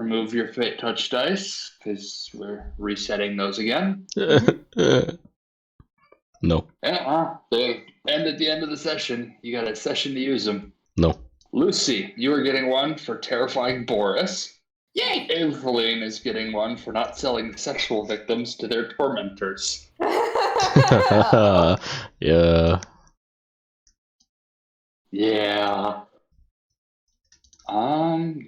remove your Fate Touch dice, because we're resetting those again. No. They end at the end of the session. You got a session to use them. No. Lucy, you are getting one for terrifying Boris. Yay! Evelyn is getting one for not selling sexual victims to their tormentors. Yeah. Yeah.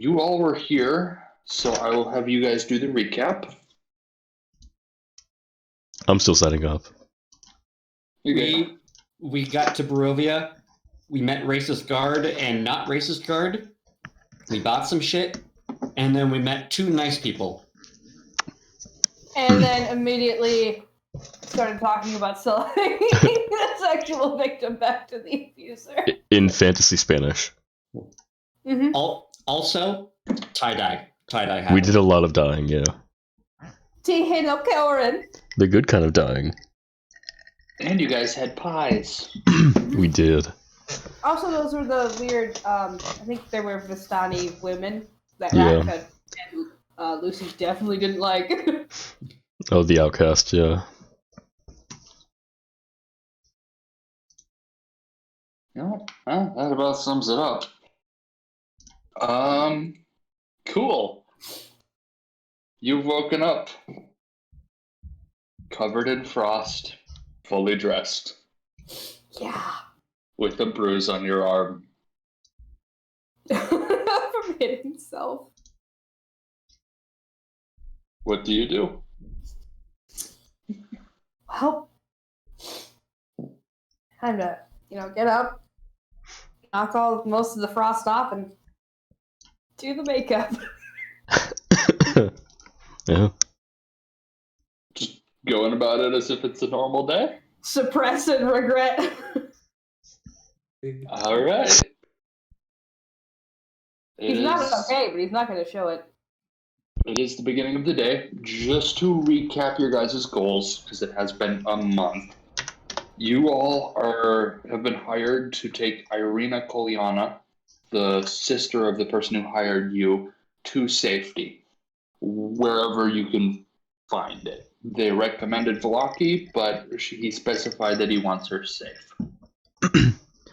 You all were here, so I will have you guys do the recap. I'm still setting up. Okay. We got to Barovia. We met racist guard and not racist guard. We bought some shit, and then we met two nice people. And then immediately started talking about selling the sexual victim back to the abuser. In fantasy Spanish. Mm-hmm. Also, tie-dye. Tie-dye hat. We did a lot of dying, yeah. Karen. The good kind of dying. And you guys had pies. We did. Also, those were the weird, I think they were Vistani women that Yeah. Ratka and Lucy definitely didn't like. Oh, the outcast, yeah. No, well, that about sums it up. Cool. You've woken up, covered in frost, fully dressed, Yeah. with a bruise on your arm. From hitting himself. What do you do? Well, time to, get up, knock most of the frost off, and do the makeup. Yeah. Just going about it as if it's a normal day? Suppress and regret. All right. He's not okay, but he's not going to show it. It is the beginning of the day. Just to recap your guys' goals, because it has been a month. You all have been hired to take Irina Kolyana, the sister of the person who hired you, to safety, wherever you can find it. They recommended Velaki, but he specified that he wants her safe.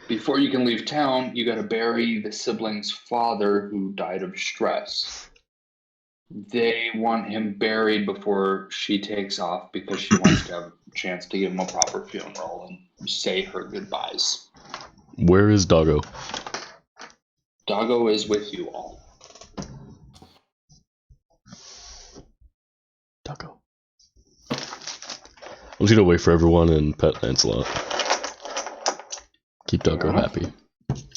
Before you can leave town, you gotta bury the sibling's father who died of stress. They want him buried before she takes off because she wants to have a chance to give him a proper funeral and say her goodbyes. Where is Doggo? Doggo is with you all. Doggo. I'm just gonna wait for everyone and pet Lancelot. Keep Doggo happy.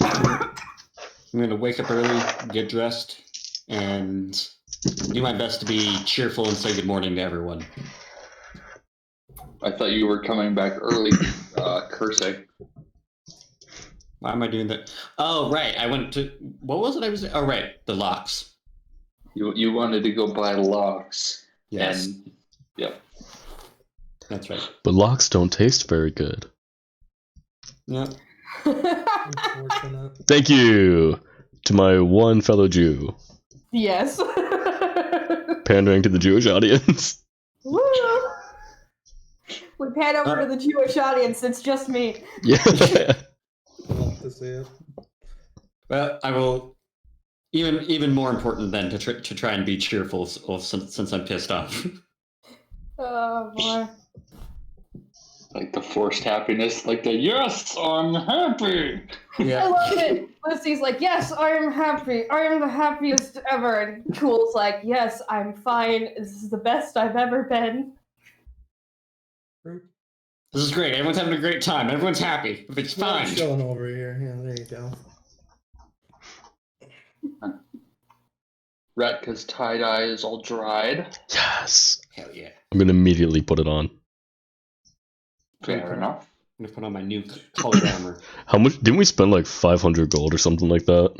I'm gonna wake up early, get dressed, and do my best to be cheerful and say good morning to everyone. I thought you were coming back early, cursing. Why am I doing that? Oh, right. I went to... What was it I was... Oh, right. The locks. You wanted to go buy locks. Yes. And, yep. That's right. But locks don't taste very good. Yep. Unfortunate. Thank you to my one fellow Jew. Yes. Pandering to the Jewish audience. Woo! We pan over to the Jewish audience. It's just me. Yeah. Love to see it. Well, I will... Even more important than to try and be cheerful since I'm pissed off. Oh, boy. Like the forced happiness, like the, yes, I'm happy! I Yeah. love it. Lucy's like, yes, I am happy. I am the happiest ever. And Cool's like, yes, I'm fine. This is the best I've ever been. This is great. Everyone's having a great time. Everyone's happy. It's fine. Chilling over here. Yeah, there you go. Ratka's tie-dye is all dried. Yes. Hell yeah. I'm gonna immediately put it on. Fair enough. I'm gonna put on my new colored armor. How much? Didn't we spend like 500 gold or something like that?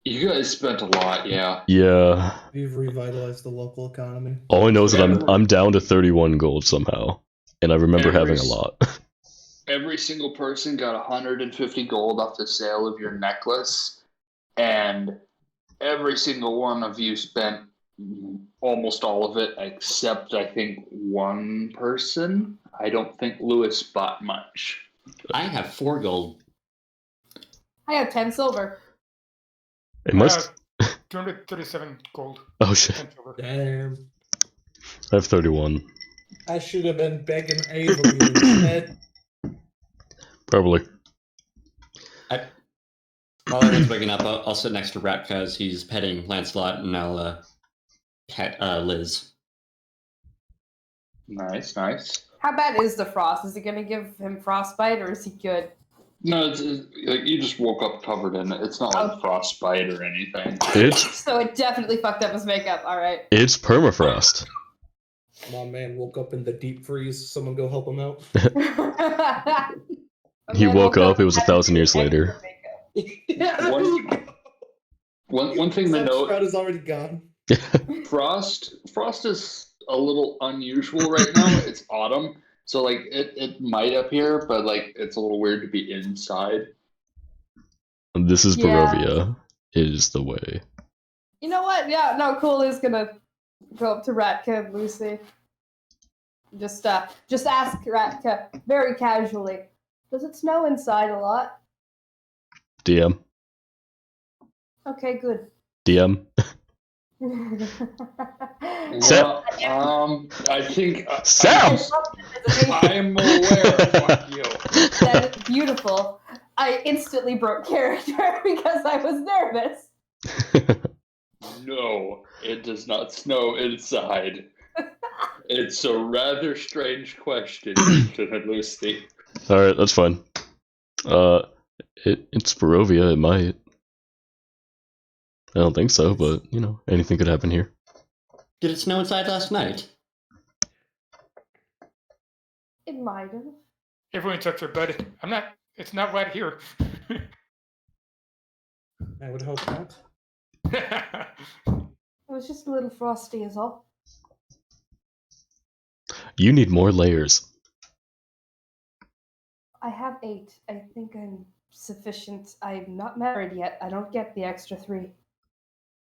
You guys spent a lot, yeah. Yeah. We've revitalized the local economy. All I know is that I'm down to 31 gold somehow, and I remember having a lot. Every single person got 150 gold off the sale of your necklace, and every single one of you spent almost all of it, except I think one person. I don't think Lewis bought much. I have 4 gold. I have 10 silver. It must. 237 gold. Oh shit! 10 silver. Damn. I have 31. I should have been begging Avery instead. Probably. While everyone's waking up, I'll sit next to Ratka as he's petting Lancelot, and I'll pet Liz. Nice. How bad is the frost? Is it going to give him frostbite or is he good? No, it's like you just woke up covered in it. It's not like frostbite or anything. It's So it definitely fucked up his makeup. All right. it's permafrost. My man woke up in the deep freeze. Someone go help him out. He woke up. It was 1,000 years later. One thing to note: Strahd is already gone. frost is a little unusual right now. It's autumn, so like it might appear, but like it's a little weird to be inside. This is Yeah. Barovia. Is the way. You know what? Yeah, no, Cool is going to go up to Ratka and Lucy. Just ask Ratka very casually. Does it snow inside a lot? DM. Okay, good. DM. Well, I think Sam! I'm aware. Fuck you. That is beautiful. I instantly broke character because I was nervous. No, it does not snow inside. It's a rather strange question, Lucy. Alright, that's fine. It's Barovia, it might. I don't think so, but, you know, anything could happen here. Did it snow inside last night? It might have. Everyone took their bed. It's not right here. I would hope not. It was just a little frosty is all. You need more layers. I have 8. I think I'm sufficient. I'm not married yet. I don't get the extra 3.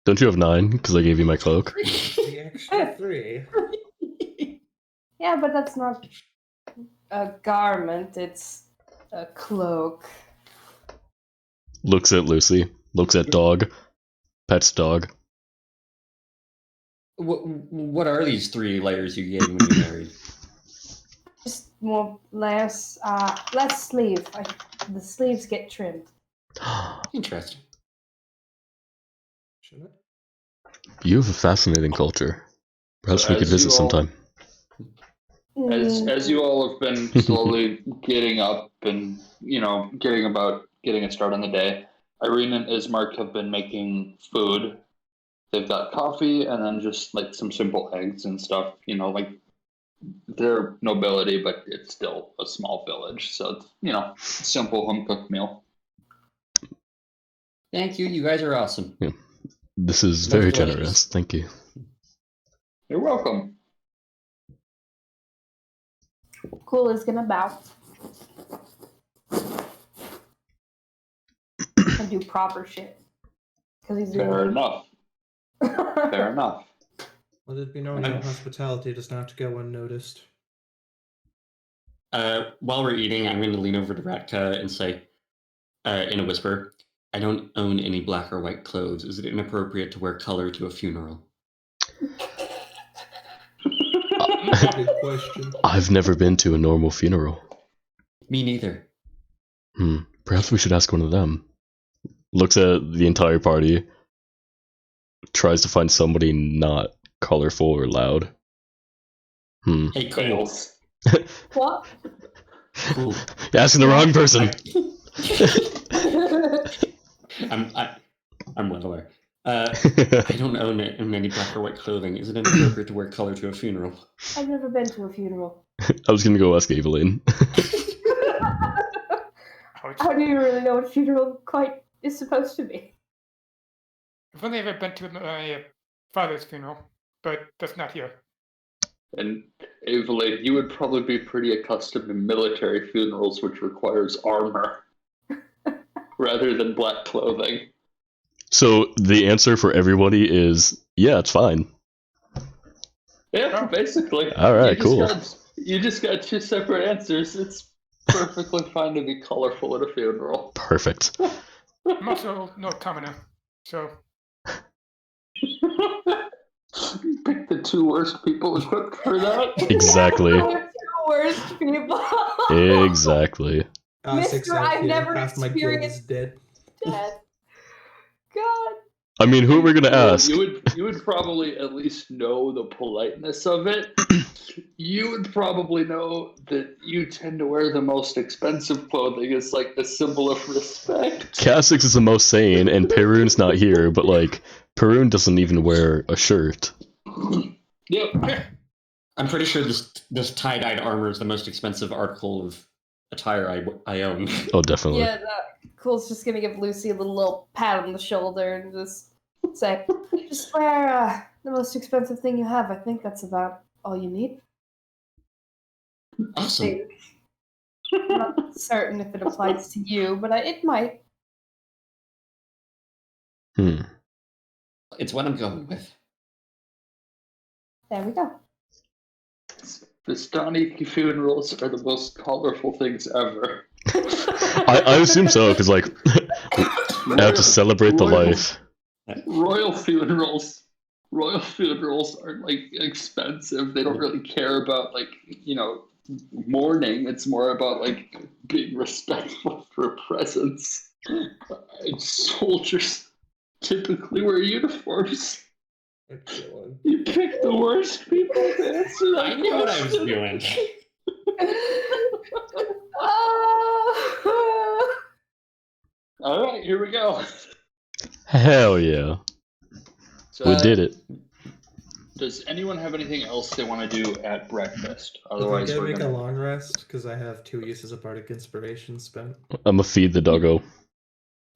Don't you have 9? Because I gave you my cloak. The extra 3. Yeah, but that's not a garment. It's a cloak. Looks at Lucy. Looks at dog. Pets dog. What are these 3 layers you gave when you married? Just more less sleeve. The sleeves get trimmed. Interesting. Shouldn't it? You have a fascinating culture. Perhaps we could As visit you all- sometime. As you all have been slowly getting up and getting a start on the day, Irene and Ismark have been making food. They've got coffee and then just like some simple eggs and stuff. Like they're nobility, but it's still a small village, so it's simple home cooked meal. Thank you. You guys are awesome. This is very Most generous. delicious. Thank you. You're welcome. Cool is gonna bow. And do proper shit. Because he's Fair doing enough. Fair enough. Let it be known your hospitality does not go unnoticed. While we're eating, I'm going to lean over to Ratka and say, in a whisper, I don't own any black or white clothes. Is it inappropriate to wear color to a funeral? Good question. I've never been to a normal funeral. Me neither. Perhaps we should ask one of them. Looks at the entire party. Tries to find somebody not colorful or loud. Hey, cool. Fails. What? Cool. You're asking the wrong person. I'm well aware. I don't own any black or white clothing. Is it inappropriate to wear color to a funeral? I've never been to a funeral. I was gonna go ask Evelyn. Ouch. How do you really know what a funeral quite is supposed to be? I've only ever been to my father's funeral, but that's not here. And Evelyn, you would probably be pretty accustomed to military funerals, which requires armor rather than black clothing. So the answer for everybody is, yeah, it's fine. Yeah, Oh. basically. All right, cool. You just got two separate answers. It's perfectly fine to be colorful at a funeral. Perfect. I'm also no commoner, so You picked the two worst people equipped for that. Exactly. The worst people. Exactly. Six Mister, out I've here. never Half my guild is experienced dead. death. God. I mean, who are we gonna Well, ask? you would probably at least know the politeness of it. You would probably know that you tend to wear the most expensive clothing as like a symbol of respect. Cassix is the most sane, and Perun's not here, but like, Perun doesn't even wear a shirt. Yep. I'm pretty sure this tie-dyed armor is the most expensive article of attire I own. Oh, definitely. Yeah, Cool's just gonna give Lucy a little pat on the shoulder and just say, just wear the most expensive thing you have. I think that's about all you need. Awesome. I'm not certain if it applies to you, but it might. Hmm. It's what I'm going with. There we go. The Stani funerals are the most colorful things ever. I assume so, because like, I have to celebrate the life. Royal funerals are like expensive. They don't really care about like, mourning. It's more about like being respectful for presence. Soldiers typically wear uniforms. I'm chilling. You picked the worst people to answer that I knew what I was question. doing. All right, here we go. Hell yeah. So, We did it. Does anyone have anything else they want to do at breakfast? I'm Otherwise, gonna we're make a gonna. long rest because I have 2 uses of bardic inspiration spent. I'ma feed the doggo.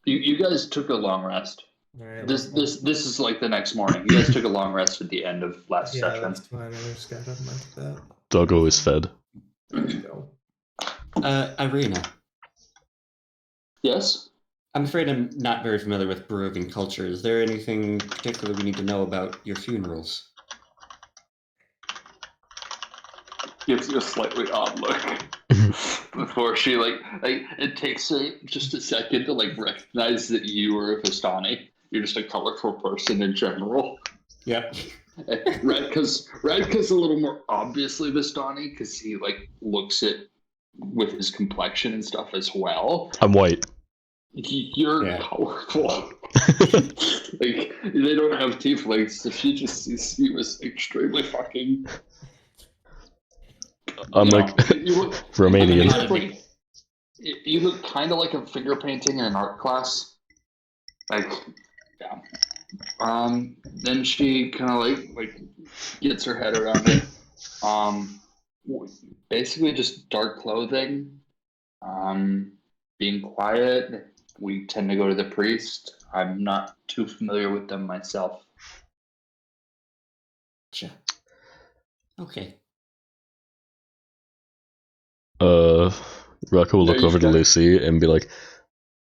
You guys took a long rest. All right. This is like the next morning. You guys took a long rest at the end of last Yeah, session. that's fine. I just got up like that. Doggo is fed. Let's go. Irina, Yes. I'm afraid I'm not very familiar with Barovian culture. Is there anything particular we need to know about your funerals? Gives you a slightly odd look before she like it takes her just a second to like recognize that you are a Vistani. You're just a colorful person in general. Yep. Radka's a little more obviously Vistani because he like looks at with his complexion and stuff as well. I'm white. You're colorful. Like they don't have tieflings, so she just sees you as extremely fucking. I'm like Romanian. You look kind of like a finger painting in an art class. Like, yeah. Then she kind of like gets her head around it. Basically just dark clothing. Being quiet. We tend to go to the priest. I'm not too familiar with them myself. Gotcha. Okay. Rocco will look There you over to go. Lucy and be like,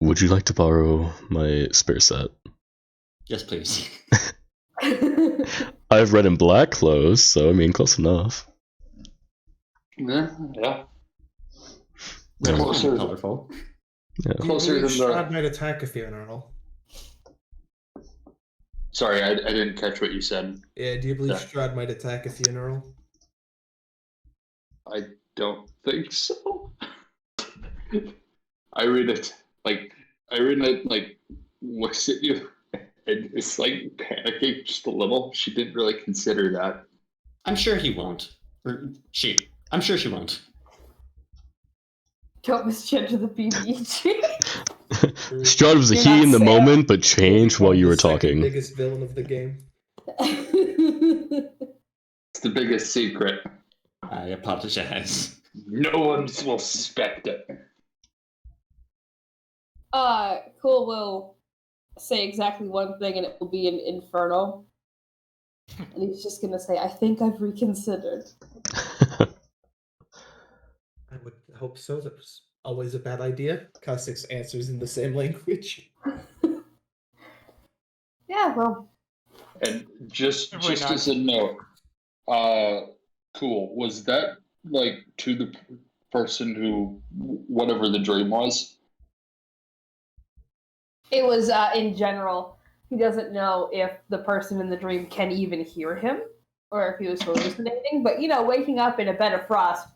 "Would you like to borrow my spear set? Yes, please. I have red and black clothes, so I mean, close enough." Yeah. Red and Closer. colorful. Yeah. Closer Do you than believe the- Strahd might attack a funeral? Sorry, I didn't catch what you said. Yeah, do you believe Yeah. Strahd might attack a funeral? I don't think so. Irina looks at you and is like panicking just a little. She didn't really consider that. I'm sure he won't. Or she. I'm sure she won't. Don't misgender the BBG. Strahd was a You're he not in the Sam. moment, but changed while you were The second talking. Biggest villain of the game. It's the biggest secret. I apologize. No one will suspect it. Cool will say exactly one thing and it will be an infernal. And he's just gonna say, I think I've reconsidered. I would hope so. That was always a bad idea. Kha'Zix answers in the same language. Yeah, well. And just Probably not. as a note, Cool. Was that like to the person who, whatever the dream was? It was in general. He doesn't know if the person in the dream can even hear him or if he was hallucinating. But, waking up in a bed of frost,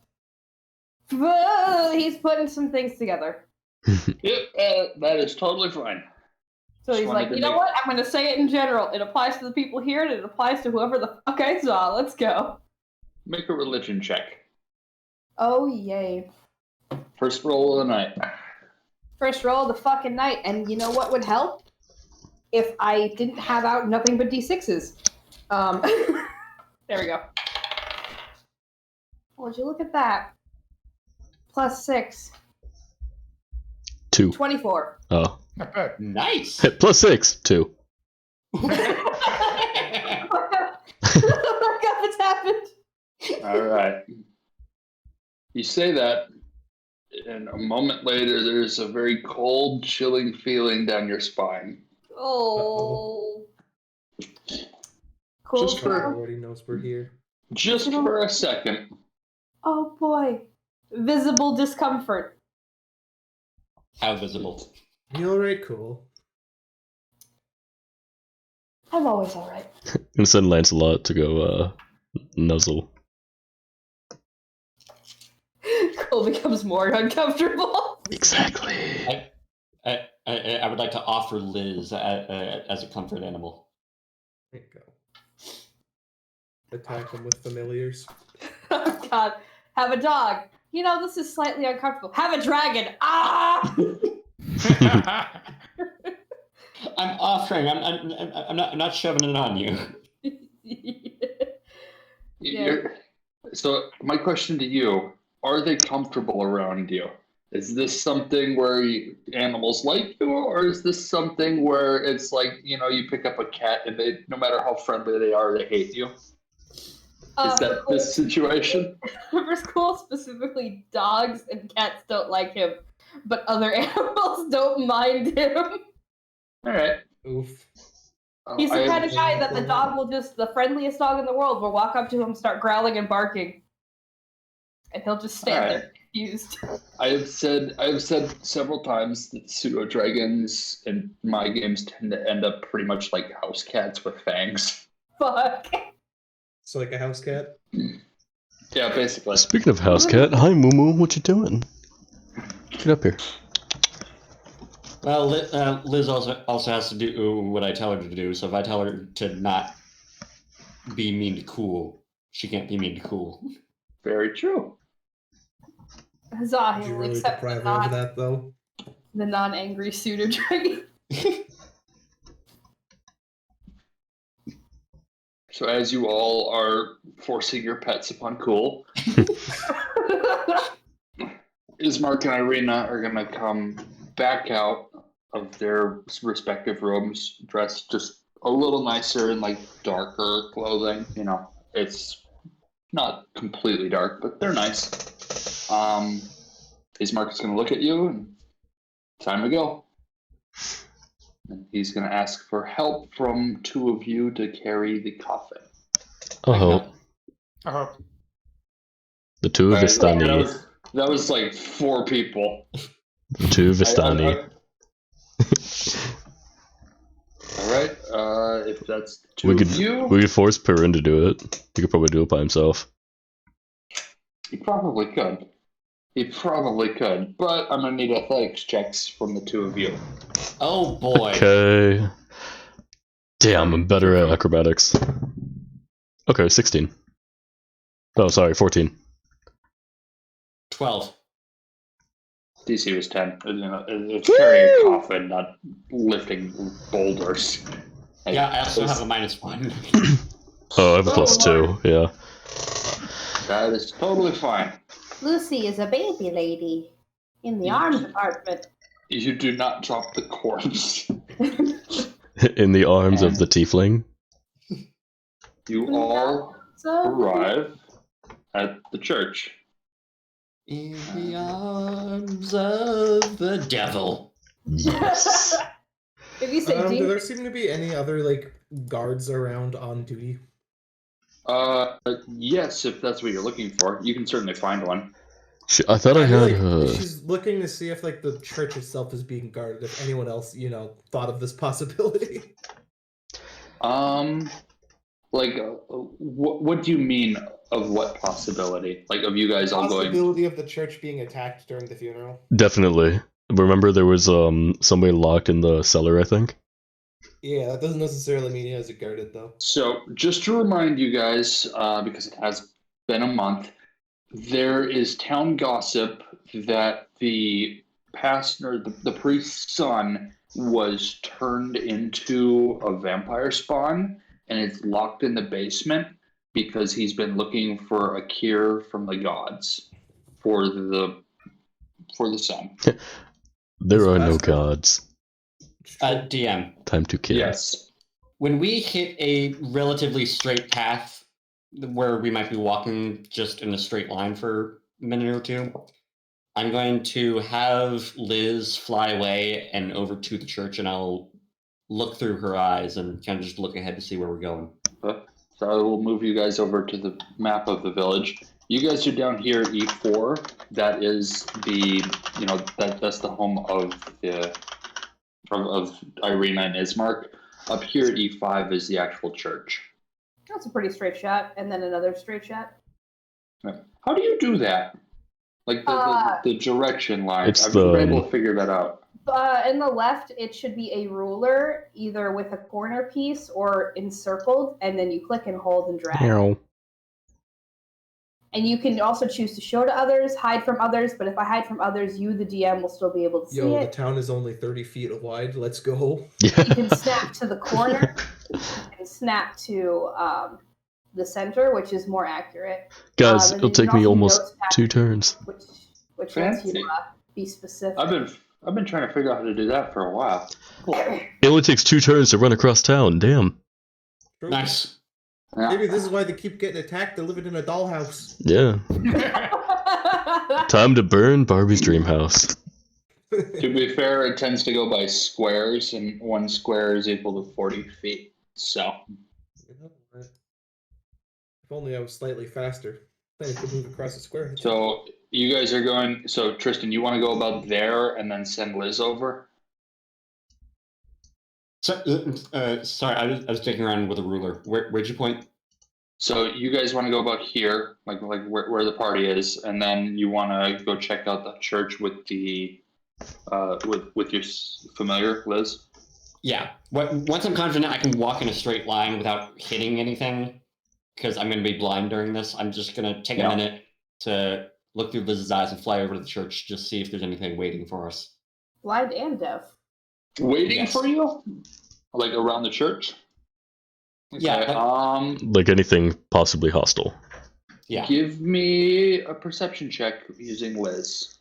he's putting some things together. Yep, that is totally fine. So Just he's wanted like, to you know make- what? I'm going to say it in general. It applies to the people here, and it applies to whoever the fuck I saw. Let's go. Make a religion check. Oh, yay. First roll of the night. First roll of the fucking night. And you know what would help? If I didn't have out nothing but D6s. There we go. Would you look at that? Plus 6. 2. 24. Oh. Not bad. Nice. Plus 6. 2. Oh my god, what's happened? All right. You say that, and a moment later, there's a very cold, chilling feeling down your spine. Oh. Cool. Just for- Already knows we're here. Just for a second. Oh boy. Visible discomfort. How visible? You alright, cool. I'm always alright. I'm gonna send Lancelot to go nuzzle. Cole becomes more uncomfortable. Exactly. I would like to offer Liz as a comfort animal. There you go. Attack them with familiars. Oh god. Have a dog. This is slightly uncomfortable. Have a dragon. Ah! I'm offering. I'm not shoving it on you. So my question to you, are they comfortable around you? Is this something where animals like you, or is this something where it's like, you pick up a cat and they, no matter how friendly they are, they hate you? Is that this situation? For school, specifically, dogs and cats don't like him, but other animals don't mind him. All right. Oof. He's the kind of guy that the friendliest dog in the world will walk up to him, start growling and barking. And he'll just stand there confused. I have said several times that pseudo dragons in my games tend to end up pretty much like house cats with fangs. Fuck. So like a house cat? Yeah, basically. Speaking of house cat, hi Moo Moo, what you doing? Get up here. Well, Liz also has to do what I tell her to do. So if I tell her to not be mean to Cool, she can't be mean to Cool. Very true. Huzzah, Did he you will really accept deprive her of that, though? the non-angry pseudo dragon. So as you all are forcing your pets upon Cool, Ismark and Irina are going to come back out of their respective rooms, dressed just a little nicer in like darker clothing. It's not completely dark, but they're nice. Ismark is going to look at you and time to go. And he's going to ask for help from two of you to carry the coffin. I'll help. I hope. The two of Alright, Vistani. that was like 4 people. The two of Vistani. Alright, if that's the two We of you, could force Perrin to do it. He could probably do it by himself. he probably could. But I'm going to need athletics checks from the two of you. Oh boy. Okay. Damn, I'm better at acrobatics. Okay, 16. Oh, sorry, 14. 12. DC was 10. It's carrying a coffin, not lifting boulders. Yeah, I also have a -1. Oh, I have a +2, yeah. That is totally fine. Lucy is a baby lady in the arms department. You do not drop the corpse. In the arms of the tiefling. You all So arrive at the church. In the arms of the devil. Yes. if you say Do demon, there seem to be any other, guards around on duty? Yes, if that's what you're looking for, you can certainly find one. I thought I feel had. like she's looking to see if like the church itself is being guarded. If anyone else, thought of this possibility. Like, what do you mean of what possibility? Like, of you guys all going? Possibility of the church being attacked during the funeral. Definitely. Remember, there was somebody locked in the cellar, I think. Yeah, that doesn't necessarily mean he has it guarded though. So, just to remind you guys, because it has been a month, there is town gossip that the pastor, the priest's son, was turned into a vampire spawn and is locked in the basement because he's been looking for a cure from the gods for the son. There are no pastor? gods. DM. Time to kill. Yes. When we hit a relatively straight path where we might be walking just in a straight line for a minute or two, I'm going to have Liz fly away and over to the church, and I'll look through her eyes and kind of just look ahead to see where we're going. So I will move you guys over to the map of the village. You guys are down here, E4. That is the, that's the home of Irina and Ismark. Up here at E5 is the actual church. That's a pretty straight shot, and then another straight shot. How do you do that? Like the direction line. It's I've never been the- able to figure that out. In the left, it should be a ruler, either with a corner piece or encircled, and then you click and hold and drag. Meow. And you can also choose to show to others, hide from others, but if I hide from others, you, the DM, will still be able to see Yo, the it. town is only 30 feet wide. Let's go. You can snap to the corner, and snap to the center, which is more accurate. Guys, And it'll then you take can me also almost note pad, 2 turns. which lets Fancy. you be specific. I've been trying to figure out how to do that for a while. It only takes 2 turns to run across town. Damn. True. Nice. Yeah. Maybe this is why they keep getting attacked. They're living in a dollhouse. Yeah. Time to burn Barbie's dream house. To be fair, it tends to go by squares, and 1 square is equal to 40 feet. So, If only I was slightly faster. Then I could move across the square. so you guys are going. So Tristan, you want to go about there and then send Liz over? So, sorry, I was taking around with a ruler. Where'd you point? So you guys want to go about here, like where the party is, and then you want to go check out the church with the with your familiar Liz. Yeah. Once I'm confident I can walk in a straight line without hitting anything, because I'm going to be blind during this, I'm just going to take a minute to look through Liz's eyes and fly over to the church, just see if there's anything waiting for us. Blind and deaf. Waiting Yes. for you, like around the church. Okay, Yeah, Like anything possibly hostile. Yeah. Give me a perception check using Liz.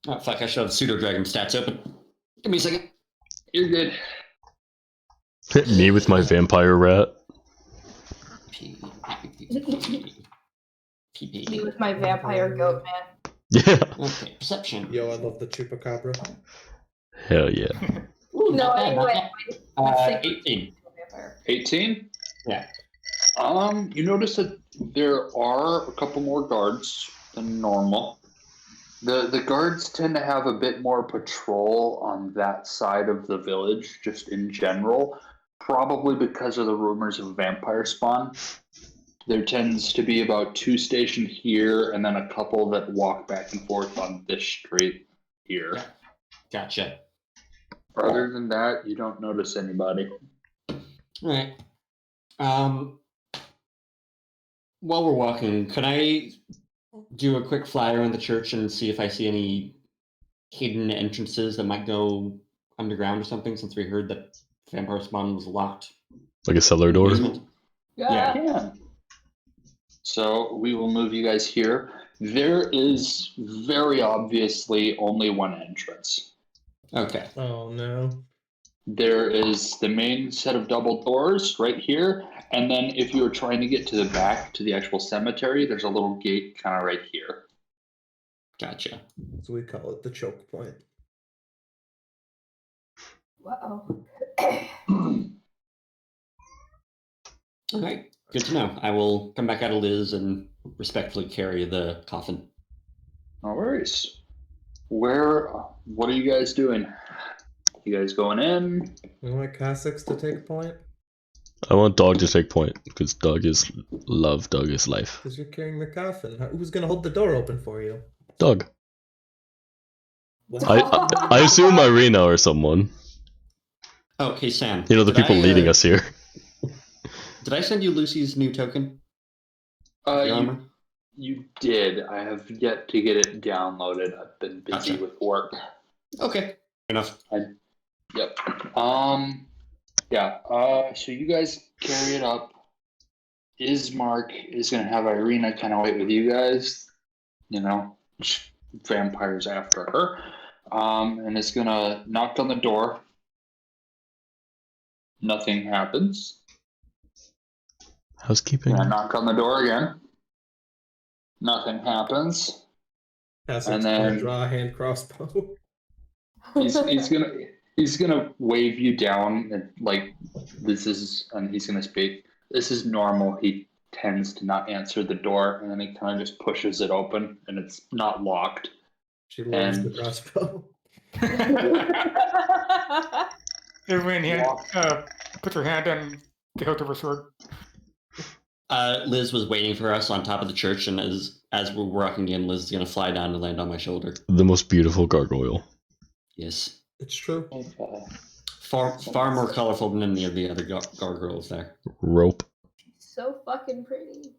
Oh, fuck, I should have pseudo dragon stats open. Give me a second. You're good. Me with my vampire rat. P. Me with my vampire goat man. Yeah. Okay, perception. Yo, I love the chupacabra. Hell yeah. Ooh, not bad, not anyway, bad. 18. 18? Yeah. You notice that there are a couple more guards than normal. The guards tend to have a bit more patrol on that side of the village, just in general, probably because of the rumors of vampire spawn. There tends to be about 2 stationed here, and then a couple that walk back and forth on this street here. Yeah. Gotcha. Other than that, you don't notice anybody. All right. While we're walking, could I do a quick fly around the church and see if I see any hidden entrances that might go underground or something, since we heard that vampire spawn was locked? Like a cellar door. Basement? Yeah. Yeah. So we will move you guys here. There is very obviously only one entrance. Okay. Oh no. There is the main set of double doors right here, and then if you are trying to get to the back to the actual cemetery, there's a little gate kind of right here. Gotcha. So we call it the choke point. Uh-oh. All right. Good to know. I will come back out of Liz and respectfully carry the coffin. No worries. What are you guys doing? You guys going in? We want Cossacks to take point I want Dog to take point because Dog is love. Dog is life. because you're carrying the coffin. Who's gonna hold the door open for you? Dog. What? I assume Irina or someone. Oh, hey, Sam. You know, the did people I, leading us here. Did I send you Lucy's new token? The armor? You did. I have yet to get it downloaded. I've been busy Gotcha. with work. Okay, fair enough. Yep. Yeah. So you guys carry it up. Ismark is gonna have Irina kind of wait with you guys. You know, vampires after her. And is gonna knock on the door. Nothing happens. Housekeeping. Gonna knock on the door again. Nothing happens. Cossacks And gonna then- draw a hand crossbow. He's gonna wave you down and like this is, and he's gonna speak. This is normal. He tends to not answer the door, and then he kind of just pushes it open, and it's not locked. She loves the And- crossbow. Everyone put her hand on the hilt of her sword. Liz was waiting for us on top of the church, and as we're walking in, Liz is going to fly down and land on my shoulder. The most beautiful gargoyle. Yes. It's true. Far more colorful than any of the other gargoyles there. Rope. So fucking pretty.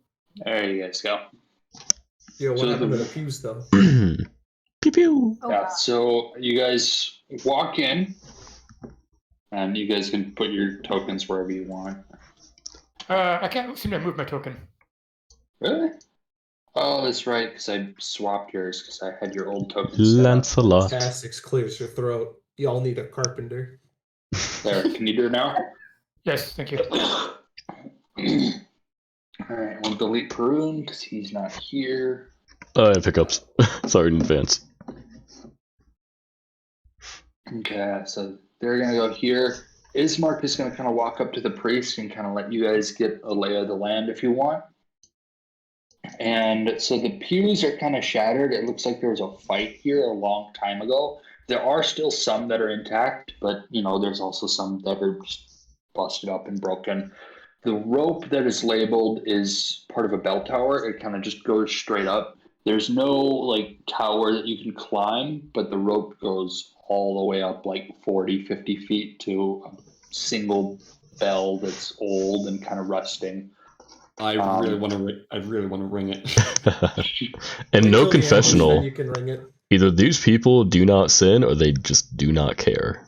There you guys go. Yo, what So happened the- to the pews though? Pew pew. Oh, Yeah. wow. So you guys walk in, and you guys can put your tokens wherever you want. I can't seem to move my token. Really? Oh, that's right. Because I swapped yours because I had your old tokens. set up. Lancelot. Cossacks clears your throat. Y'all need a carpenter. There. Can you do it now? Yes, thank you. Alright, we'll delete Perun because he's not here. And pickups. Sorry in advance. Okay, so they're gonna go here. Ismark is gonna kind of walk up to the priest and kind of let you guys get a lay of the land if you want. And so the pews are kind of shattered. It looks like there was a fight here a long time ago. There are still some that are intact, but you know, there's also some that are just busted up and broken. The rope that is labeled is part of a bell tower. It kind of just goes straight up. There's no like tower that you can climb, but the rope goes all the way up like 40, 50 feet to a single bell that's old and kind of rusting. I really want to ring it. And no Until the end, confessional. then you can ring it. Either these people do not sin or they just do not care.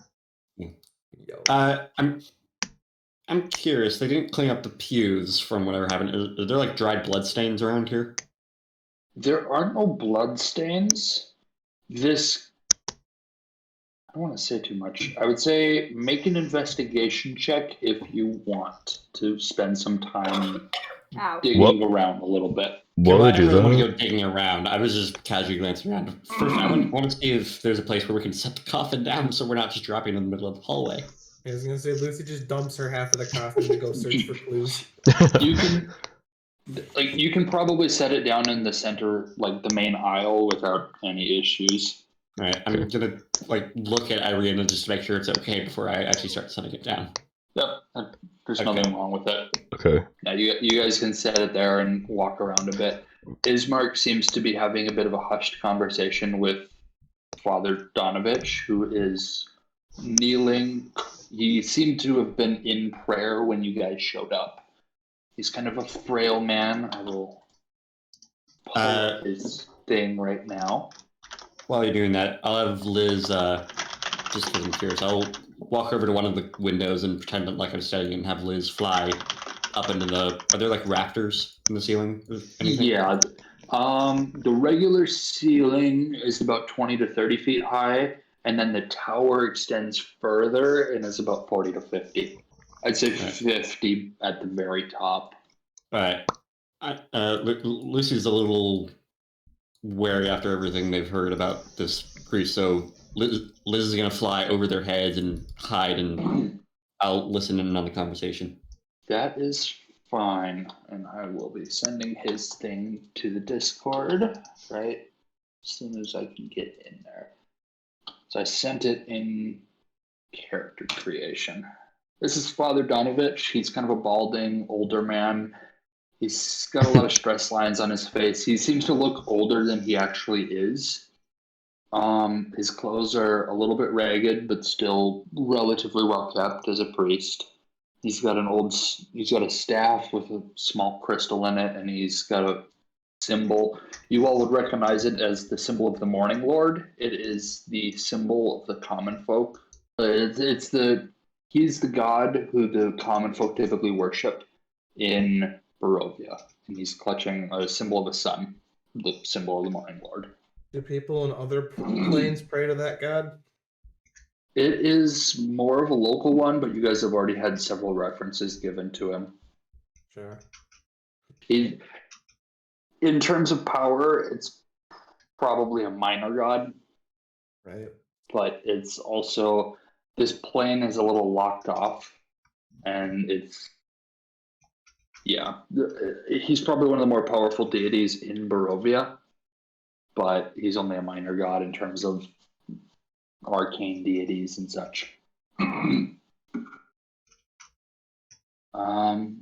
Yo. I'm curious. They didn't clean up the pews from whatever happened. Are there like dried blood stains around here? There are no blood stains. This, I don't want to say too much. I would say make an investigation check if you want to spend some time Ow. digging around a little bit. While I they didn't do really want to that, go digging around. I was just casually glancing around. First, I want to see if there's a place where we can set the coffin down so we're not just dropping in the middle of the hallway. I was gonna say Lucy just dumps her half of the coffin to go search for clues. You can probably set it down in the center, like the main aisle, without any issues. All right, I'm gonna like look at Irina just to make sure it's okay before I actually start setting it down. Yep, there's Okay. nothing wrong with it. okay. Now you guys can set it there and walk around a bit. Ismark seems to be having a bit of a hushed conversation with Father Donovich, who is kneeling. He seemed to have been in prayer when you guys showed up. He's kind of a frail man. I will pull up his thing right now. While you're doing that, I'll have Liz, just because I'm curious, I'll walk over to one of the windows and pretend like I'm studying and have Liz fly up into the... Are there like rafters in the ceiling? Or anything? Yeah. The regular ceiling is about 20 to 30 feet high, and then the tower extends further and is about 40 to 50. I'd say 50 at the very top. All right. Lucy's a little wary after everything they've heard about this priest, so Liz is going to fly over their heads and hide, and I'll listen in on the conversation. That is Fine, and I will be sending his thing to the Discord, right? As soon as I can get in there. So I sent it in character creation. This is Father Donovich. He's kind of a balding, older man. He's got a lot of stress lines on his face. He seems to look older than he actually is. His clothes are a little bit ragged, but still relatively well kept as a priest. He's got a staff with a small crystal in it, and he's got a symbol. You all would recognize it as the symbol of the Morning Lord. It is the symbol of the common folk. He's the god who the common folk typically worship in Barovia, and he's clutching a symbol of the sun, the symbol of the Morning Lord. Do people in other planes pray to that god? It is more of a local one, but you guys have already had several references given to him. Sure. In terms of power, it's probably a minor god, Right. but it's also, this plane is a little locked off, and he's probably one of the more powerful deities in Barovia, but he's only a minor god in terms of arcane deities and such.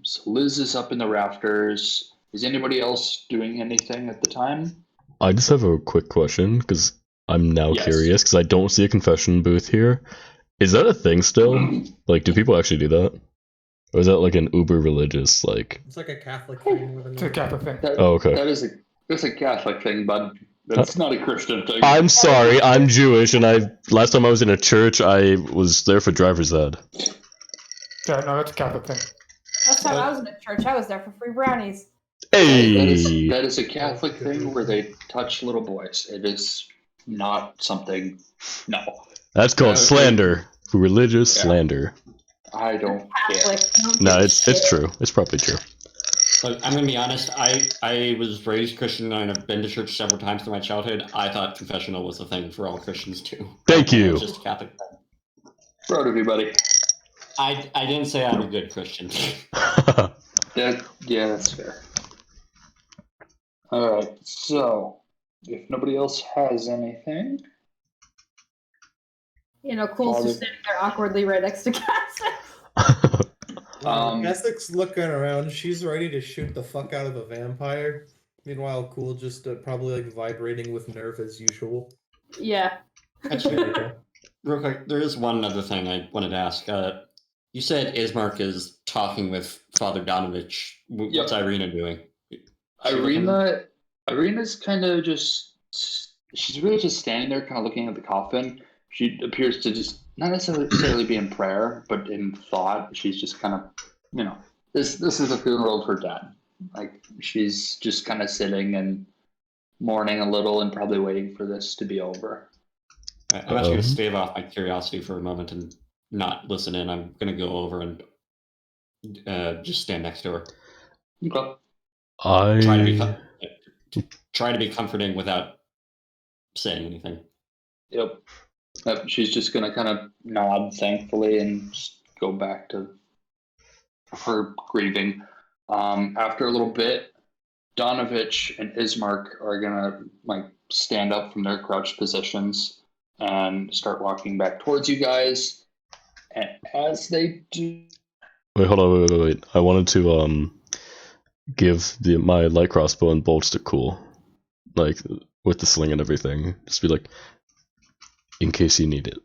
So Liz is up in the rafters. Is anybody else doing anything at the time? I just have a quick question, because I'm now Yes. curious, because I don't see a confession booth here. Is that a thing still? Like, do people actually do that? Or is that like an uber religious, like... It's like a Catholic thing more than It's a Catholic thing. Oh, okay. That's a Catholic thing, bud. That's not a Christian thing. I'm sorry, I'm Jewish, and last time I was in a church, I was there for driver's ed. Yeah, no, that's a Catholic thing. Last time I was in a church, I was there for free brownies. Hey! That is a Catholic thing where they touch little boys. It is not something. No, That's called slander. Religious slander. I don't care. Catholic. No, it's true. It's probably true. Look, I'm gonna be honest. I was raised Christian and I've been to church several times through my childhood. I thought confessional was a thing for all Christians too. Thank you. It's just a Catholic thing. Proud of you, buddy. I didn't say I'm a good Christian. Yeah, that's fair. All right, so if nobody else has anything, Cool's just standing there awkwardly right next to Cassie. Essex's looking around. She's ready to shoot the fuck out of a vampire. Meanwhile, Cool just probably like vibrating with nerve as usual. Yeah. Actually, real quick, there is one other thing I wanted to ask. You said Ismark is talking with Father Donovich. What's Irina doing? Irina's kind of she's really just standing there kind of looking at the coffin. She appears to just not necessarily be in prayer, but in thought. She's just kind of, this is a funeral of her dad. Like, she's just kind of sitting and mourning a little and probably waiting for this to be over. I'm actually going to stave off my curiosity for a moment and not listen in. I'm going to go over and just stand next to her. Okay. Try to be comforting without saying anything. Yep. She's just going to kind of nod thankfully and just go back to her grieving. After a little bit, Donovich and Ismark are going to stand up from their crouched positions and start walking back towards you guys. And as they do... Wait, hold on, wait. I wanted to give my light crossbow and bolts to Cool. Like, with the sling and everything. Just be like, in case you need it.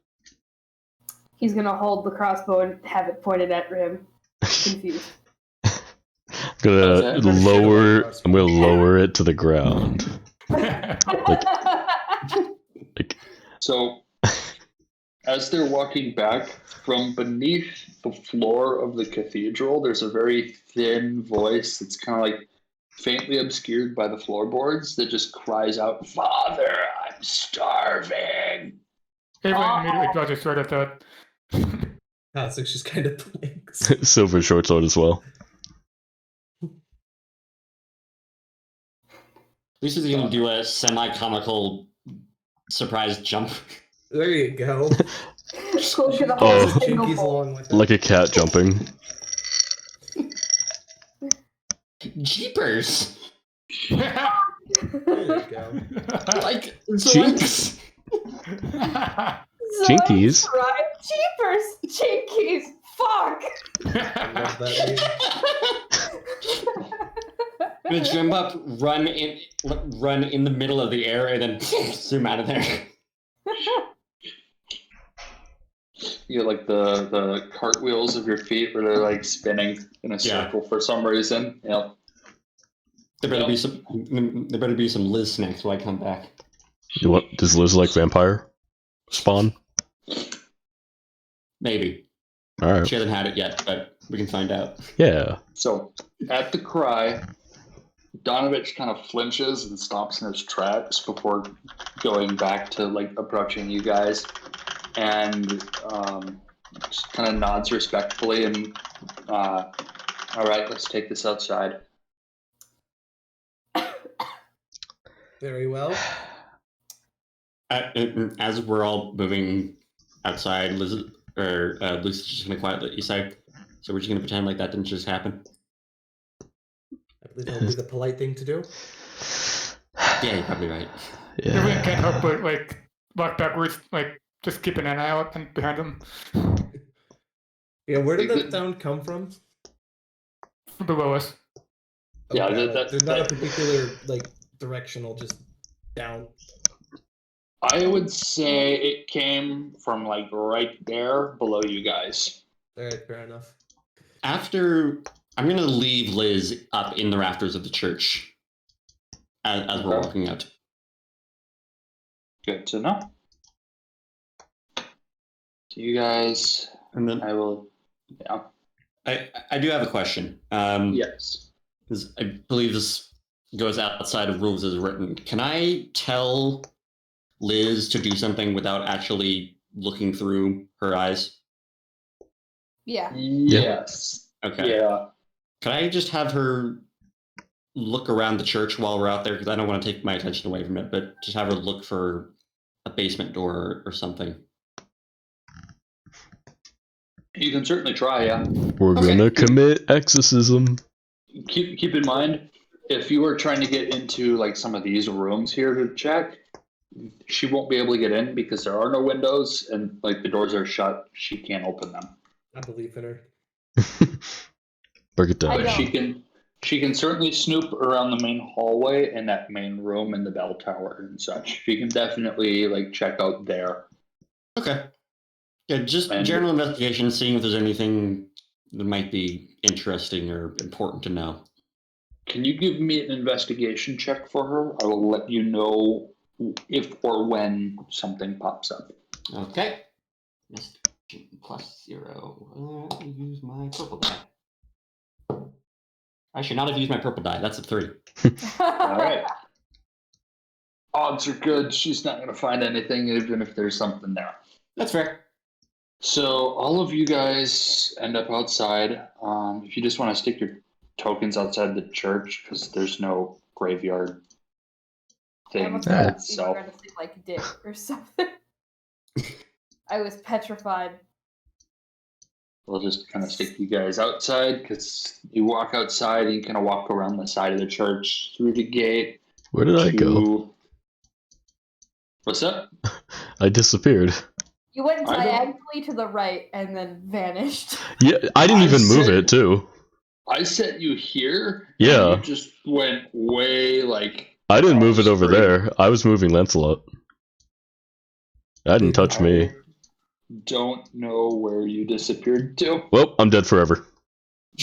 He's gonna hold the crossbow and have it pointed at him. Confused. I'm gonna lower it to the ground. So, as they're walking back, from beneath the floor of the cathedral, there's a very thin voice that's kind of like faintly obscured by the floorboards that just cries out, "Father, I'm starving!" Evelyn immediately draws her sword at that. Essex's just kind of blinks. Silver short sword as well. At least he's going to do a semi-comical surprise jump. There you go. Cool's gonna hold his single Jinkies bolt. along with it. Like a cat jumping. Jeepers! There you go. Like, Jinx. zoinks! Jinkies. Right? Jeepers! Jinkies! Fuck! I love that name. I'm gonna jump up, run in the middle of the air, and then zoom out of there. You get like the cartwheels of your feet where they're like spinning in a circle for some reason. Yep. There better be some Liz snacks when I come back. Does Liz like vampire spawn? Maybe. All right. She hasn't had it yet, but we can find out. Yeah. So at the cry, Donovich kind of flinches and stops in his tracks before going back to like approaching you guys, and just kind of nods respectfully and all right, let's take this outside. Very well. As we're all moving outside, Lucy's just gonna quietly say, "So we're just gonna pretend like that didn't just happen." I believe that'll be the polite thing to do. Yeah, you're probably right. We Yeah. can't help but like walk backwards, like just keeping an eye out and behind them Yeah, where did that sound come from? below us. Yeah, Okay, that- there's not a particular like directional, just down. I would say it came from like right there below you guys. All right, fair enough. After, I'm gonna leave Liz up in the rafters of the church as we're Okay. walking out. Good to know. So you guys, And then I will. Yeah. I do have a question. Yes. 'Cause I believe this goes outside of rules as written. Can I tell Liz to do something without actually looking through her eyes? Yeah. Yes. Okay. Yeah. Can I just have her look around the church while we're out there? Because I don't want to take my attention away from it, but just have her look for a basement door or something. You can certainly try. Yeah. We're Okay. gonna commit exorcism. Keep in mind, if you were trying to get into like some of these rooms here to check, she won't be able to get in because there are no windows and like the doors are shut. She can't open them. I believe in her. Break it I down. don't. She can certainly snoop around the main hallway and that main room and the bell tower and such. She can definitely like check out there. Okay. Yeah, just And- general investigation, seeing if there's anything that might be interesting or important to know. Can you give me an investigation check for her? I will let you know if or when something pops up. Okay. Investigation +0. Let me use my purple die. I should not have used my purple die. That's a 3. All right. Odds are good. She's not going to find anything, even if there's something there. That's fair. So all of you guys end up outside. If you just want to stick your tokens outside the church, because there's no graveyard I thing almost thought you were itself. going to say like dick or something. I was petrified. We'll just kind of stick you guys outside, because you walk outside and you kind of walk around the side of the church through the gate. Where did I go? What's up? I disappeared. You went I don't- diagonally to the right and then vanished. Yeah, I didn't I even move said- it too. I set you here. Yeah. And you just went way like. I didn't move it over straight. there. I was moving Lancelot. That didn't touch me. I don't know where you disappeared to. Well, I'm dead forever.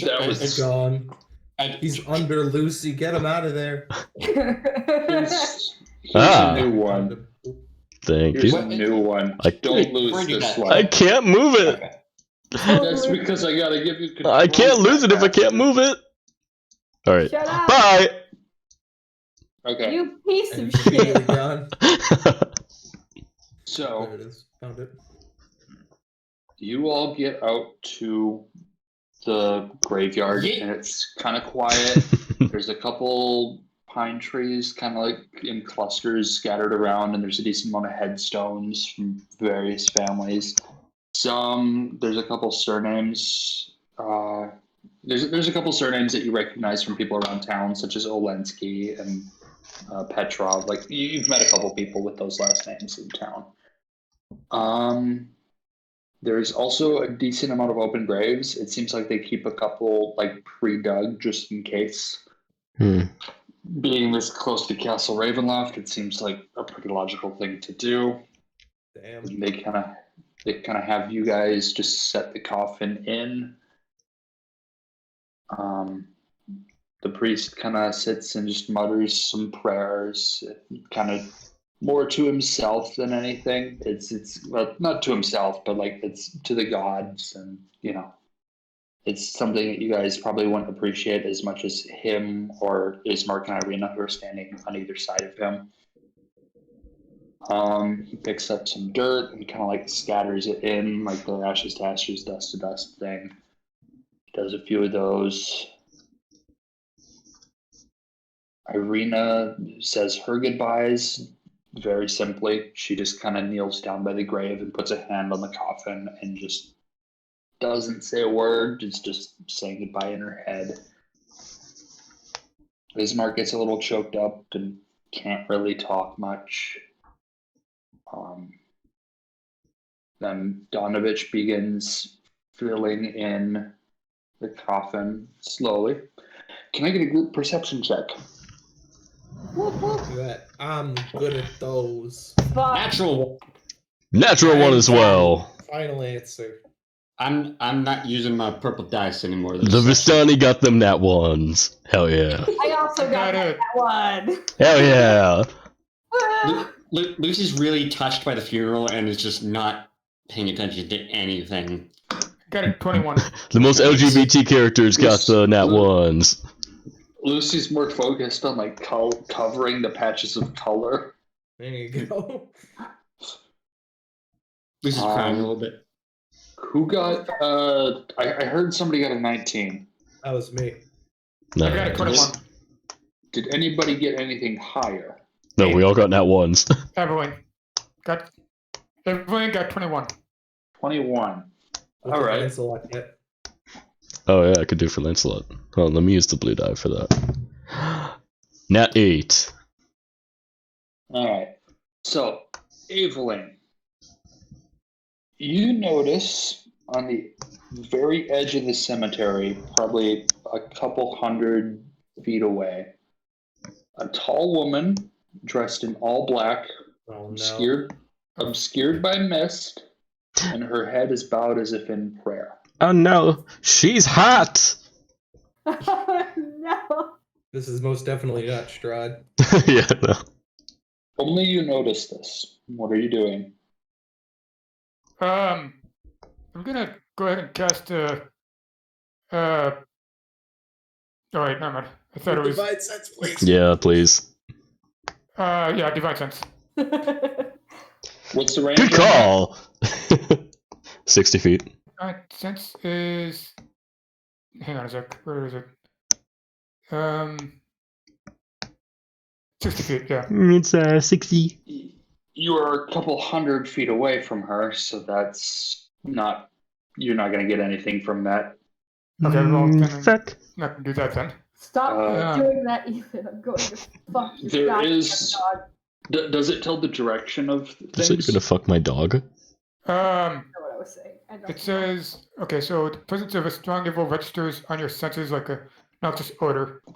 That He's was. gone. I- He's under Lucy. Get him out of there. Here's Ah. a new one. Thank Here's you. a new one. I- Don't lose Where'd you this get- one. I can't move it. Okay. That's because I gotta give you control. I can't lose it if I can't move it. All right. Shut up! Bye. Okay. You piece And of he's immediately shit! gone. So There it is. Found it. you all get out to the graveyard, Yeet. and it's kind of quiet. There's a couple pine trees kind of like in clusters scattered around, and there's a decent amount of headstones from various families. There's a couple surnames There's a couple surnames that you recognize from people around town, such as Olensky and Petrov. Like you've met a couple people with those last names in town. There's also a decent amount of open graves. It seems like they keep a couple like pre-dug just in case. Being this close to Castle Ravenloft, it seems like a pretty logical thing to do. Damn. And they kind of have you guys just set the coffin in. The priest kind of sits and just mutters some prayers, kind of more to himself than anything. It's well, not to himself, but like it's to the gods, and it's something that you guys probably wouldn't appreciate as much as him or Ismark and Irina, who are standing on either side of him. He picks up some dirt and kind of like scatters it in, like the ashes to ashes, dust to dust thing. Does a few of those. Irina says her goodbyes very simply. She just kind of kneels down by the grave and puts a hand on the coffin and just doesn't say a word. It's just saying goodbye in her head. Ismark gets a little choked up and can't really talk much. Then Donovich begins filling in the coffin slowly. Can I get a group perception check? That I'm good at those. Fuck. Natural. Natural one as well. Final answer. I'm not using my purple dice anymore. The Vistani got them nat ones. Hell yeah. I also got that one. Hell yeah. Lucy's really touched by the funeral and is just not paying attention to anything. Got a 21. The most LGBT characters got the nat ones. Lucy's more focused on like covering the patches of color. There you go. Lucy's crying a little bit. Who got? I heard somebody got a 19. That was me. I got a 21. Did anybody get anything higher? No, we all got nat ones. Everyone got 21. 21. What's All the right. Lancelot yet? Oh yeah, I could do for Lancelot. Oh, let me use the blue die for that. Nat 8. All right. So, Evelyn, you notice on the very edge of the cemetery, probably a couple 100 feet away, a tall woman dressed in all black, Oh no. obscured by mist, and her head is bowed as if in prayer. Oh no, she's hot! No. This is most definitely not Strahd. Yeah, no. Only you notice this. What are you doing? I'm gonna go ahead and cast oh wait, never mind. I thought it was Divine sense, please. Yeah, please. yeah, Divine Sense. What's the range? Good on that? call! 60 feet. Divine Sense is hang on a sec, where is it? 60 feet, yeah. It's 60. You are a couple 100 feet away from her, so that's not. You're not going to get anything from that. Okay, well then Fuck. I'm not gonna do that then. Stop doing that, Ethan. I'm going to fuck you. There goddamn is- dog. Does it tell the direction of So you're things? gonna fuck my dog? I know what I was saying. I don't It says, okay, so the presence of a strong evil registers on your senses like a noxious odor. I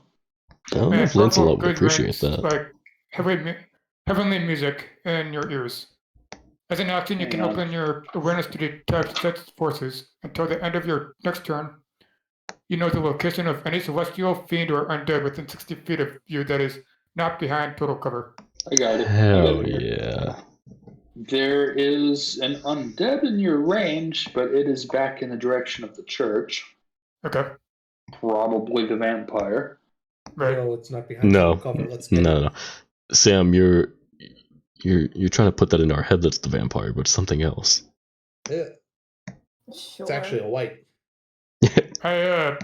don't know And if Lancelot would good appreciate rings that. Like heavenly music in your ears. As an action, you can Yeah. open your awareness to detect such forces until the end of your next turn. You know the location of any celestial, fiend, or undead within 60 feet of you that is not behind total cover. I got it. Hell yeah. There is an undead in your range, but it is back in the direction of the church. Okay, Probably the vampire. right. No, it's not behind No. the cover. Let's get No, it. no. Sam, you're trying to put that in our head that's the vampire, but it's something else. Yeah, Sure. it's actually a white. I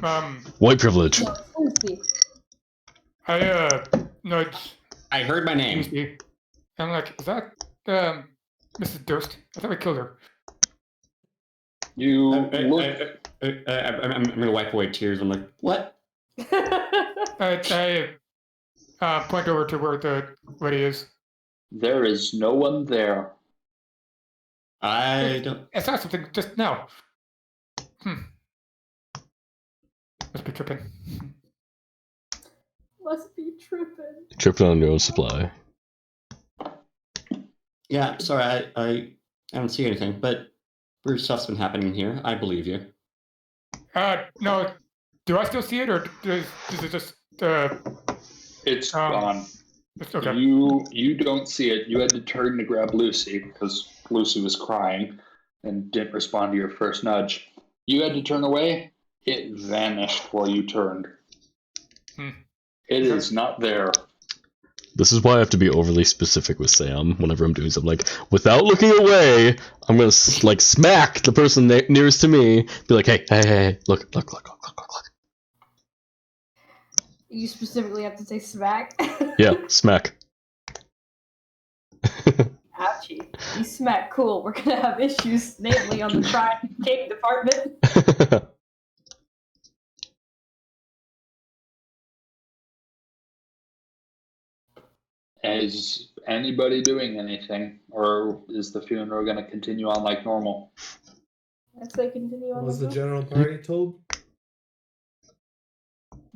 White privilege. No, it's Lucy. nudge I heard my name. Lucy. I'm like, is that Mrs. Durst? I thought we killed her. You I- look. I'm gonna wipe away tears. I'm like, what? I point over to where the lady is. There is no one there. I don't. I saw something just now. Must be tripping. Must be tripping. Tripping on your own supply. Yeah, sorry, I don't see anything, but weird stuff's been happening here. I believe you. No. Do I still see it, or is it just It's Um, gone. okay? You don't see it. You had to turn to grab Lucy because Lucy was crying and didn't respond to your first nudge. You had to turn away. It vanished while you turned. It Okay. is not there. This is why I have to be overly specific with Sam whenever I'm doing something. Like, without looking away, I'm gonna like smack the person nearest to me. Be like, hey, look. You specifically have to say smack. Yeah, smack. Ouchie. You smack. Cool. We're gonna have issues, namely on the fried cake department. Is anybody doing anything, or is the funeral going to continue on like normal? I'd say continue on. Was the with general party told?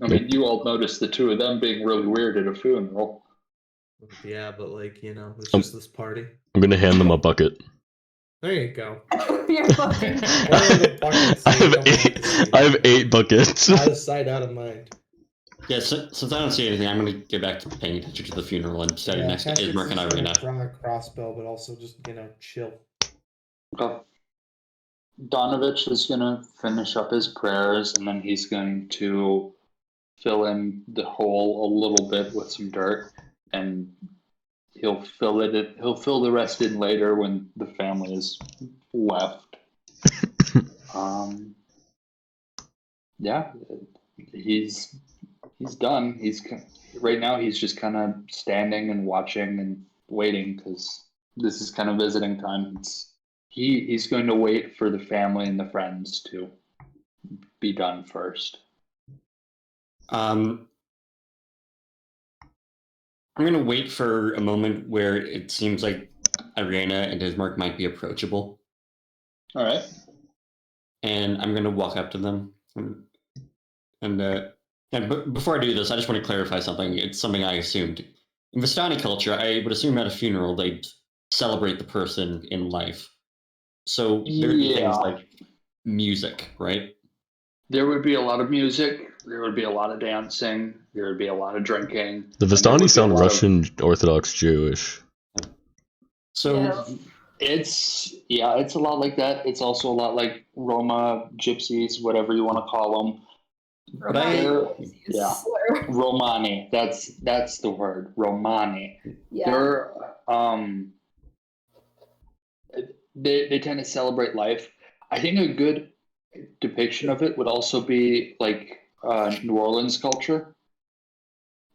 I mean, you all noticed the two of them being really weird at a funeral. Yeah, but like, it's just this party. I'm gonna hand them a bucket. There you go. You're fucking. One of the buckets I so you have don't have to eight. see I have them. 8 buckets. Out of sight, out of mind. Yeah, since I don't see anything, I'm gonna get back to paying attention to the funeral and standing next to Cassius Ismark and is gonna Irina. draw a crossbow, but also just, chill. Okay. Donovich is going to finish up his prayers, and then he's going to fill in the hole a little bit with some dirt, and he'll fill the rest in later when the family is left. Yeah, he's done. Right now he's just kind of standing and watching and waiting because this is kind of visiting time. He's going to wait for the family and the friends to be done first. I'm gonna wait for a moment where it seems like Irina and Ismark might be approachable, All right. and I'm gonna walk up to them. And before I do this, I just want to clarify something. It's something I assumed. In Vistani culture, I would assume at a funeral they'd celebrate the person in life. So there'd be things like music, right? There would be a lot of music. There would be a lot of dancing. There would be a lot of drinking. The Vistani sound Russian Orthodox Jewish. So It's a lot like that. It's also a lot like Roma, Gypsies, whatever you want to call them. Yeah, Romani. That's the word, Romani. Yeah. They're they tend to celebrate life. I think a good depiction of it would also be like New Orleans culture,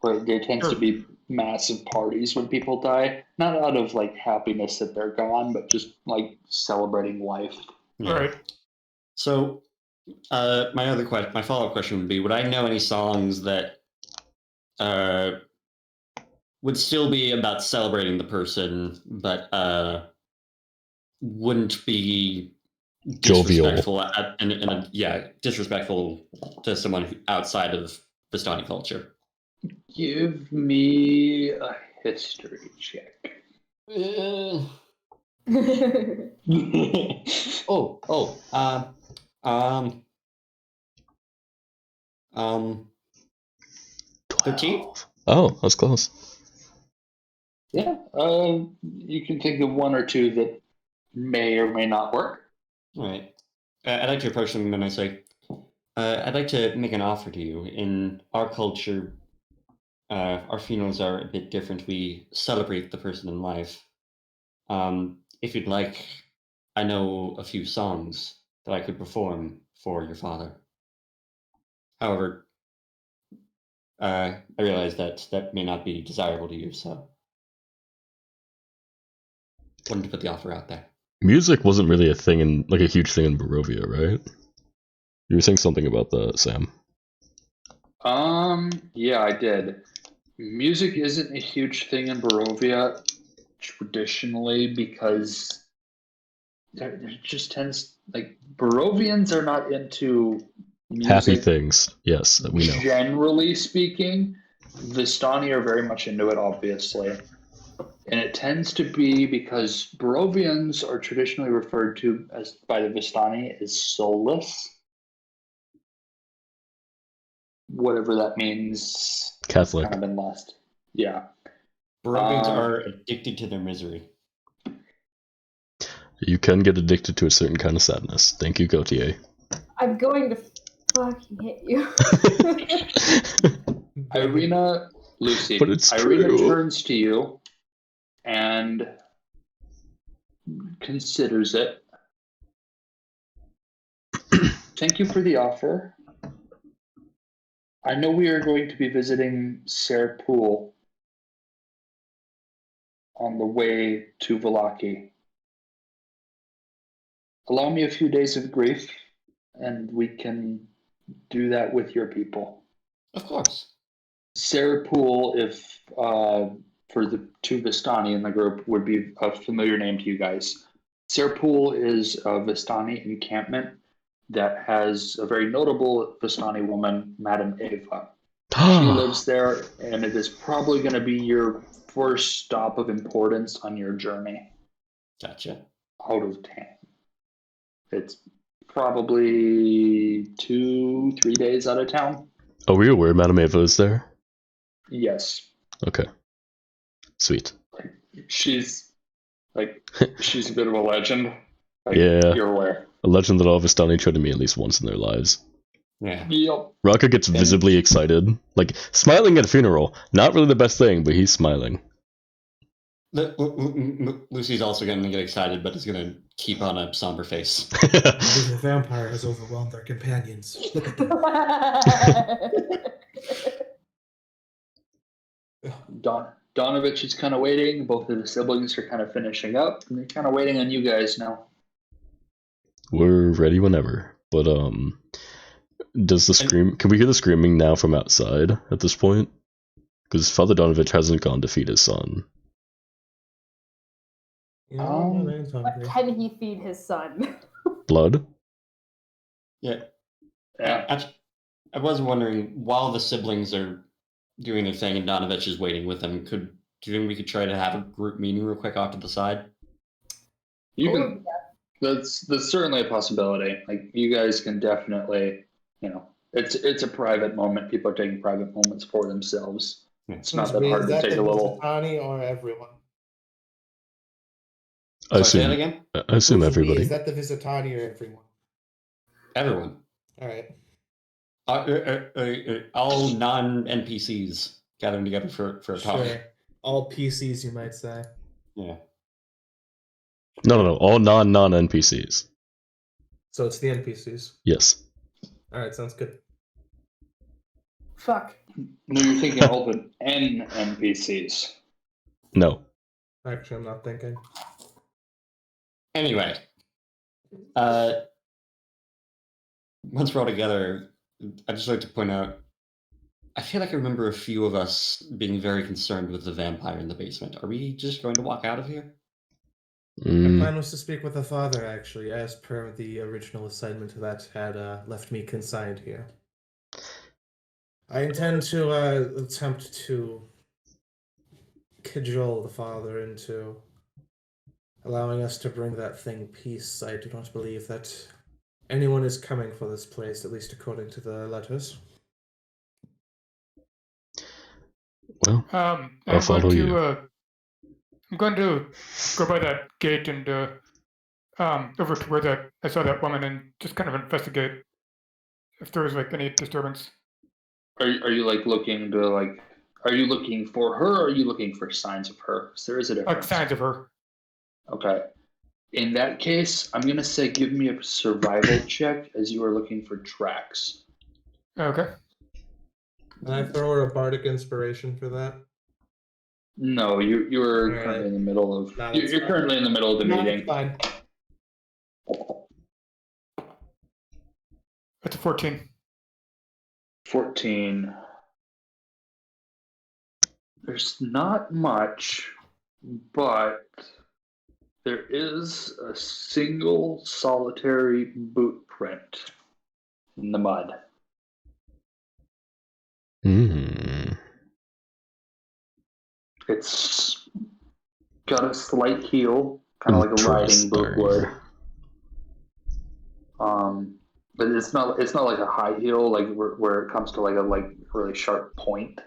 where there tends to be massive parties when people die, not out of like happiness that they're gone, but just like celebrating life. yeah. Right. So my follow-up question would be: would I know any songs that would still be about celebrating the person, but wouldn't be Jovial. disrespectful disrespectful to someone outside of Vistani culture? Give me a history check. Um, 13? Oh, that's close. Yeah, you can think of one or two that may or may not work. All right. I'd like to approach them and I say, I'd like to make an offer to you. In our culture, our funerals are a bit different. We celebrate the person in life. If you'd like, I know a few songs that I could perform for your father. However, I realize that may not be desirable to you, so wanted to put the offer out there. Music wasn't really a thing a huge thing in Barovia, right? You were saying something about that, Sam. Yeah, I did. Music isn't a huge thing in Barovia traditionally because there just tends like Barovians are not into Happy music things. Yes, we know. generally speaking. Vistani are very much into it, obviously. And it tends to be because Barovians are traditionally referred to as by the Vistani as soulless. Whatever that means. Catholic. Kind of been lost. Yeah. Barovians are addicted to their misery. You can get addicted to a certain kind of sadness. Thank you, Gautier. I'm going to fucking hit you. Irina, Lucy. But it's Irina true. turns to you and considers it. Thank you for the offer. I know we are going to be visiting Sarah Pool on the way to Valaki. Allow me a few days of grief, and we can do that with your people. Of course. Sarah Pool, if for the two Vistani in the group, would be a familiar name to you guys. Sarah Pool is a Vistani encampment that has a very notable Vistani woman, Madame Eva. She lives there, and it is probably going to be your first stop of importance on your journey Gotcha. out of town. It's probably 2-3 days out of town. Are we aware Madame Eva is there? Yes. Okay. Sweet. She's a bit of a legend. Yeah. You're aware. A legend that all Vistani try to meet at least once in their lives. Yeah. Yep. Raka gets visibly excited. Like, smiling at a funeral. Not really the best thing, but he's smiling. Lucy's also going to get excited, but is going to keep on a somber face. The vampire has overwhelmed our companions. Look at them. Donovich is kind of waiting. Both of the siblings are kind of finishing up, and they're kind of waiting on you guys now. We're ready whenever. But, does the scream... Can we hear the screaming now from outside at this point? Because Father Donovich hasn't gone to feed his son. What can he feed his son? Blood? Yeah. Yeah. Actually, I was wondering, while the siblings are doing their thing and Donovich is waiting with them, do you think we could try to have a group meeting real quick off to the side? You can. That's certainly a possibility. Like, you guys can definitely, it's a private moment. People are taking private moments for themselves. It's not that hard to take a little. Vistani or everyone? I Say that assume, again? I assume everybody. Is that the Visitani or everyone? Everyone. All right. All non-NPCs gathering together for a talk. Sure. All PCs, you might say. Yeah. No. All non-NPCs. So it's the NPCs. Yes. All right, sounds good. Fuck. No, you're thinking all the NPCs. No. Actually, I'm not thinking. Anyway. Once we're all together, I'd just like to point out, I feel like I remember a few of us being very concerned with the vampire in the basement. Are we just going to walk out of here? My plan was to speak with the father, actually, as per the original assignment that had left me consigned here. I intend to attempt to cajole the father into allowing us to bring that thing peace. I do not believe that anyone is coming for this place, at least according to the letters. Well, I'm follow going to you. I'm going to go by that gate and over to where I saw that woman and just kind of investigate if there was any disturbance. Are you looking to Are you looking for her, or are you looking for signs of her? Because there is a difference. Like signs of her. Okay. In that case, I'm gonna say give me a survival check as you are looking for tracks. Okay. Can I throw her a bardic inspiration for that? No, you're All currently right. in the middle of No, you're that's fine. currently in the middle of the No, meeting. it's fine. That's a 14. 14. There's not much, but there is a single solitary boot print in the mud. It's got a slight heel, kind of like a riding boot would. But it's not like a high heel, like where it comes to like a really sharp point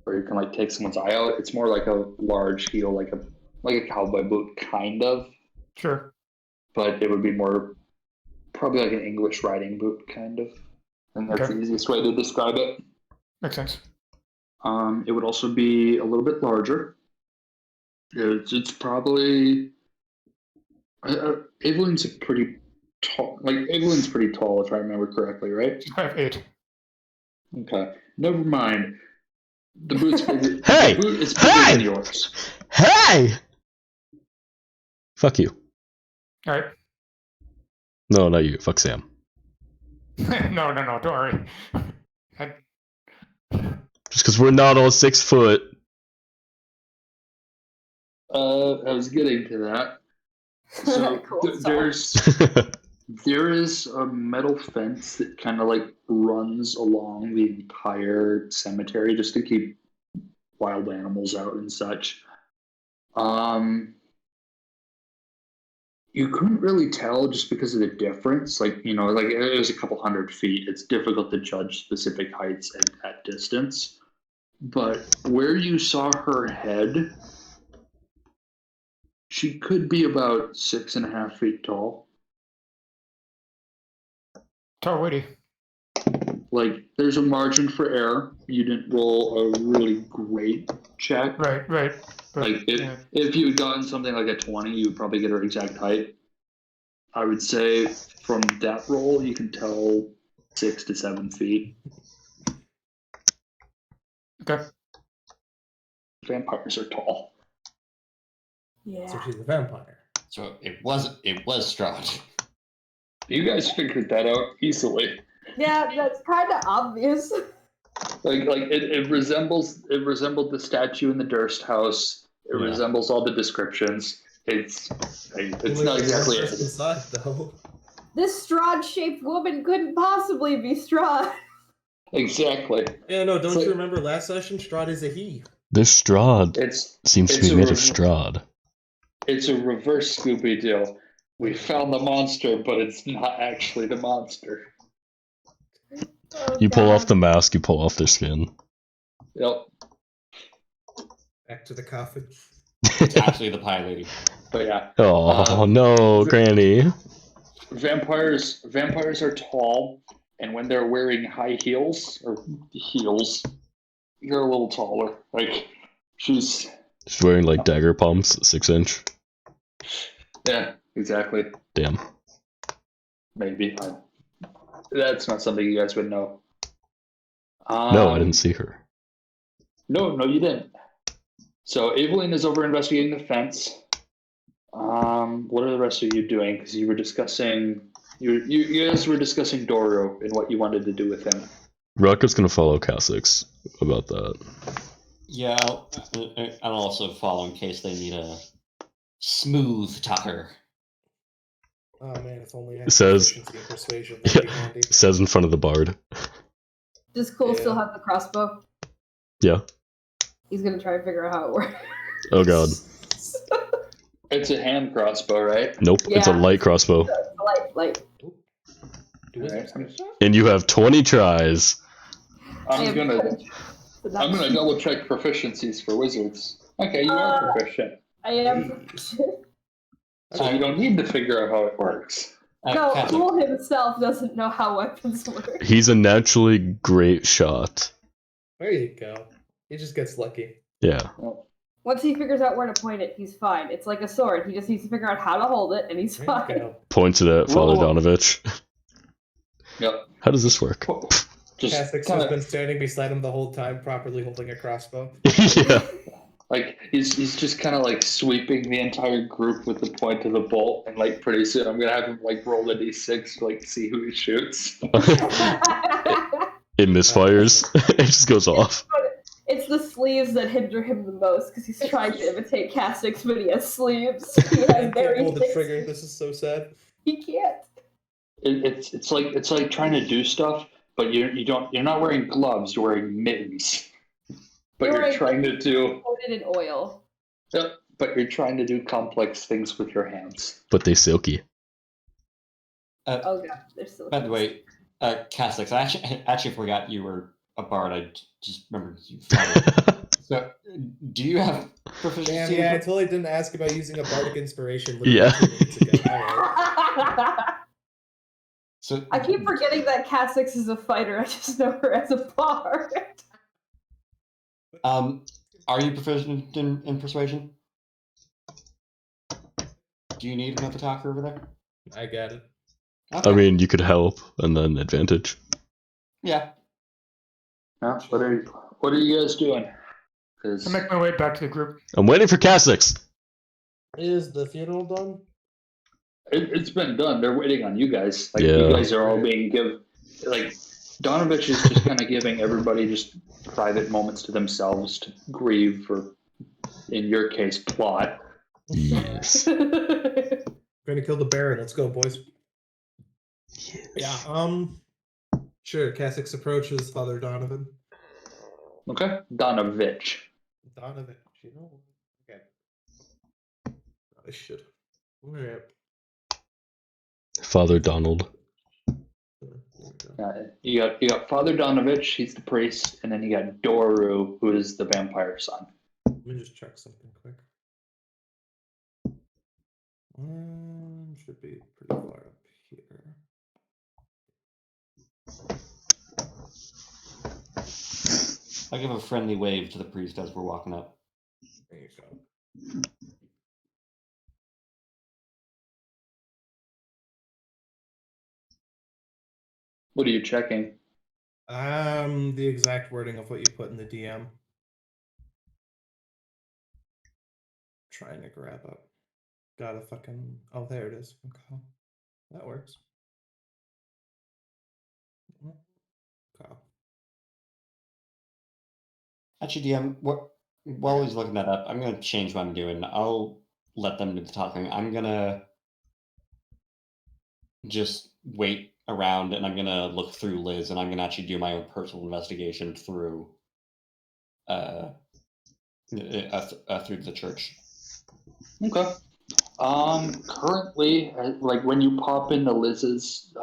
where you can like take someone's eye out. It's more like a large heel, like a cowboy boot, kind of. Sure. But it would be more probably like an English riding boot, kind of. And that's Okay. the easiest way to describe it. Makes sense. It would also be a little bit larger. It's probably Evelyn's pretty tall. Like Evelyn's pretty tall, if I remember correctly, right? I have 8. Okay, never mind. The boot's bigger. Hey! The boot is bigger Hey! than yours. Hey! Fuck you. All right. No, not you. Fuck Sam. No, don't worry. Just because we're not all 6 foot. I was getting to that. So Cool there is a metal fence that kind of like runs along the entire cemetery just to keep wild animals out and such. You couldn't really tell just because of the difference. Like, you know, like it was a couple hundred feet. It's difficult to judge specific heights at distance. But where you saw her head, she could be about 6.5 feet tall. Tall Woody. Like, there's a margin for error. You didn't roll a really great check. Right. But, Like, if you had gotten something like a 20, you would probably get her exact height. I would say from that roll, you can tell 6 to 7 feet. Okay. Vampires are tall. So Yeah. she's a vampire. So it was Strahd. You guys figured that out easily. Yeah, that's kind of obvious. Like it resembled the statue in the Durst house. It Yeah. resembles all the descriptions. It's not Wait, exactly what's it. inside though. This Strahd-shaped woman couldn't possibly be Strahd. Exactly. Yeah, no, don't So- you remember last session? Strahd is a he. This Strahd It's seems to it's be a made of rev- Strahd. It's a reverse Scooby-Doo. We found the monster, but it's not actually the monster. Oh, You pull off God. the mask, you pull off their skin. Yep. Back to the coffin. It's actually the pie lady. But yeah, Oh no, Granny. vampires are tall, and when they're wearing high heels, you're a little taller. Like she's She's wearing like dagger pumps, 6-inch. yeah, exactly. Damn. Maybe. That's not something you guys would know. No, I didn't see her. No, you didn't. So Evelyn is over investigating the fence. What are the rest of you doing? Because you were discussing, you guys were discussing Doro and what you wanted to do with him. Rucka's gonna follow Cassix about that. Yeah, I'll also follow in case they need a smooth talker. Oh man, if only I It had says- proficiency in persuasion, that'd be handy. Says in front of the bard. Does Cole Yeah. still have the crossbow? Yeah. He's gonna try and figure out how it works. Oh god. It's a hand crossbow, right? Nope, it's a Yeah. light crossbow. like, Do it. Alright. And you have 20 tries. I'm gonna double check proficiencies for wizards. Okay, you are proficient, I am. so you don't need to figure out how it works. No, Catholic. Cole himself doesn't know how weapons work. He's a naturally great shot. There you go. He just gets lucky. Yeah. Once he figures out where to point it, he's fine. It's like a sword. He just needs to figure out how to hold it, and he's There fine. you go. Pointed at Father Roll. Donovich. Yep. How does this work? Just Catholic kind has been of standing beside him the whole time, properly holding a crossbow. Yeah. like He's just kind of like sweeping the entire group with the point of the bolt, and like pretty soon I'm gonna have him like roll a d6 to like see who he shoots. It misfires. It just goes off. It's the sleeves that hinder him the most because he's trying to imitate Cassix, but he has sleeves. He has I very can't pull the thick trigger. sleeves. This is so sad. He can't. It's like trying to do stuff, but you're not wearing gloves. You're wearing mittens. But You're you're wearing trying to do. Coated in oil. Yep. But you're trying to do complex things with your hands. But they silky. Oh god, they're still. By the way, Cassix, I actually forgot you were a bard. I just remembered you. So, do you have proficiency? Damn, yeah, I totally didn't ask about using a bardic inspiration. Yeah. 2 minutes ago. Alright. So, I keep forgetting that Cassix is a fighter. I just know her as a bard. are you proficient in persuasion? Do you need another talker over there? I got it. Okay. I mean, you could help, and then advantage. Yeah. Huh? What are you guys doing? 'Cause I make my way back to the group. I'm waiting for Cassix. Is the funeral done? it's been done. They're waiting on you guys. Like Yeah. you guys are all being like Donovich is just kind of giving everybody just private moments to themselves to grieve for, in your case, plot. Yes. We're gonna kill the Baron. Let's go, boys. Yeah. Sure. Cassix approaches Father Donovan. Okay, Donovich. Donovan. You know. Okay. I should. All right. Father Donald. You got Father Donovich, he's the priest, and then you got Doru, who is the vampire son. Let me just check something quick. Should be pretty far up here. I'll give a friendly wave to the priest as we're walking up. There you go. What are you checking? The exact wording of what you put in the DM. Trying to grab up. Gotta fucking. Oh, there it is. Okay. That works. Okay. Actually, DM, while he's looking that up, I'm going to change what I'm doing. I'll let them do the talking. I'm going to just wait around and I'm going to look through Liz and I'm going to actually do my own personal investigation through through the church. Okay. Currently, like when you pop into Liz's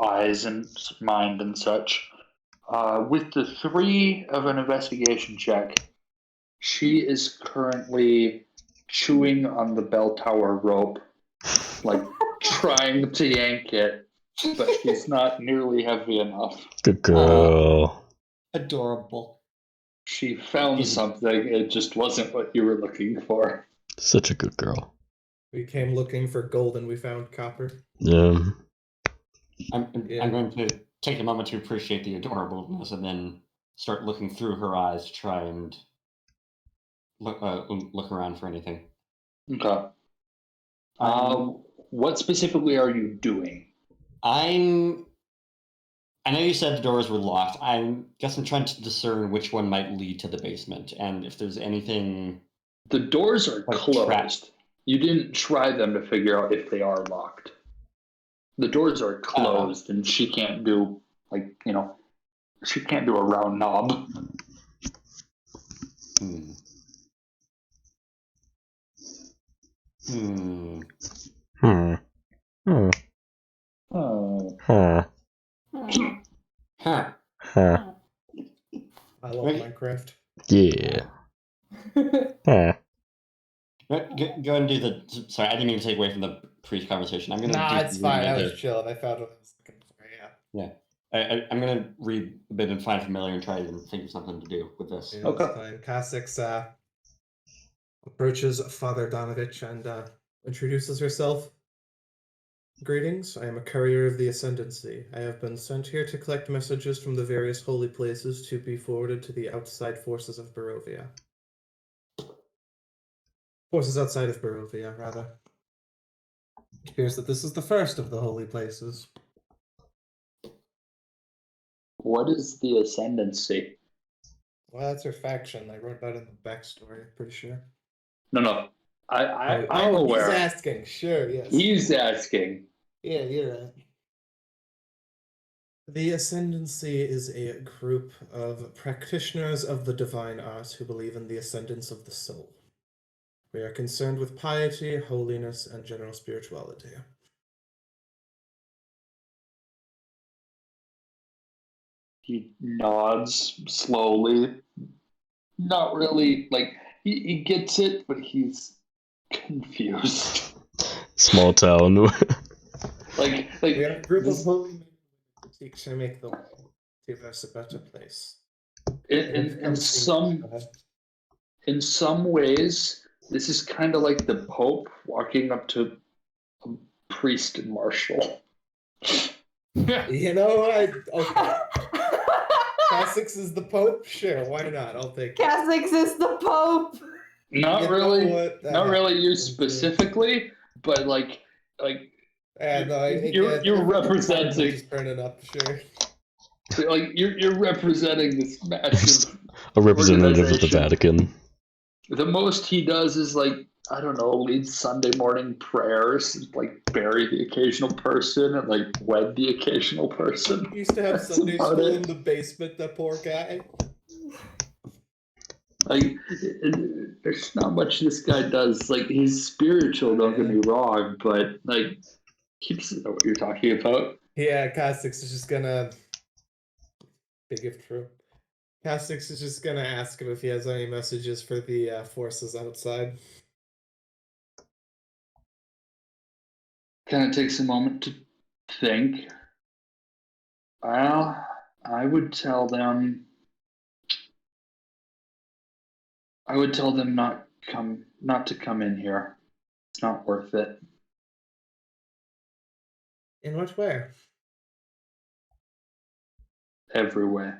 eyes and mind and such, with the 3 of an investigation check, she is currently chewing on the bell tower rope, like trying to yank it, but she's not nearly heavy enough. Good girl. Adorable. She found something, it just wasn't what you were looking for. Such a good girl. We came looking for gold and we found copper. Yeah. I'm going to take a moment to appreciate the adorableness and then start looking through her eyes to try and look around for anything. Okay. What specifically are you doing? I know you said the doors were locked. I guess I'm trying to discern which one might lead to the basement, and if there's anything. The doors are Like closed. trapped. You didn't try them to figure out if they are locked. The doors are closed, and she can't do she can't do a round knob. Hmm. Hmm. Oh. Huh. Huh. Huh. I love Wait. Minecraft. Yeah. Huh. Go and do the. Sorry, I didn't mean to take away from the priest conversation. I'm gonna. Nah, do it's some fine. reading I of was the- chilling. I found what I was looking for. Yeah. I'm gonna read a bit and find familiar and try to think of something to do with this. Yeah, Okay. that's fine. Cassix approaches Father Donovich and introduces herself. Greetings, I am a courier of the Ascendancy. I have been sent here to collect messages from the various holy places to be forwarded to the outside forces of Barovia. Forces outside of Barovia, rather. It appears that this is the first of the holy places. What is the Ascendancy? Well, that's her faction. I wrote that in the backstory, I'm pretty sure. No. I'm He's aware. asking. Sure, yes. He's asking. Yeah, you're right. The Ascendancy is a group of practitioners of the divine art who believe in the ascendance of the soul. We are concerned with piety, holiness, and general spirituality. He nods slowly. Not really, like, he gets it, but he's confused. Small town. like We are a group this- of holy men who seek to make the world a better place. in some ways, this is kind of like the Pope walking up to a priest and marshal. You know what? Okay. Cassix is the Pope? Sure, why not? I'll take it. Cassix is the Pope. Not You know really, what? not really you happens, yeah. specifically, but like Yeah, no, you're representing, just burning up, sure. like you're representing this massive A representative of the organization. Vatican. The most he does is like, I don't know, lead Sunday morning prayers, like bury the occasional person and like wed the occasional person. He used to have That's Sunday about school it. in the basement, that poor guy. Like, there's not much this guy does. Like, he's spiritual, don't get me wrong, but like, he doesn't know what you're talking about. Yeah, Cassix is just gonna... Big if true. Cassix is just gonna ask him if he has any messages for the forces outside. Kind of takes a moment to think. Well, I would tell them not to come in here. It's not worth it. In what way? Every way.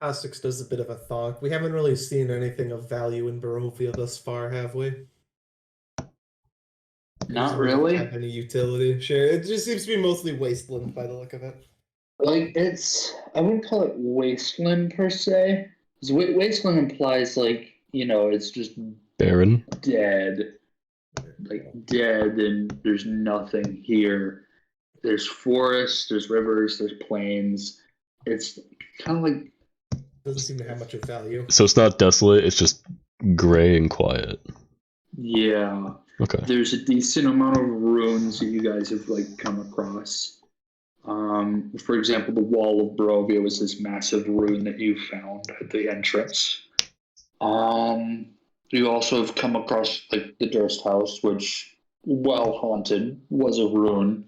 Cassix does a bit of a thought. We haven't really seen anything of value in Barovia thus far, have we? Not Doesn't really. have any utility. Sure, it just seems to be mostly wasteland by the look of it. Like, I wouldn't call it wasteland per se. 'Cause wasteland implies like, it's just Baron. dead. Like dead, and there's nothing here. There's forests, there's rivers, there's plains. It's kind of like, Doesn't seem to have much of value. So it's not desolate, it's just gray and quiet. yeah. Okay. There's a decent amount of ruins that you guys have like come across. For example, the wall of Barovia was this massive ruin that you found at the entrance. You also have come across like the Durst House, which, while haunted, was a ruin.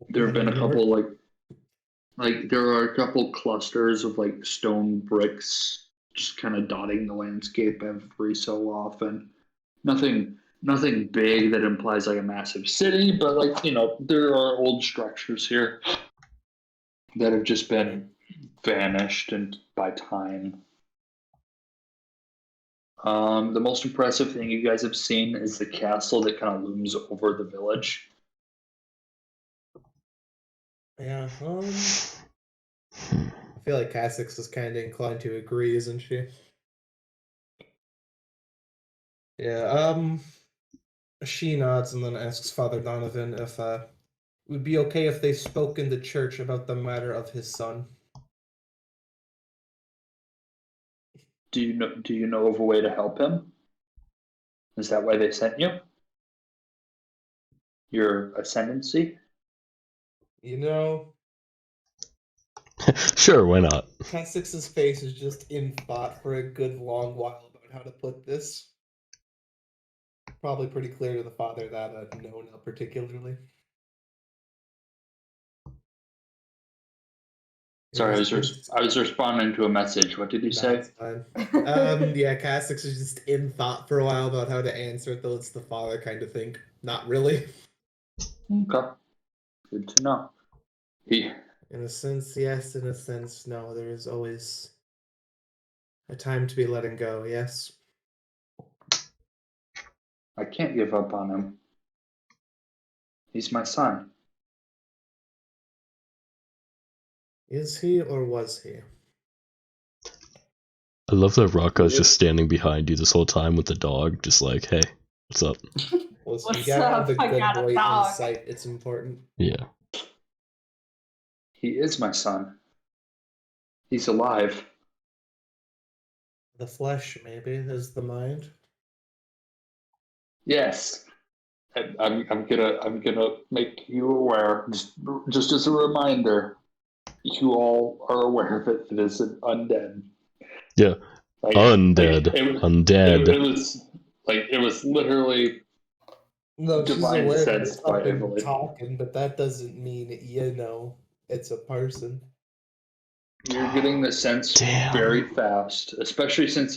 There have been a couple like there are a couple clusters of like stone bricks just kind of dotting the landscape every so often. Nothing big that implies like a massive city, but like, there are old structures here that have just been vanished and by time. The most impressive thing you guys have seen is the castle that kind of looms over the village. Yeah, I feel like Cassix is kind of inclined to agree, isn't she? Yeah, she nods and then asks Father Donovan if it would be okay if they spoke in the church about the matter of his son. Do you know of a way to help him? Is that why they sent you? Your ascendancy? Sure, why not? Cassix's face is just in thought for a good long while about how to put this. Probably pretty clear to the father that no, not particularly. Sorry, I was responding to a message. What did you say? That's fine. Yeah, Cassix is just in thought for a while about how to answer it, though it's the father kind of think. Not really. Okay. Good to know. In a sense, yes. In a sense, no. There is always a time to be letting go, yes? I can't give up on him. He's my son. Is he or was he? I love that Raka's just standing behind you this whole time with the dog, just like, hey, what's up? Listen, you What's gotta have up? the I good got a boy dog. insight. It's important. Yeah. He is my son. He's alive. The flesh, maybe, is the mind. Yes. I'm gonna make you aware, just as a reminder. You all are aware of it. It is an undead. Yeah. Undead. Undead. It was literally No, she's divine aware that sense it's by something Emily. talking, but that doesn't mean, it's a person. You're getting the sense Damn. very fast, especially since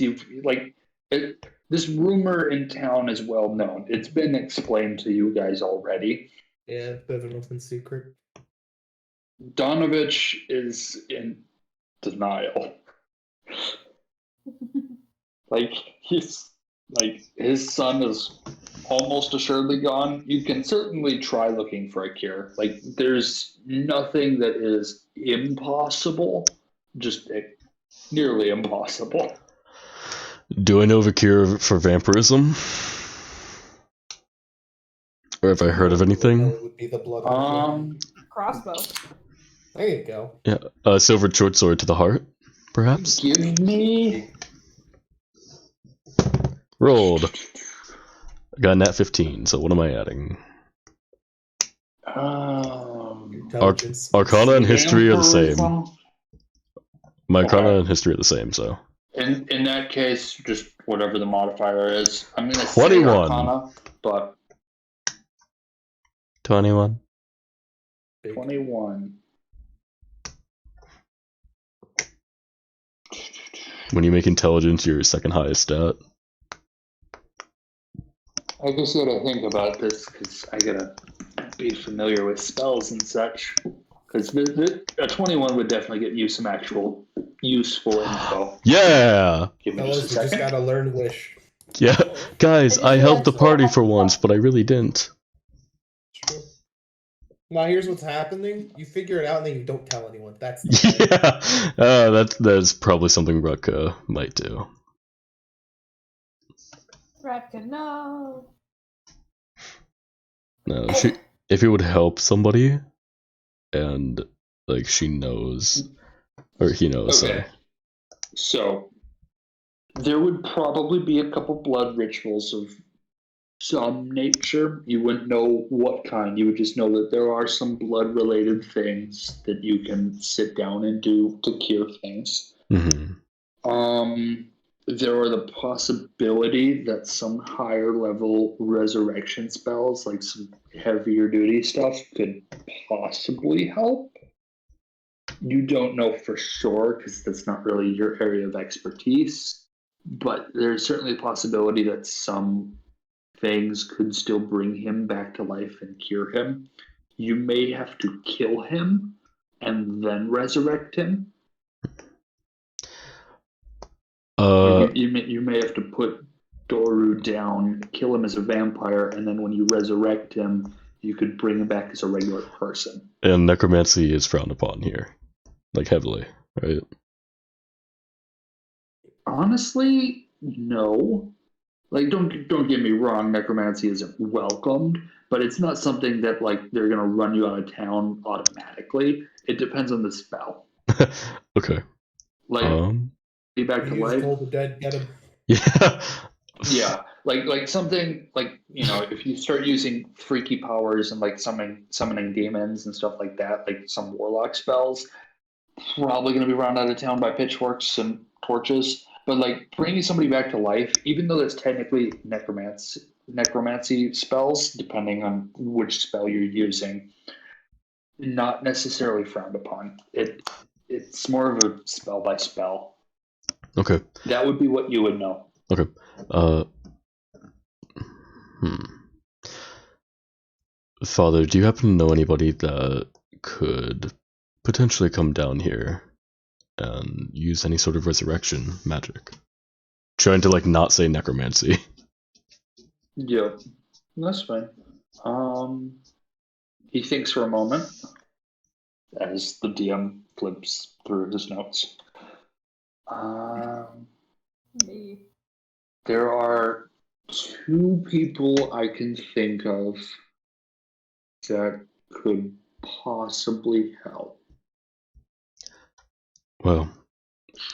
this rumor in town is well known. It's been explained to you guys already. Yeah, a bit of an open secret. Donovich is in denial. His son is almost assuredly gone. You can certainly try looking for a cure. There's nothing that is impossible, just nearly impossible. Do I know of a cure for vampirism? Or have I heard of anything? It would be the blood. Crossbow. There you go. Yeah. A silver short sword to the heart, perhaps? Give me. Rolled. I got a nat 15, so what am I adding? Intelligence. Arcana and history are the same. Vampirism. My Arcana Okay. and history are the same, so. In that case, just whatever the modifier is. I'm gonna 21. say Arcana, but 21. 21. When you make intelligence your second highest stat. I just gotta think about this because I gotta be familiar with spells and such. Because a 21 would definitely get you some actual useful info. Yeah! Give me Fellas, just we a just second. gotta learn Wish. Yeah. Guys, I helped the party for once, but I really didn't. True. Now here's what's happening. You figure it out and then you don't tell anyone. That's the plan. Yeah. That's probably something Ruka might do. Ratka, no. No, if it would help somebody, and she knows, or he knows. Okay. So there would probably be a couple blood rituals of some nature. You wouldn't know what kind. You would just know that there are some blood-related things that you can sit down and do to cure things. Mm-hmm. There are the possibility that some higher-level resurrection spells, like some heavier duty stuff, could possibly help. You don't know for sure because that's not really your area of expertise, but there's certainly a possibility that some things could still bring him back to life and cure him. You may have to kill him and then resurrect him. You may have to put Doru down, kill him as a vampire, and then when you resurrect him, you could bring him back as a regular person. And necromancy is frowned upon here, heavily, right? Honestly, no. Don't get me wrong, necromancy isn't welcomed, but it's not something that they're gonna run you out of town automatically. It depends on the spell. Okay. Be back to life. Told the dead, get him. Yeah. Yeah, something if you start using freaky powers and summoning demons and stuff like that, some warlock spells, probably gonna be run out of town by pitchforks and torches. But bringing somebody back to life, even though that's technically necromancy spells, depending on which spell you're using, not necessarily frowned upon. It's more of a spell by spell. Okay. That would be what you would know. Okay. Father, do you happen to know anybody that could potentially come down here and use any sort of resurrection magic. Trying to like not say necromancy. Yep, that's fine. He thinks for a moment as the DM flips through his notes. Me. There are 2 people I can think of that could possibly help. Well,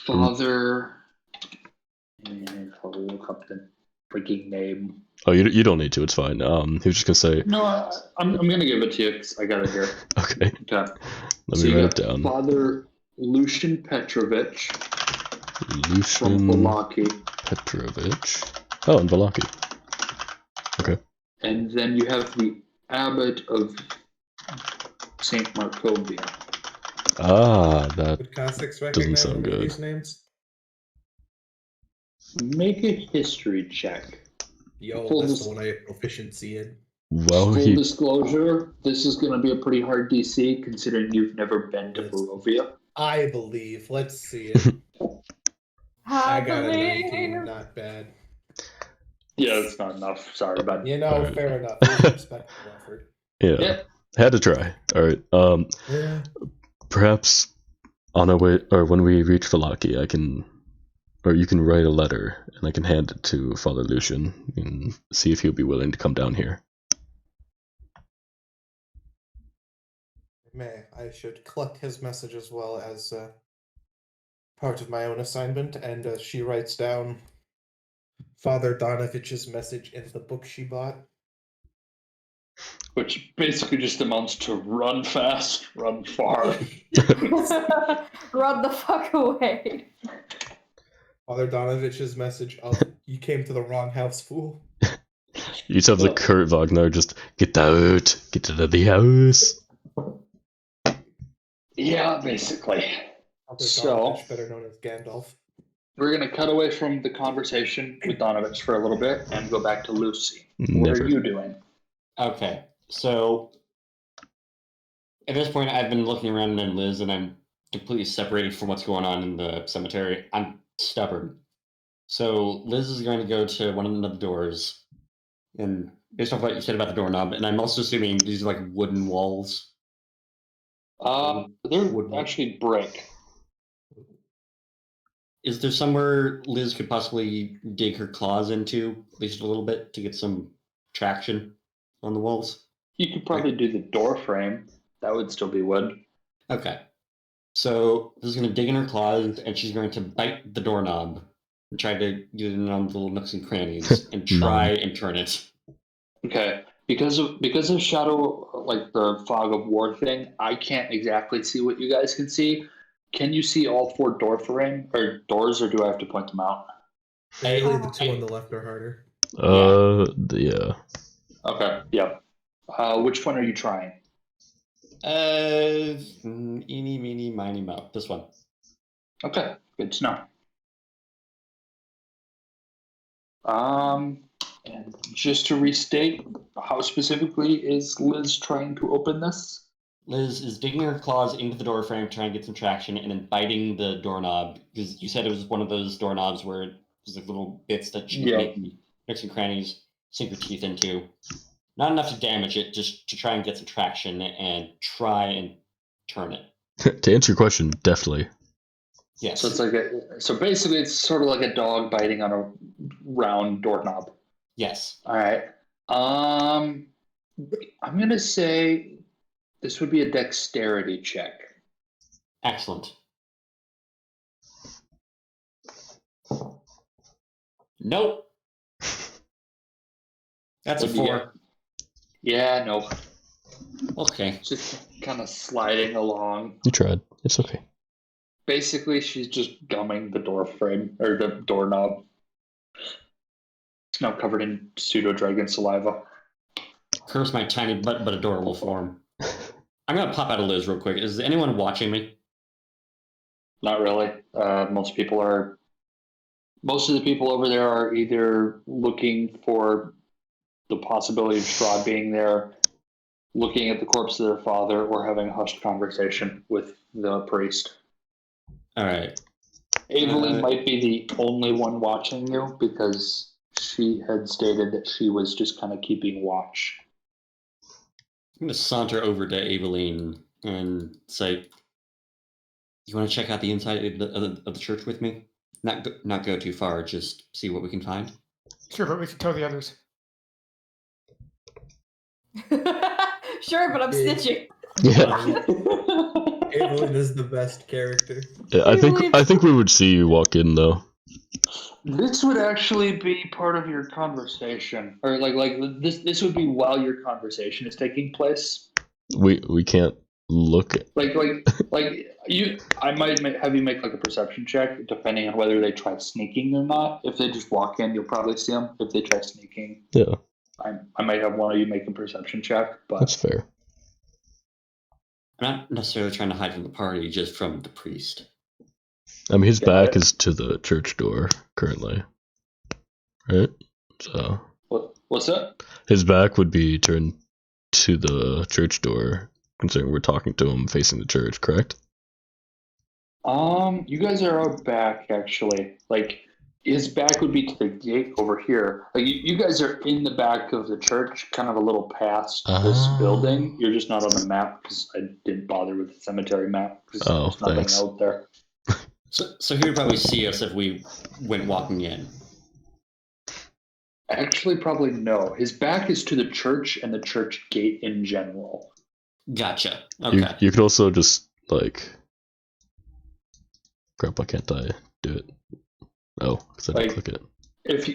Father, I'll look up the freaking name. oh, you don't need to. It's fine. He was just gonna say. No, I'm gonna give it to you because I got it here. Okay. Okay. Let So me you write it got down. Father Lucian Petrovich from Lucian Valaki, Petrovich. Oh, in Valaki. Okay. and then you have the Abbot of Saint Markovia. Ah, that Would Cossacks doesn't recognize sound any of good. these names? Make a history check. Yo, Full that's dis- the one I have proficiency in. Well, Full he disclosure, this is going to be a pretty hard DC considering you've never been to Yes. Barovia. I believe. Let's see it. I I got a believe. 19. Not bad. Yeah, that's not enough. Sorry, bud. You know, Alright. fair enough. It was a respectable effort. yeah, Yep. had to try. All right. Yeah. Perhaps on our way, or when we reach Valaki, I can, or you can write a letter and I can hand it to Father Lucian and see if he'll be willing to come down here. I should collect his message as well as part of my own assignment, and she writes down Father Donovich's message in the book she bought. Which basically just amounts to run fast, run far. Run the fuck away. Father Donovich's message of "You came to the wrong house, fool." You just have the Kurt Wagner, just get out of the house. Yeah, basically. Father So- Donovich, better known as Gandalf. We're going to cut away from the conversation with Donovich for a little bit and go back to Lucy. What Never. are you doing? Okay, so at this point, I've been looking around at Liz, and I'm completely separated from what's going on in the cemetery. I'm stubborn. So Liz is going to go to one of the doors, and based off what you said about the doorknob, and I'm also assuming these are like wooden walls. They're Woodwork. actually brick. Is there somewhere Liz could possibly dig her claws into, at least a little bit, to get some traction on the walls? You could probably do the door frame. That would still be wood. Okay. So Liz is going to dig in her claws, and she's going to bite the doorknob and try to get it in on the little nooks and crannies and try and turn it. Okay. Because of shadow, like the fog of war thing, I can't exactly see what you guys can see. Can you see all 4 door frame or doors, or do I have to point them out? Really, the two on the left are harder. Yeah. Okay. Yeah. Which one are you trying? Eeny, meeny, miny, moe. This one. Okay. Good to know. And just to restate, how specifically is Liz trying to open this? Liz is digging her claws into the door frame, trying to get some traction, and then biting the doorknob, because you said it was one of those doorknobs where there's like little bits that she can make nooks and crannies, sink her teeth into. Not enough to damage it, just to try and get some traction and try and turn it. To answer your question, definitely. Yes. So it's like so basically it's sort of like a dog biting on a round doorknob. Yes. All right. I'm gonna say this would be a dexterity check. Excellent. Nope. That's a What'd you 4. get? Yeah, no. Okay. Just kind of sliding along. You tried. It's okay. Basically, she's just gumming the door frame or the doorknob. It's now covered in pseudo dragon saliva. Curse my tiny butt, but adorable form. I'm gonna pop out of Liz real quick. Is anyone watching me? Not really. Most of the people over there are either looking for the possibility of Strahd being there, looking at the corpse of their father or having a hushed conversation with the priest. All right. Evelyn might be the only one watching you because she had stated that she was just kind of keeping watch. I'm gonna saunter over to Aveline and say, "You want to check out the inside of the church with me? Not go too far. Just see what we can find." Sure, but we should tell the others. Sure, but I'm Yeah. snitching. Yeah. Evelyn is the best character. Yeah, I think we would see you walk in though. This would actually be part of your conversation, or like this would be while your conversation is taking place. We can't look at. Like you, I might have you make like a perception check, depending on whether they try sneaking or not. If they just walk in, you'll probably see them. If they try sneaking, Yeah, I might have one of you make a perception check. that's But fair. I'm not necessarily trying to hide from the party, just from the priest. I mean, his Yeah, back is to the church door currently, right? So what's that? his back would be turned to the church door, considering we're talking to him facing the church, correct? You guys are out back actually. Like his back would be to the gate over here. Like you guys are in the back of the church, kind of a little past this Ah. building. You're just not on the map because I didn't bother with the cemetery map because Oh, there's nothing thanks. out there. So he would probably see us if we went walking in. Actually, probably no. His back is to the church and the church gate in general. Gotcha. Okay. You could also just like. Crap! Why can't I do it? Oh, because I didn't Like- click it.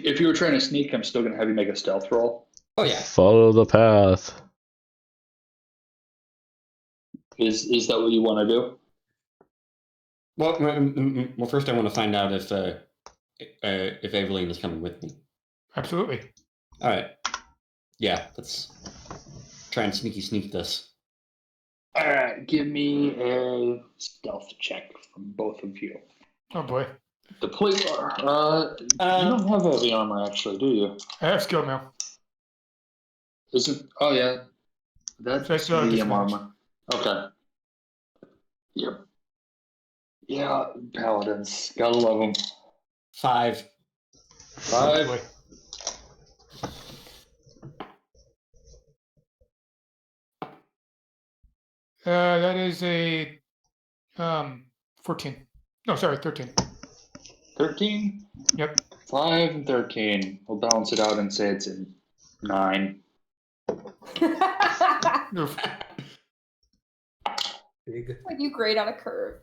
If you were trying to sneak, I'm still gonna have you make a stealth roll. Oh yeah. Follow the path. Is that what you want to do? Well, first I want to find out if Aveline is coming with me. Absolutely. All right. Yeah, let's try and sneak this. All right, give me a stealth check from both of you. Oh boy. The plate. You don't have heavy armor, actually, do you? I have skill mail. Isn't? Oh yeah, that's So I still have medium disadvantage. armor. Okay. Yep. Yeah, paladins. Gotta love them. 5. Oh 5. boy. That is a 14. No, sorry, 13. 13. Yep. 5 and 13. We'll balance it out and say it's a 9. Oof. Big. Like you grade on a curve.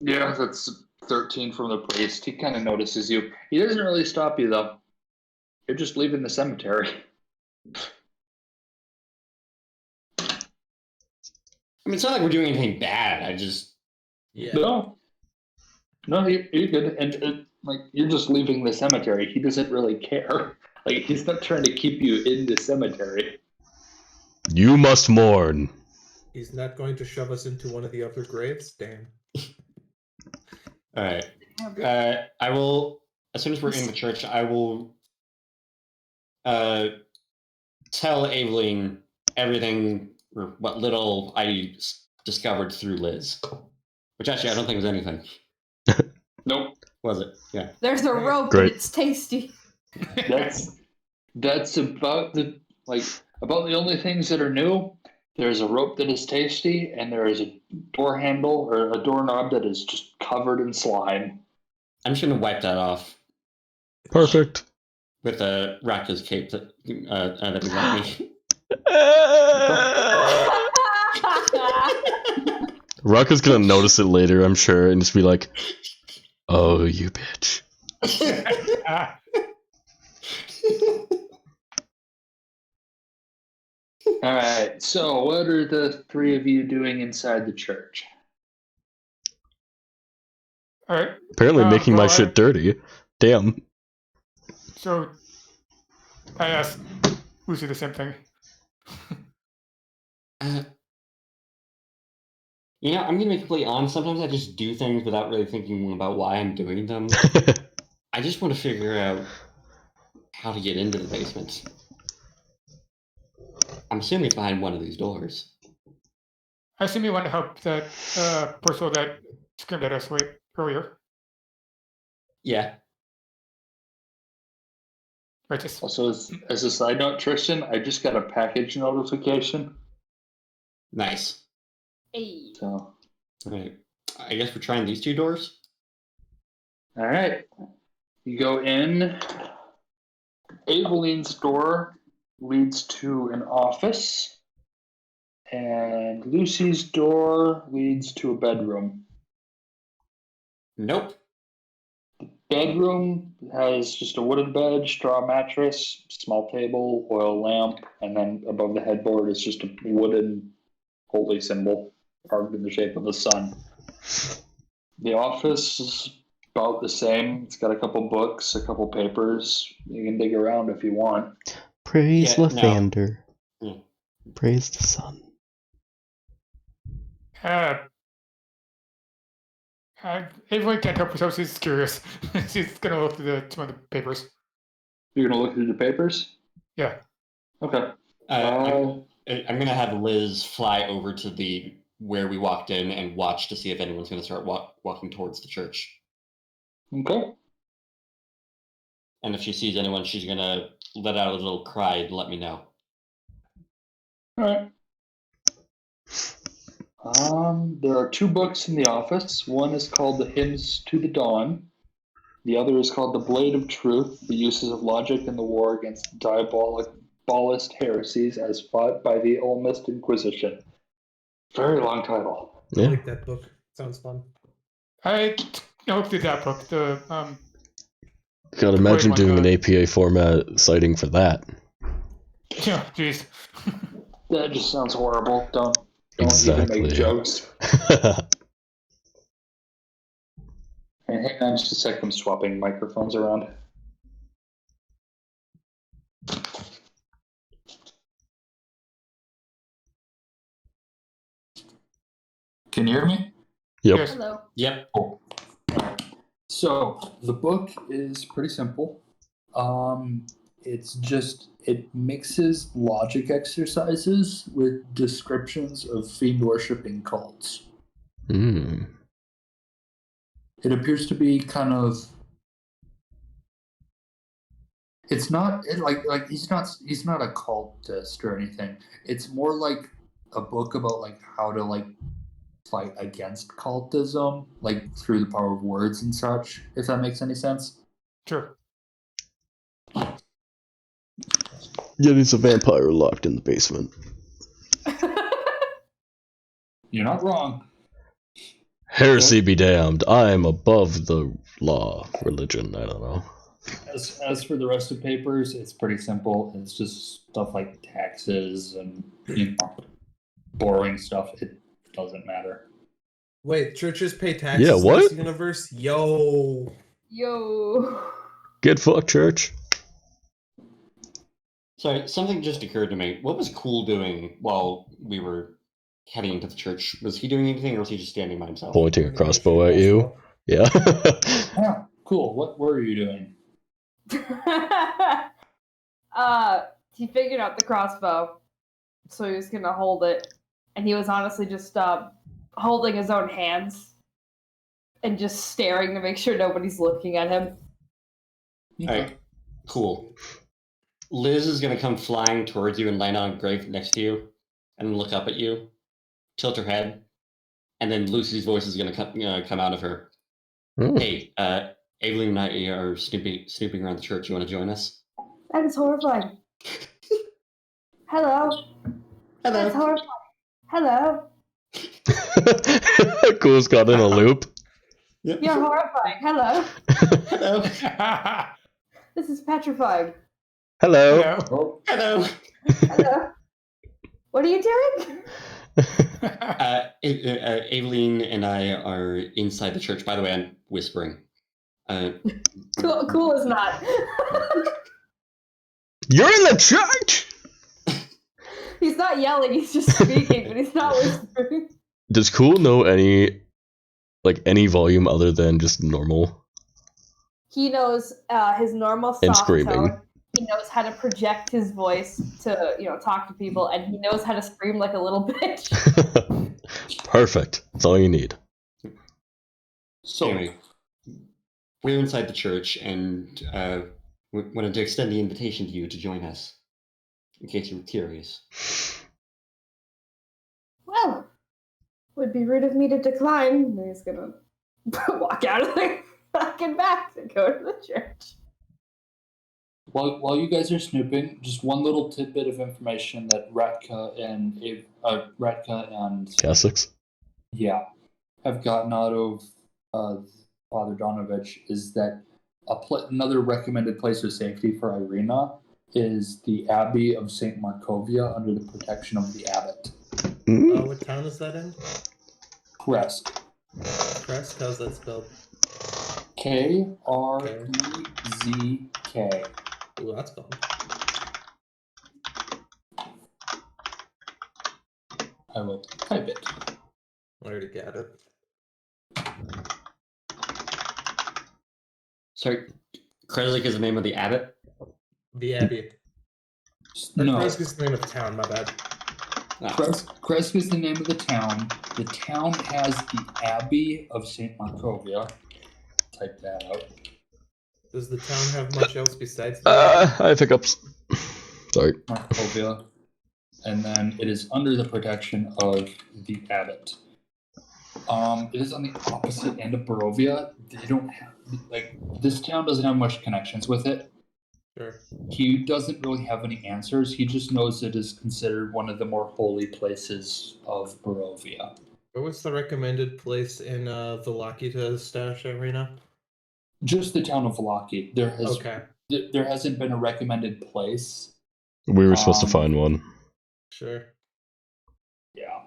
Yeah, that's 13 from the priest. He kind of notices you. He doesn't really stop you though. You're just leaving the cemetery. I mean, it's not like we're doing anything bad. I just Yeah. No, you're good. And like you're just leaving the cemetery. He doesn't really care. Like he's not trying to keep you in the cemetery. You must mourn. He's not going to shove us into one of the other graves? Damn. all right. I will, as soon as we're in the church, I will tell Aveline everything, or what little I discovered through Liz. Which actually, I don't think was anything. Nope. Was it? Yeah. There's a rope Great. and it's tasty. That's about the only things that are new. There's a rope that is tasty, and there is a door handle or a doorknob that is just covered in slime. I'm just gonna wipe that off Perfect. with Raka's cape that we got me. Raka's gonna notice it later, I'm sure, and just be like, "Oh, you bitch." Ah, All right. So, what are the three of you doing inside the church? all right. Apparently making my well, shit dirty. Damn. So I asked Lucy the same thing. You know, I'm gonna be completely honest. Sometimes I just do things without really thinking about why I'm doing them. I just want to figure out how to get into the basement. I'm assuming it's behind one of these doors. I assume you want to help that person that screamed at us earlier. Yeah. Right, just Also, as a side note, Tristan, I just got a package notification. Nice. Hey. So, Alright. I guess we're trying these 2 doors? all right. You go in. Evelyn's door leads to an office, and Lucy's door leads to a bedroom. Nope. Bedroom has just a wooden bed, straw mattress, small table, oil lamp, and then above the headboard is just a wooden holy symbol carved in the shape of a sun. The office is about the same. It's got a couple books, a couple papers. You can dig around if you want. Praise Yeah, no. Lathander. Hmm. Praise the sun. Evelyn can't help herself. She's curious. She's gonna look through some of the papers. You're gonna look through the papers? Yeah. Okay. I'm going to have Liz fly over to where we walked in and watch to see if anyone's going to start walking towards the church. Okay. And if she sees anyone, she's going to let out a little cry and let me know. All right. There are 2 books in the office. One is called The Hymns to the Dawn. The other is called The Blade of Truth, The Uses of Logic in the War Against Diabolist Heresies as Fought by the Olmist Inquisition. Very long title. I Yeah. like that book. Sounds fun. I looked through that book. The Gotta imagine doing an APA format citing for that. yeah, jeez. That just sounds horrible. Don't Exactly. even make jokes. And hang on just a sec, I'm swapping microphones around. Can you hear me? Yep. Yes. Hello. Yep. Cool. So the book is pretty simple. It mixes logic exercises with descriptions of fiend worshipping cults. Mm. It appears to be kind of. It's not he's not a cultist or anything. It's more like a book about like how to like fight against cultism, like through the power of words and such. If that makes any sense. Sure. Yet he's a vampire locked in the basement. You're not wrong. Heresy be damned. I am above the law. Religion. I don't know. As for the rest of papers, it's pretty simple. It's just stuff like taxes and boring stuff. It doesn't matter. Wait, churches pay taxes Yeah, what? in this universe? Yo. Get fucked, church. Sorry, something just occurred to me. What was Cool doing while we were heading into the church? Was he doing anything, or was he just standing by himself? Pointing a crossbow at you. Yeah. Yeah, cool. What were you doing? He figured out the crossbow, so he was gonna hold it, and he was honestly just holding his own hands and just staring to make sure nobody's looking at him. Alright, cool. Liz is gonna come flying towards you and land on a grave next to you, and look up at you, tilt her head, and then Lucy's voice is gonna come out of her. Mm. Hey, Evelyn and I are snooping around the church. You want to join us? That is horrifying. Hello. That's horrifying. Hello. Cool's got in a loop. Yep. You're horrifying. Hello. Hello. This is petrifying. Hello. Hello. Hello. Hello. What are you doing? Aileen and I are inside the church. By the way, I'm whispering. Cool is not. You're in the church? He's not yelling, he's just speaking, but he's not whispering. Does Cool know any volume other than just normal? He knows his normal And soft screaming. tone He knows how to project his voice to, talk to people, and he knows how to scream like a little bitch. Perfect. That's all you need. So, Anyway, we're inside the church, and we wanted to extend the invitation to you to join us, in case you were curious. Well, would be rude of me to decline. And he's gonna walk out of the fucking back to go to the church. while you guys are snooping, just one little tidbit of information that Ratka and Catholics? have gotten out of Father Donovich is that another recommended place of safety for Irina is the Abbey of St. Markovia under the protection of the abbot. What town is that in? Kresk. Kresk? How's that spelled? Krezk. Ooh, that's fun. I will type it. I already got it. Sorry, Kreslik is the name of the abbot? The Abbey. No, Kresk is the name of the town, my bad. Kresk is the name of the town. The town has the Abbey of St. Markovia. Type that out. Does the town have much else besides the Abbey? I have hiccups. Sorry. Markovia. And then it is under the protection of the abbot. It is on the opposite end of Barovia. They don't have, this town doesn't have much connections with it. Sure. He doesn't really have any answers. He just knows it is considered one of the more holy places of Barovia. Where was the recommended place in Vallaki to stash Irina? Just the town of Vallaki. Okay. There hasn't been a recommended place. We were supposed to find one. Sure. Yeah.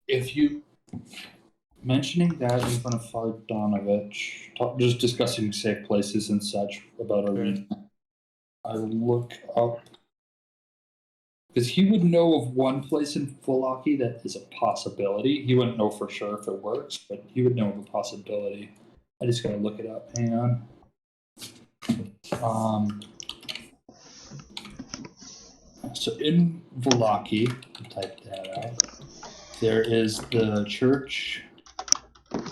If you mentioning that in front of Father Donovich, just discussing safe places and such about Irina, I look up because he would know of one place in Vallaki that is a possibility. He wouldn't know for sure if it works, but he would know of a possibility. I just gotta look it up. Hang on. So in Vallaki, type that out. There is the church,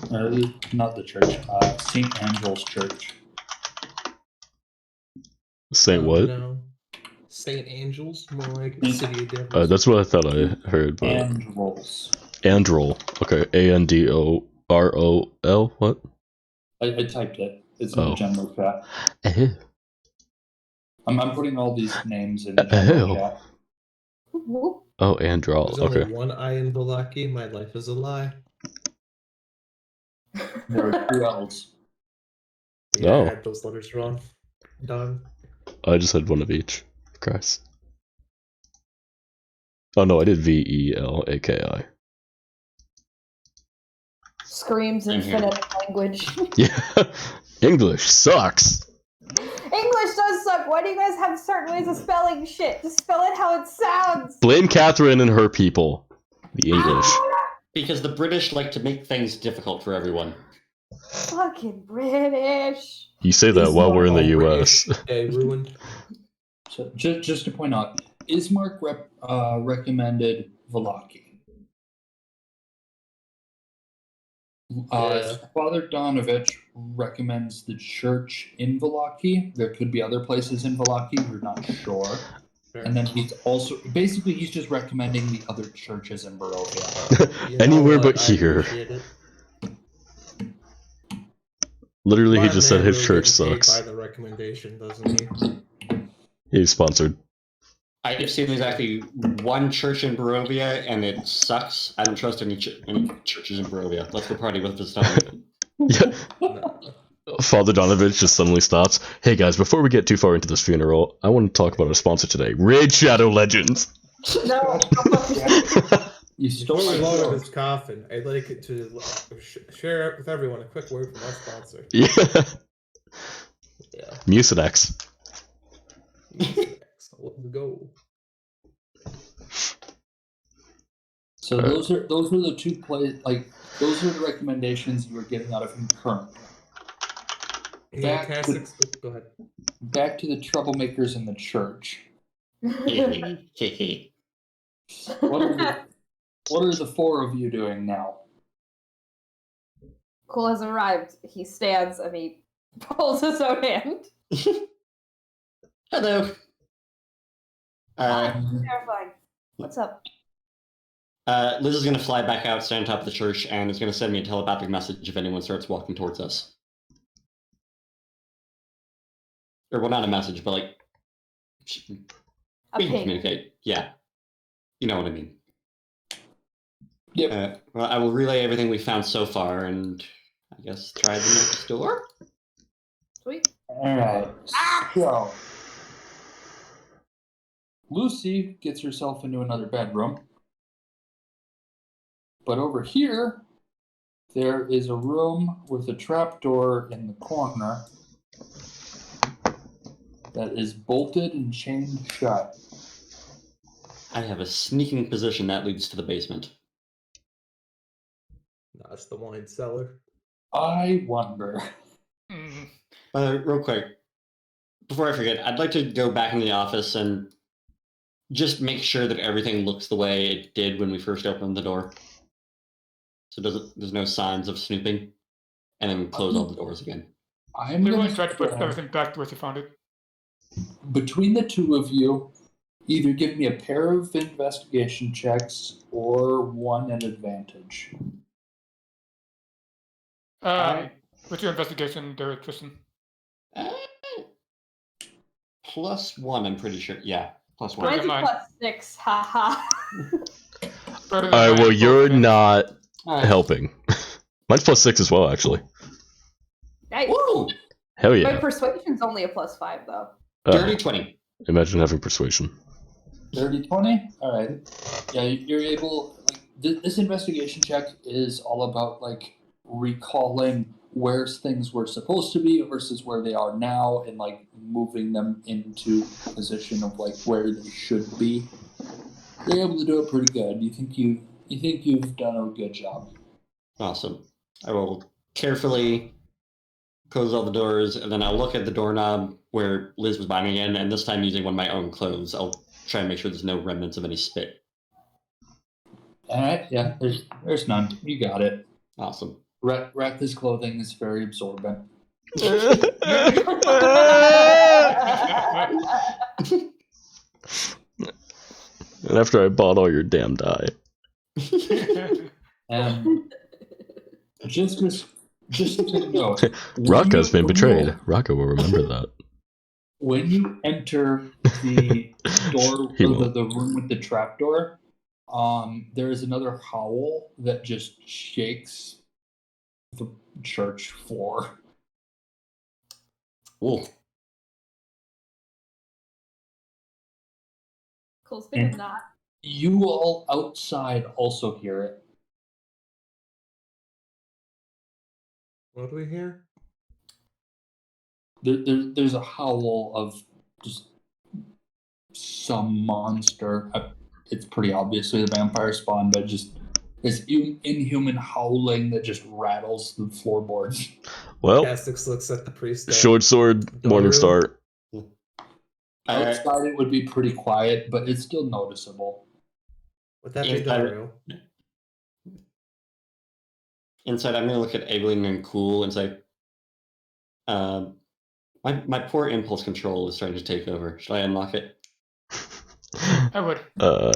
not the church, St. Angel's Church. Saint what? No. St. Angel's? More like City of Devils. That's what I thought I heard. But Angel's. Androl. Okay. Andorol. What? I typed it. It's in the general chat. I'm putting all these names in the general chat. Oh, Androl. There's only Okay. one I in Vallaki. My life is a lie. There are 2 L's. Yeah, Oh. I had those letters wrong. Done. I just had one of each. Christ. Oh no, I did Velaki. Screams in phonetic language. Yeah. English sucks. English does suck. Why do you guys have certain ways of spelling shit? Just spell it how it sounds. Blame Catherine and her people. The English. Because the British like to make things difficult for everyone. Fucking British. You say that while we're in the US. Day ruined. So just to point out, Ismark recommended Vallaki. Father Donovich recommends the church in Vallaki. There could be other places in Vallaki. We're not sure. Sure. And then he's just recommending the other churches in Barovia. You know Anywhere what? but I here. appreciate it. Literally, he My just said man his really church gets paid sucks. by the recommendation, doesn't he? He's sponsored. I have seen exactly one church in Barovia, and it sucks. I don't trust any churches in Barovia. Let's go party with this time. Yeah. No. Father Donovich just suddenly stops. Hey guys, before we get too far into this funeral, I want to talk about our sponsor today, Raid Shadow Legends. No. You stole Before we my load joke. his coffin, I'd like it to share it with everyone a quick word from our sponsor. Yeah. Yeah. Mucinex. Let's go. So those are the 2 those are the recommendations you were getting out of him currently. Yeah, Back to- Cassix. Go ahead. Back to the troublemakers in the church. What are the four of you doing now? Cole has arrived. He stands and he pulls his own hand. Hello. Terrifying. What's up? Liz is going to fly back out, stand on top of the church, and is going to send me a telepathic message if anyone starts walking towards us. Or, well, not a message, but like, A we can ping. communicate. Yeah. You know what I mean. Yep. Well, I will relay everything we found so far, and I guess try the next door. Sweet. Alright. So Lucy gets herself into another bedroom. But over here, there is a room with a trapdoor in the corner that is bolted and chained shut. I have a sneaking position that leads to the basement. That's the wine cellar. I wonder. Mm. Real quick, before I forget, I'd like to go back in the office and just make sure that everything looks the way it did when we first opened the door. So there's no signs of snooping. And then close all the doors again. I'm Everyone going tried to put to everything back to where they found it. between the two of you, either give me a pair of investigation checks or one at advantage. What's your investigation there, Tristan? +1, I'm pretty sure. Yeah, +1. Better Mine's than a mine. +6. Haha. Better than Alright, mine, well, both you're of them. not Alright. helping. Mine's +6 as well, actually. Nice. Woo! Hell My yeah. persuasion's only a +5 though. Dirty 20. Imagine having persuasion. 30-20? Alright. Yeah, you're able. This investigation check is all about like recalling where things were supposed to be versus where they are now, and like moving them into a position of like where they should be. You're able to do it pretty good. You think you've done a good job. Awesome. I will carefully close all the doors, and then I'll look at the doorknob where Liz was by me again, and this time using one of my own clothes. I'll try and make sure there's no remnants of any spit. Alright, yeah, there's none. You got it. Awesome. Ratha's clothing is very absorbent. And after I bought all your damn dye. Just to know, Raka has been betrayed. Raka will remember that. When you enter the door, He or won't. the room with the trapdoor, there is another howl that just shakes the church floor. Ooh. Cole's gonna not. You all outside also hear it. What do we hear? There's a howl of just some monster. It's pretty obviously the vampire spawn, but just this inhuman howling that just rattles the floorboards. Well, Cassix looks at the priest. short sword, Door morning room? star. Outside it would be pretty quiet, but it's still noticeable. Would that be Inside- Daru? Inside, I'm going to look at Evelyn and Cool and say, my poor impulse control is starting to take over. Should I unlock it? I would. Do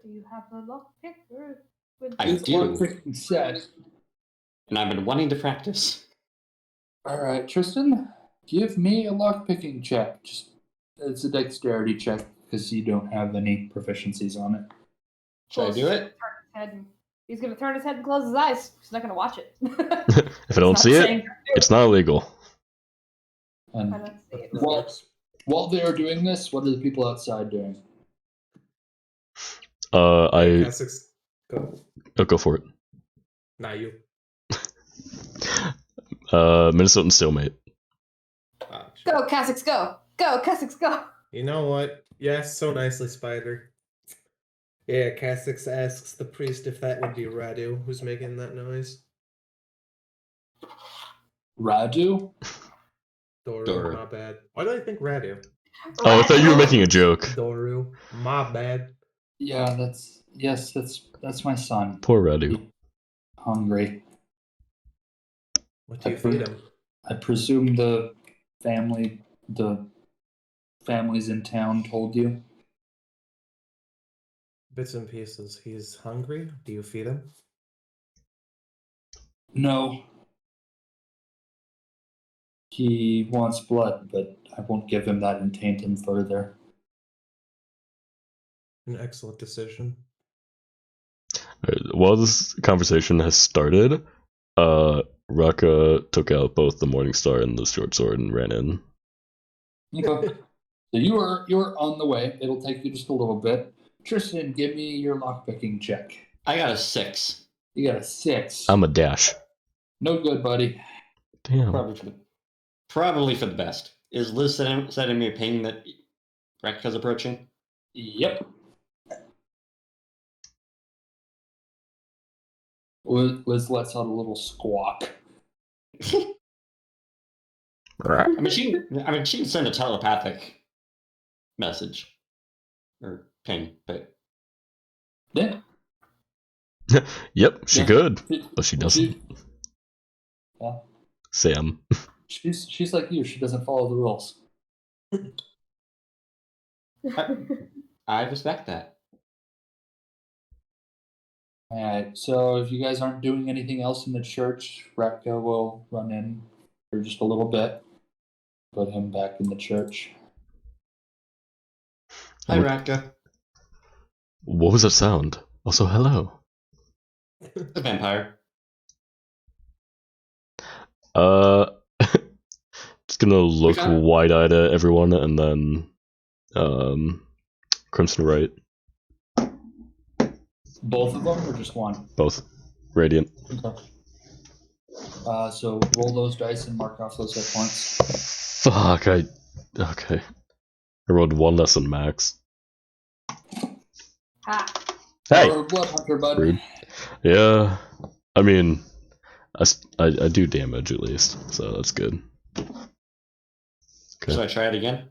you have a lockpick or with I It's do. lockpicking set. And I've been wanting to practice. All right, Tristan, give me a lockpicking check. It's a dexterity check because you don't have any proficiencies on it. Should I do it? He's gonna turn his head and close his eyes. He's not gonna watch it. If I don't see it, it's not illegal. And I don't see it. while they are doing this, what are the people outside doing? Cassix, go. I'll go for it. Not you. Minnesotan stalemate. Ah, shit. Go, Cassix, go! Go, Cassix, go! You know what? Yes, so nicely, Spider. Yeah, Cassix asks the priest if that would be Radu who's making that noise. Radu? Doru, Doru. my bad. Why did I think Radu? Oh, I thought you were Radu. making a joke. Doru, my bad. Yeah, that's my son. Poor Radu. Hungry. What do you feed him? I presume the families in town told you. Bits and pieces. He's hungry. Do you feed him? No. He wants blood, but I won't give him that and taint him further. An excellent decision. While this conversation has started, Raka took out both the Morningstar and the short sword and ran in. Okay. So you are on the way. It'll take you just a little bit. Tristan, give me your lockpicking check. I got a 6. You got a 6. I'm a dash. No good, buddy. Damn. Probably for the best. Is Liz sending me a ping that Ratka's approaching? Yep. Liz lets out a little squawk. I mean, she can send a telepathic message or ping, but Yeah. Yep, she Yeah. could, but she doesn't. Yeah. Sam. She's like you. She doesn't follow the rules. I respect that. Alright, so if you guys aren't doing anything else in the church, Ratka will run in for just a little bit. Put him back in the church. Hi, Ratka. What was that sound? Also, hello. The vampire. Just gonna look got it. wide-eyed at everyone and then, Crimson Right. Both of them or just one? Both. Radiant. Okay. So roll those dice and mark off those hit points. Fuck, okay. I rolled one less than max. Ha. Hey! Or Blood Hunter, bud. Rude. Yeah. I mean, I do damage at least, so that's good. Okay. Should I try it again?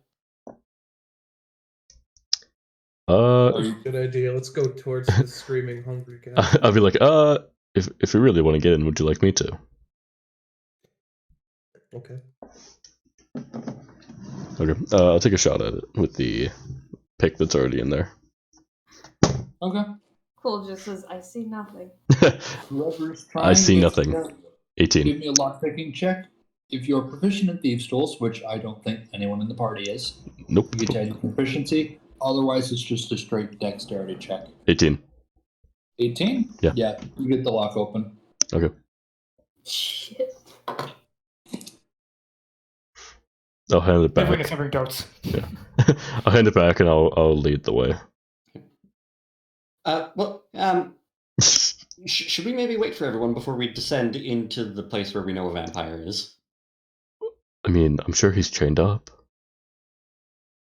Good idea. Let's go towards the screaming hungry guy. I'll be like, if you really want to get in, would you like me to? Okay. Okay, I'll take a shot at it with the pick that's already in there. Okay. Cool just says, I see nothing. Whoever's trying I see this, nothing. Give 18. me a lockpicking check. If you're proficient in Thieves' Tools, which I don't think anyone in the party is, Nope. you get to add your proficiency. Otherwise, it's just a straight dexterity check. 18. 18? Yeah. Yeah, you get the lock open. Okay. Shit. I'll hand it Everyone back. is having doubts. Yeah. I'll hand it back and I'll lead the way. Should we maybe wait for everyone before we descend into the place where we know a vampire is? I mean, I'm sure he's chained up.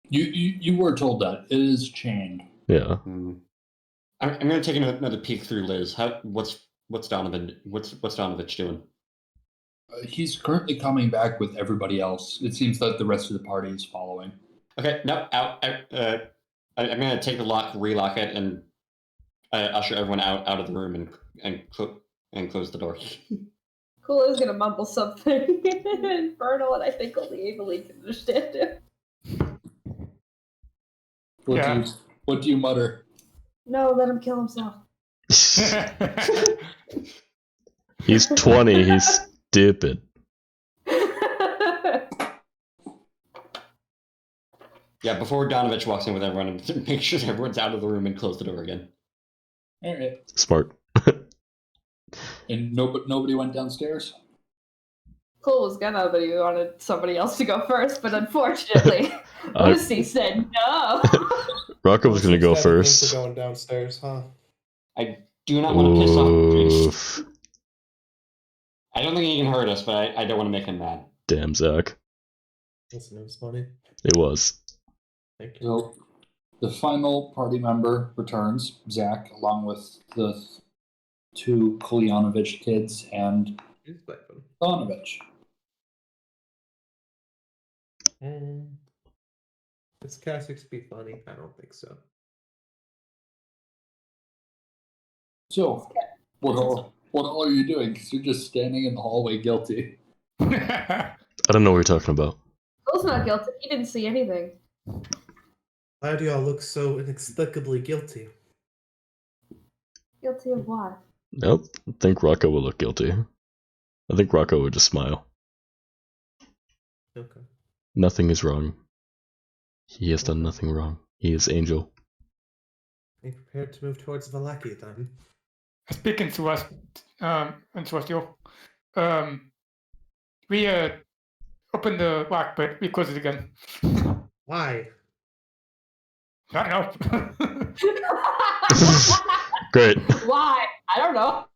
You were told that. It is chained. Yeah. I'm going to take another peek through Liz. What's Donovich doing? He's currently coming back with everybody else. It seems that the rest of the party is following. Okay, no, I'm going to take the lock, relock it, and usher everyone out of the room and close the door. Cool is gonna mumble something infernal, and I think only Evelyn can understand it. What do you mutter? No, let him kill himself. He's 20, he's stupid. Yeah, before Donovich walks in with everyone, make sure everyone's out of the room and close the door again. All right. Smart. And nobody went downstairs? Cool was gonna, but he wanted somebody else to go first, but unfortunately, Lucy said no. Rocco was gonna go Thanks first. for going downstairs, huh? I do not want to piss off the priest. Oof. I don't think he can hurt us, but I don't want to make him mad. Damn, Zach. Listen, it was funny. It was. Thank you. So the final party member returns, Zach, along with the 2 Kulyanovich kids and He's vibing. Donovich. Does Cassix be funny? I don't think so. So, what all are you doing? Because you're just standing in the hallway guilty. I don't know what you're talking about. Cole's not guilty. He didn't see anything. Why do y'all look so inexplicably guilty? Guilty of what? Nope. I think Rocco will look guilty. I think Rocco would just smile. Okay. Nothing is wrong. He has done nothing wrong. He is Angel. Be prepared to move towards Valaki then. Speaking in Celestial, we opened the lock, but we closed it again. Why? I don't know. Great. Why? I don't know.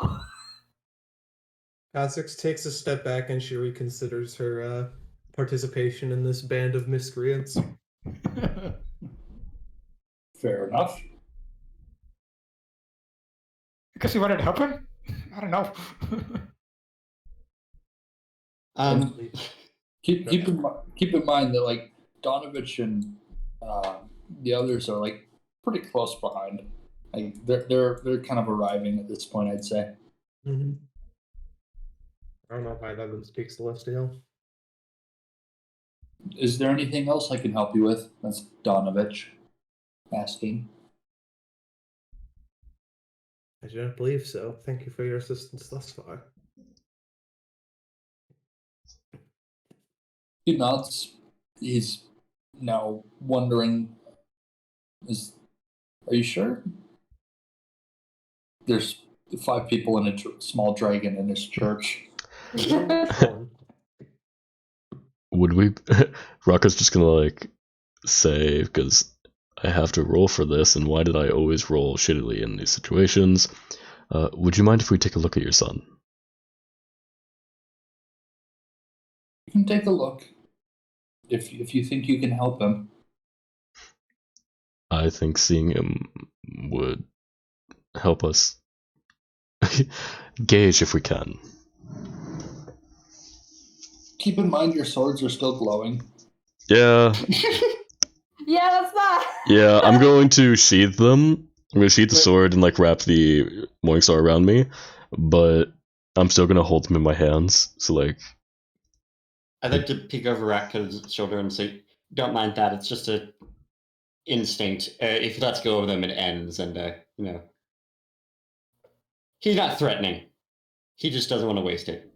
Cassix takes a step back and she reconsiders her participation in this band of miscreants. Fair enough. Because you wanted to help him? I don't know. Keep in mind that like Donovich and the others are like pretty close behind. Like they're kind of arriving at this point, I'd say. Mm-hmm. I don't know if either of them speaks Celestial. Is there anything else I can help you with? That's Donovich asking. I do not believe so. Thank you for your assistance thus far. He nods. He's now wondering, are you sure? There's 5 people in a small dragon in this church. Would we... Rocco's just gonna, like, say, because I have to roll for this, and why did I always roll shittily in these situations? Would you mind if we take a look at your son? You can take a look. If you think you can help him. I think seeing him would help us gauge if we can. Keep in mind your swords are still glowing. Yeah. Yeah, that's not. Yeah, I'm going to sheath them. I'm going to sheath the sword and like wrap the Morningstar around me, but I'm still going to hold them in my hands. So like, I'd like to peek over Ratka's shoulder and say, "Don't mind that. It's just a instinct. If he lets go of them, it ends, and you know, he's not threatening. He just doesn't want to waste it.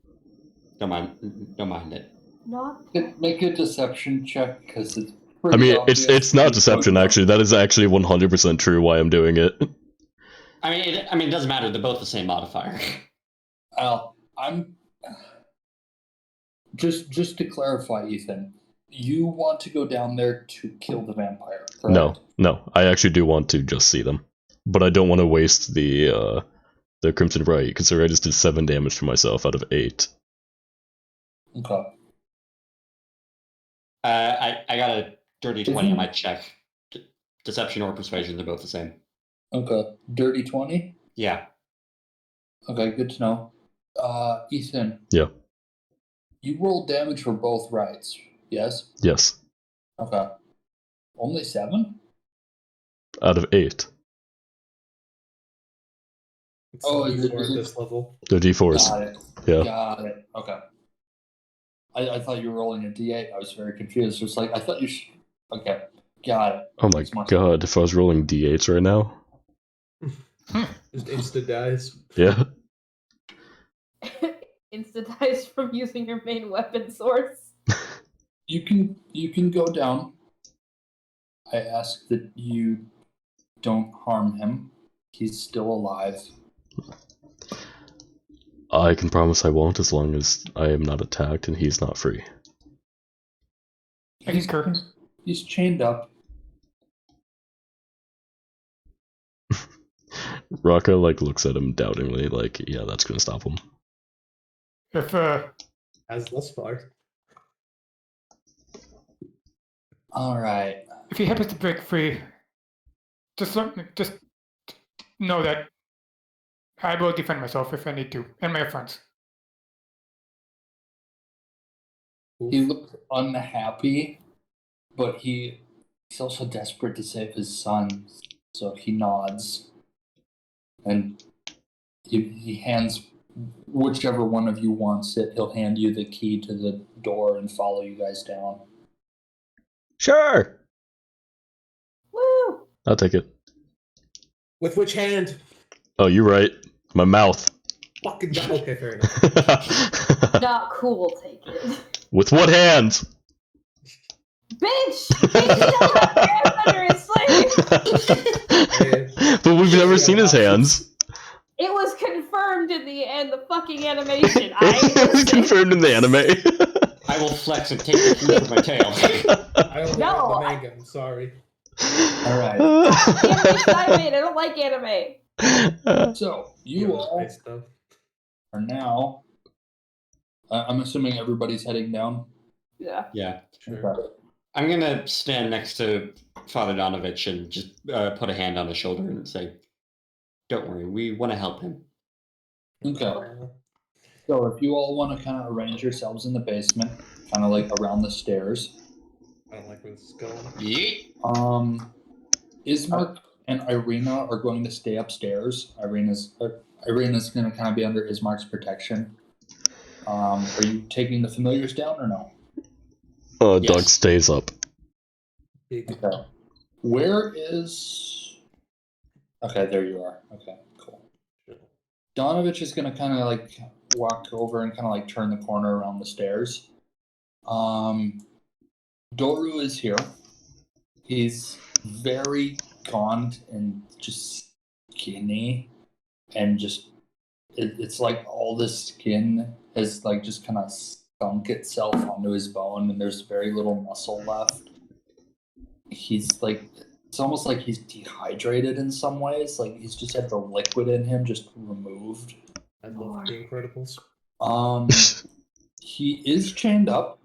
Don't mind it." Not. Make a deception check because it's. I mean, it's not deception actually. That is actually 100% true. Why I'm doing it. I mean, it doesn't matter. They're both the same modifier. Well, I'm just to clarify, Ethan. You want to go down there to kill the vampire, correct? No. I actually do want to just see them, but I don't want to waste the Crimson Right, considering I just did 7 damage to myself out of 8. Okay. I got a dirty 20 on my check. Deception or persuasion, they're both the same. Okay. Dirty 20? Yeah. Okay, good to know. Ethan. Yeah. You rolled damage for both rights, yes? Yes. Okay. Only 7? Out of 8. It's Oh, at is it- this level. The D4s. Got it. Yeah. Got it. Okay. I thought you were rolling a D8. I was very confused. It's like, I thought you should... Okay. Got it. Oh my god, if I was rolling D8s right now. Just insta dies. Yeah. Insta-dice from using your main weapon source. You can go down. I ask that you don't harm him. He's still alive. I can promise I won't as long as I am not attacked and he's not free. I concur. He's chained up. Rocco like looks at him doubtingly, like, yeah, that's gonna stop him. If As thus far. Alright. if he happens to break free, just know that I will defend myself if I need to, and my friends. He looks unhappy but he's also desperate to save his son, so he nods. And he hands whichever one of you wants it, he'll hand you the key to the door and follow you guys down. Sure. Woo! I'll take it. With which hand? Oh, you're right. My mouth. Fucking okay, fair enough. Not cool, take it. With what hand? Bitch! He still has hands under his sleeve! But we've never seen his hands. It was confirmed in the fucking animation. It was confirmed in the anime. I will flex and take the key from my tail. I only No, read the manga, I'm sorry. Alright. Animation I made, I don't like anime. So, you all Nice stuff. are now... I'm assuming everybody's heading down? Yeah. Yeah. Sure. I'm going to stand next to Father Donovich and just put a hand on his shoulder and say, don't worry, we want to help him. Okay. So if you all want to kind of arrange yourselves in the basement, kind of like around the stairs, I don't like where this is going. Yeet. Ismark and Irina are going to stay upstairs. Irina's going to kind of be under Ismark's protection. Are you taking the familiars down or no? Doug Yes. stays up. Big. Okay. Where is... Okay, there you are. Okay, cool. Donovich is going to kind of like walk over and kind of like turn the corner around the stairs. Doru is here. He's very gaunt and just skinny, and just it's like all the skin has like just kind of sunk itself onto his bone, and there's very little muscle left. He's like, it's almost like he's dehydrated in some ways. Like he's just had the liquid in him just removed. I love The Incredibles. He is chained up,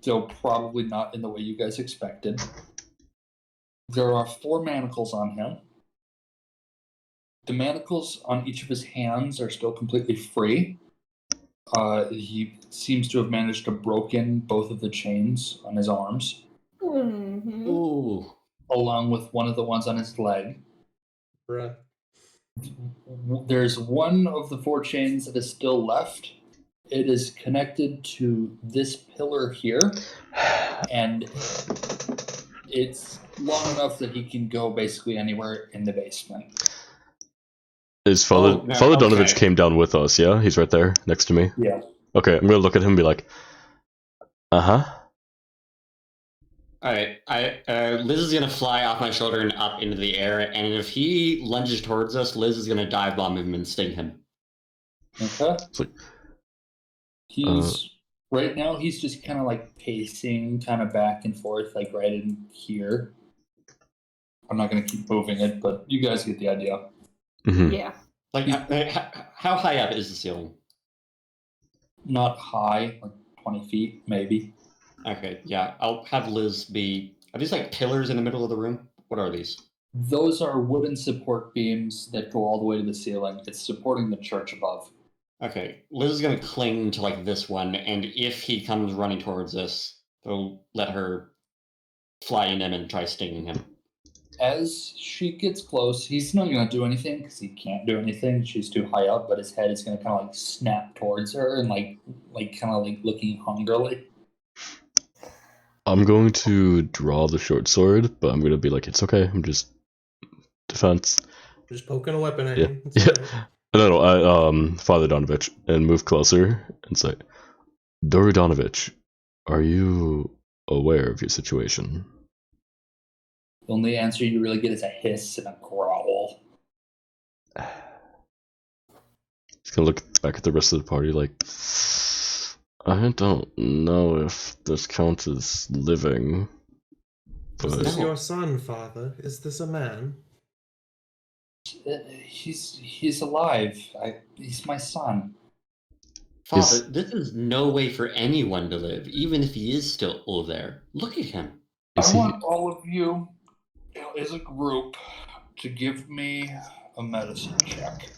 though probably not in the way you guys expected. There are 4 manacles on him. The manacles on each of his hands are still completely free. He seems to have managed to broken both of the chains on his arms, Mm-hmm. Ooh. along with one of the ones on his leg. Bruh. There's one of the 4 chains that is still left. It is connected to this pillar here, and it's long enough that he can go basically anywhere in the basement. Is Father Oh, no, Father Donovich okay. came down with us, yeah? He's right there next to me. Yeah. Okay, I'm gonna look at him and be like, uh-huh. All right, Liz is gonna fly off my shoulder and up into the air, and if he lunges towards us, Liz is gonna dive bomb him and sting him. Okay. It's like, He's right now he's just kind of like pacing kind of back and forth like right in here. I'm not going to keep moving it, but you guys get the idea. mhm. Yeah. Like, how high up is the ceiling? Not high, like 20 feet maybe. Okay, yeah, I'll have Liz be... Are these like pillars in the middle of the room? What are these? Those are wooden support beams that go all the way to the ceiling. It's supporting the church above. Okay, Liz is gonna cling to like this one, and if he comes running towards us, they'll let her fly in him and try stinging him. As she gets close, he's not going to do anything because he can't do anything. She's too high up, but his head is going to kind of like snap towards her and like kind of like looking hungrily. I'm going to draw the short sword, but I'm gonna be like, it's okay, I'm just defense. Just poking a weapon at Yeah. you. It's Yeah. alright. No, Father Donovich, and move closer and say, Doru Donovich, are you aware of your situation? The only answer you really get is a hiss and a growl. He's gonna look back at the rest of the party like, I don't know if this counts as living, Is but this your son, father? Is this a man? He's alive. He's my son. Father, this is no way for anyone to live, even if he is still there. Look at him. is I he? want all of you, as a group, to give me a medicine check.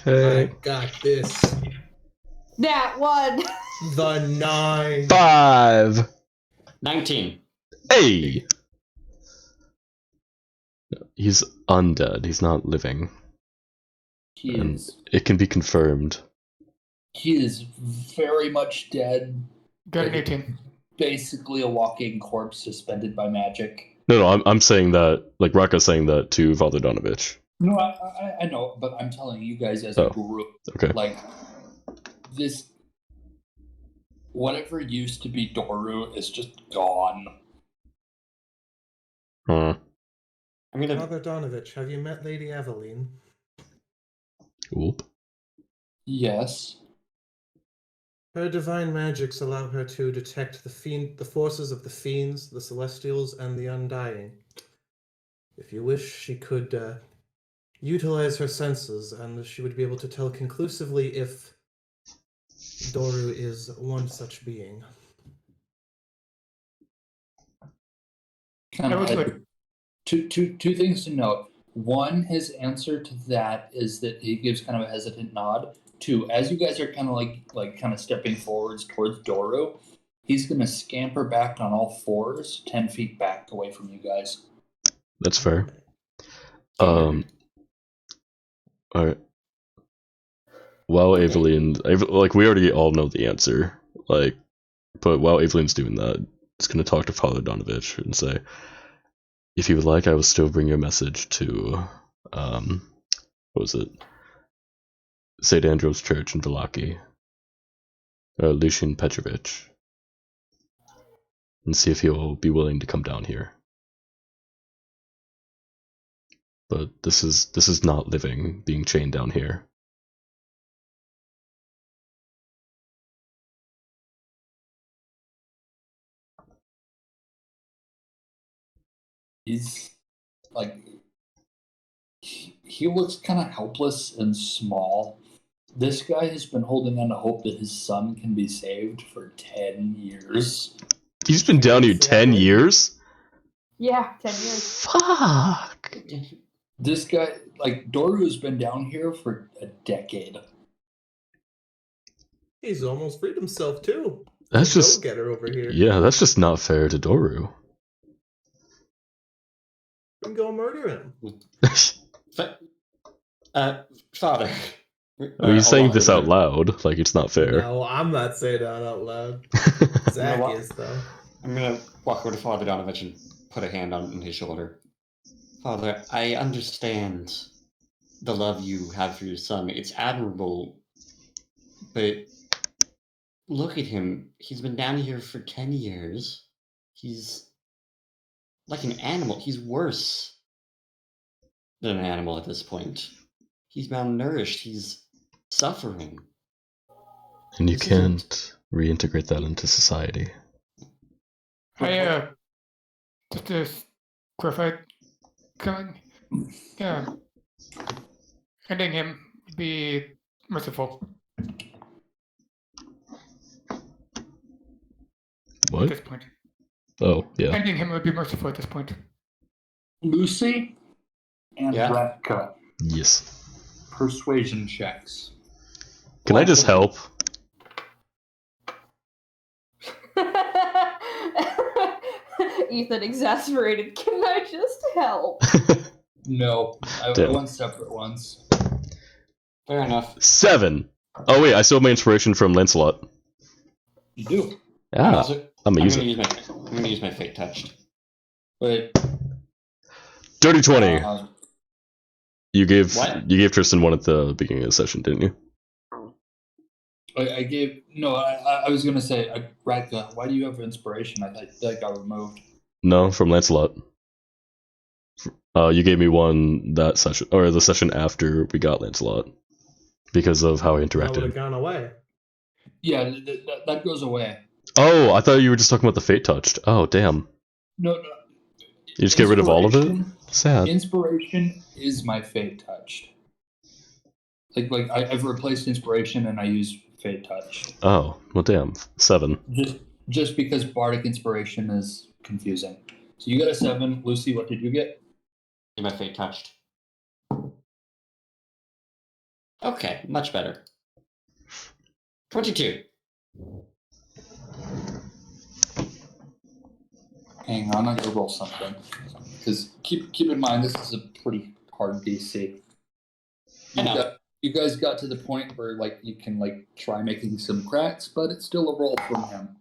I got this. That one. The 9. 5. 19. Hey! He's undead. He's not living. He And is. it can be confirmed. He is very much dead. Got an 18. Basically a walking corpse suspended by magic. No, I'm saying that, like, Raka's saying that to Father Donovich. No, I know, but I'm telling you guys as a group, Okay. like, this, whatever used to be Doru is just gone. Huh. I'm gonna. Father Donovich, have you met Lady Aveline? Oop. Yes. Her divine magics allow her to detect the forces of the fiends, the celestials, and the undying. If you wish, she could utilize her senses, and she would be able to tell conclusively if Doru is one such being. Kind I of would had like- two things to note. One, his answer to that is that he gives kind of a hesitant nod. Two, as you guys are kind of like kind of stepping forwards towards Doru, he's gonna scamper back on all fours, 10 feet back away from you guys. That's fair. Alright. While Evelyn, like, we already all know the answer, like, but while Evelyn's doing that, it's gonna talk to Father Donovich and say, if you would like, I will still bring your message to, what was it? St. Andrew's Church in Villaki, Lucian Petrovich, and see if he will be willing to come down here. But this is not living, being chained down here. He's like he looks kind of helpless and small. This guy has been holding on to hope that his son can be saved for 10 years. He's been down here 10 years? Yeah, 10 years. Fuck! This guy, like, Doru's been down here for a decade. He's almost freed himself too. That's just, go-getter over here. yeah, that's just not fair to Doru. We can go murder him. Father. Are you saying this out loud? Like, it's not fair. No, I'm not saying that out loud. Zach what? is though. I'm gonna walk over to Father Donovich and put a hand on his shoulder. Father, I understand the love you have for your son. It's admirable, but look at him. He's been down here for 10 years. He's like an animal. He's worse than an animal at this point. He's malnourished. He's suffering. And you This can't reintegrate that into society. Just to clarify, ending him be merciful at What? this point. Oh, yeah. Ending him would be merciful at this point. Lucy and Yeah? Retka, Yes. persuasion checks. Can I just help? Ethan exasperated. Can I just help? No, I Damn. want separate ones. Fair enough. 7! Oh wait, I still have my inspiration from Lancelot. You do. Ah, I'm gonna use it. I'm gonna use my fate touched. But Dirty 20! You gave Tristan one at the beginning of the session, didn't you? I gave no. I was gonna say, Radka, why do you have inspiration? I thought that got removed. No, from Lancelot. You gave me one that session, or the session after we got Lancelot, because of how I That would have interacted. gone away. Yeah, that goes away. Oh, I thought you were just talking about the fate touched. Oh, damn. No. You just get rid of all of it? Inspiration- Sad. Inspiration is my fate touched. Like I've replaced inspiration and I use fate touch. Oh, well, damn. 7. Just because bardic inspiration is confusing. So you got a 7. Lucy, what did you get? My fate touched. Okay, much better. 22. Hang on, I gotta roll something. Because keep in mind, this is a pretty hard DC. You guys got to the point where like you can like try making some cracks, but it's still a roll from him.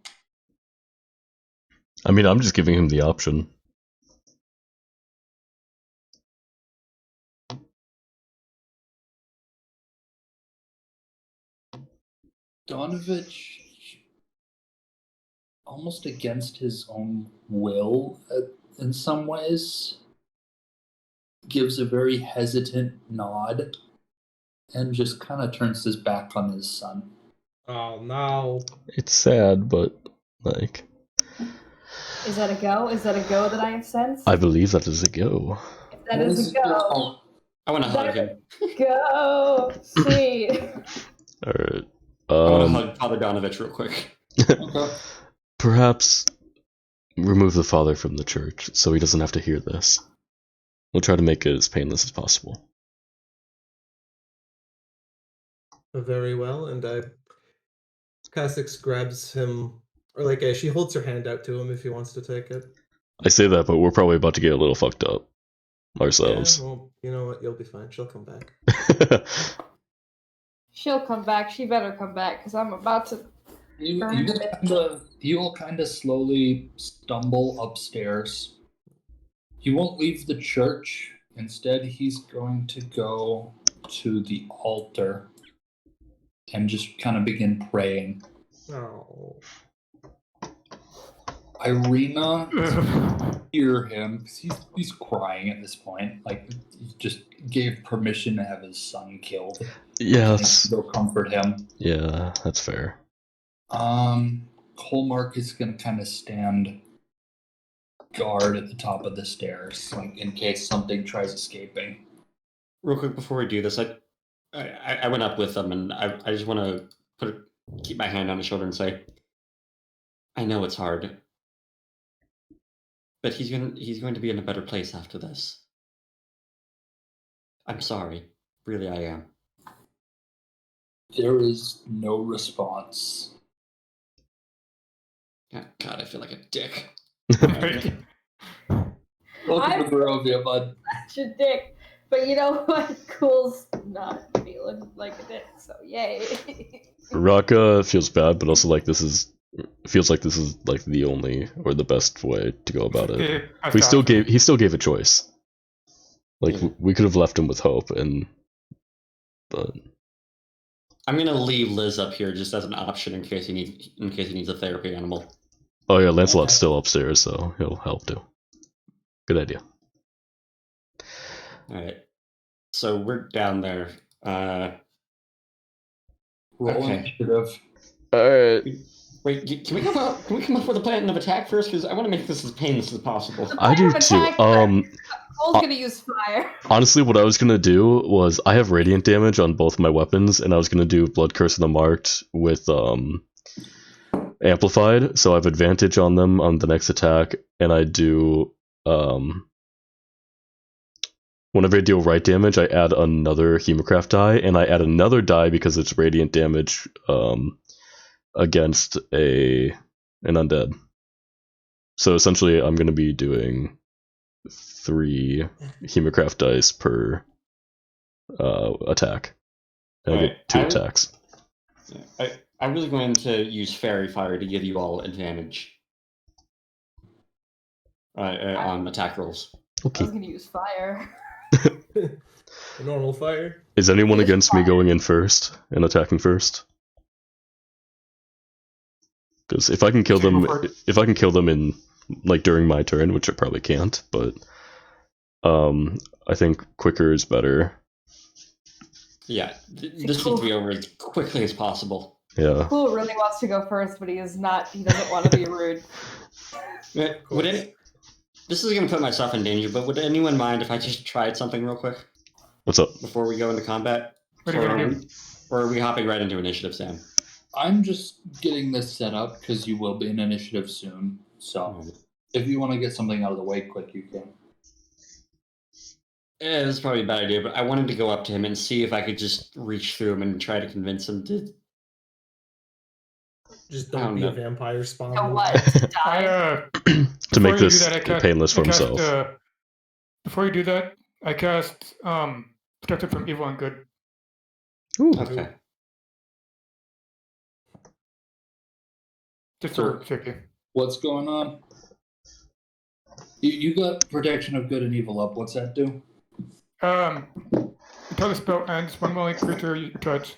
I mean, I'm just giving him the option. Donovich, almost against his own will in some ways, gives a very hesitant nod and just kind of turns his back on his son. Oh no. It's sad, but like. Is that a go? Is that a go that I have sensed? I believe that is a go. If that is a go. I want to hug him. Go. Sweet. Alright. I want to hug Father Donovich real quick. Okay. Perhaps remove the father from the church so he doesn't have to hear this. We'll try to make it as painless as possible. Very well, and Kha'Zix grabs him, or like she holds her hand out to him if he wants to take it. I say that, but we're probably about to get a little fucked up ourselves. Yeah, well, you know what? You'll be fine. She'll come back. She'll come back. She better come back because I'm about to. You all kind of slowly stumble upstairs. He won't leave the church. Instead, he's going to go to the altar and just kind of begin praying. Oh. Irina, hear him because he's crying at this point. Like he just gave permission to have his son killed. Yeah, Go comfort him. Yeah, that's fair. Colmark is gonna kind of stand guard at the top of the stairs, like in case something tries escaping. Real quick before we do this, I went up with them, and I just want to keep my hand on his shoulder and say, I know it's hard, but he's going to be in a better place after this. I'm sorry, really, I am. There is no response. God, I feel like a dick. Welcome to Barovia, bud. Such a dick. But you know what? Cool's not feeling like a dick, so yay. Raka feels bad, but also like feels like this is like the only or the best way to go about it. He still gave a choice. Like we could have left him with hope, but I'm gonna leave Liz up here just as an option in case he needs a therapy animal. Oh yeah, Lancelot's still upstairs, so he'll help too. Good idea. Alright. So we're down there. Roll initiative. Alright. Wait, can we come up with a plan of attack first? Because I want to make this as painless as possible. I do too. Cole's gonna use fire. Honestly, what I was gonna do was I have radiant damage on both my weapons, and I was gonna do Blood Curse of the Marked with amplified, so I have advantage on them on the next attack, and I do whenever I deal right damage, I add another Hemocraft die, and I add another die because it's radiant damage against an undead. So essentially, I'm gonna be doing 3 Hemocraft dice per attack. And I get 2 attacks. I'm really going to use Fairy Fire to give you all advantage on attack rolls. Okay. I was gonna use fire. Normal fire. Is anyone against me going in first and attacking first? Because if I can kill them in like during my turn, which I probably can't, but I think quicker is better. Yeah, this needs to be over as quickly as possible. Yeah. Cool really wants to go first, but he is not. He doesn't want to be rude. This is going to put myself in danger, but would anyone mind if I just tried something real quick? What's up? Before we go into combat? What are you going to do? Or are we hopping right into initiative, Sam? I'm just getting this set up because you will be in initiative soon. So if you want to get something out of the way quick, you can. This is probably a bad idea, but I wanted to go up to him and see if I could just reach through him and try to convince him to Just I don't don't be a know. vampire spawn. To what? To I die? To before make you do this that, I cast, painless for I cast, himself. before you do that, I cast protected from evil and good. Ooh. Okay. Just So- for safety. What's going on? You got protection of good and evil up. What's that do? Until the spell ends, one willing creature you touch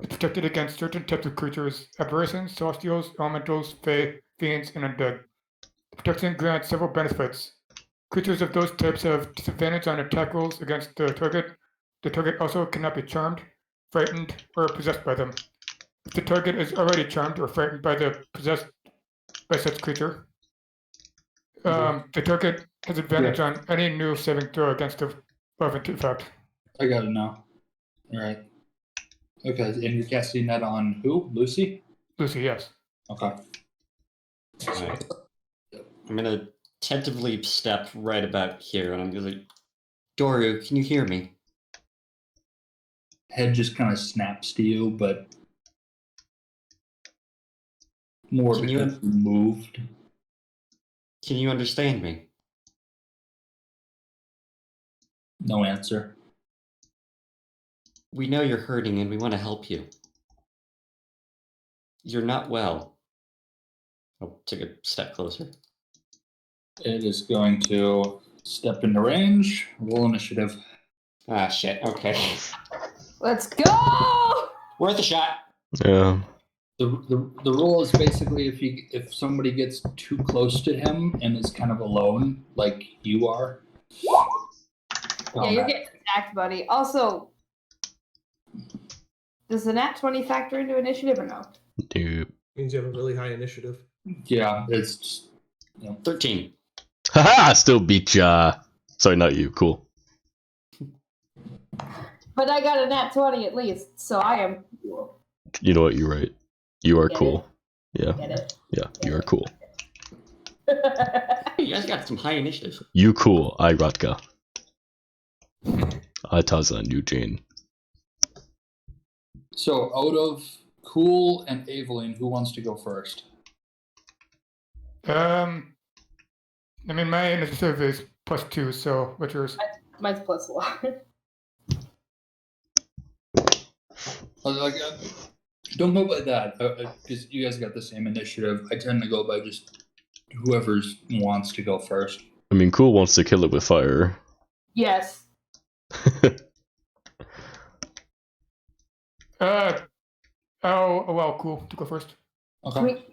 is protected against certain types of creatures: aberrations, celestials, elementals, fae, fiends, and undead. The protection grants several benefits. Creatures of those types have disadvantage on attack rolls against the target. The target also cannot be charmed, frightened, or possessed by them. If the target is already charmed or frightened by such creature, the target has advantage on any new saving throw against the relevant effect. I got it now. All right. Okay, and you're casting that on who? Lucy? Lucy, yes. Okay. Alright. I'm gonna tentatively step right about here, and I'm gonna. Doru, can you hear me? Head just kind of snaps to you, but more Can you- because you moved. Can you understand me? No answer. We know you're hurting, and we want to help you. You're not well. I'll take a step closer. It is going to step into range. Roll initiative. Ah, shit. Okay. Let's go! Worth a shot. Yeah. The rule is basically if somebody gets too close to him and is kind of alone, like you are. Yeah, you're getting attacked, buddy. Also, does the nat 20 factor into initiative or no? Dude. Means you have a really high initiative. Yeah, it's just, 13. Haha! Still beat ya. Sorry, not you. Cool. But I got a nat 20 at least, so I am cool. You know what? You're right. You are Get cool. Yeah. Get it? Yeah. You are cool. You guys got some high initiative. You cool. I Ratka. I Tarzan. You Jane. so out of Cool and Aveline, who wants to go first? I mean, my initiative is +2, so what's yours? Mine's +1. Don't go by that, because you guys got the same initiative. I tend to go by just whoever wants to go first. I mean, Cool wants to kill it with fire. Yes. Oh, well, cool. To go first. Okay.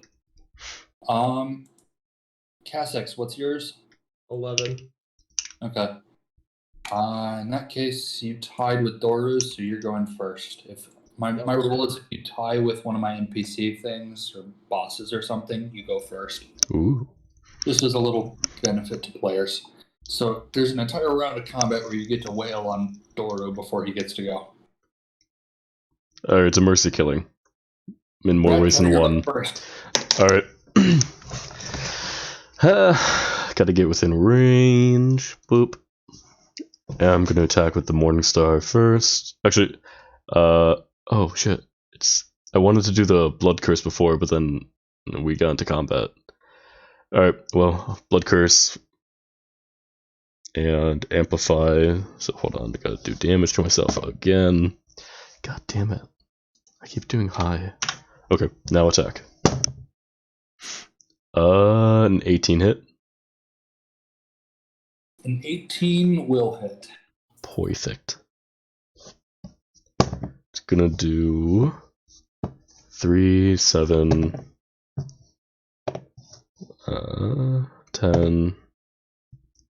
Cassex, what's yours? 11. Okay. In that case, you tied with Doru, so you're going first. If my rule is if you tie with one of my NPC things or bosses or something, you go first. Ooh. This is a little benefit to players. So there's an entire round of combat where you get to wail on Doru before he gets to go. Alright, it's a mercy killing. In more ways than You're one. going first. Alright. Gotta get within range. Boop. And I'm gonna attack with the Morningstar first. Actually, oh shit. I wanted to do the Blood Curse before, but then we got into combat. Alright, well, Blood Curse. And Amplify. So hold on, I gotta do damage to myself again. God damn it. I keep doing high. Okay, now attack. An 18 hit. An 18 will hit. Perfect. It's gonna do 3, 7, 10,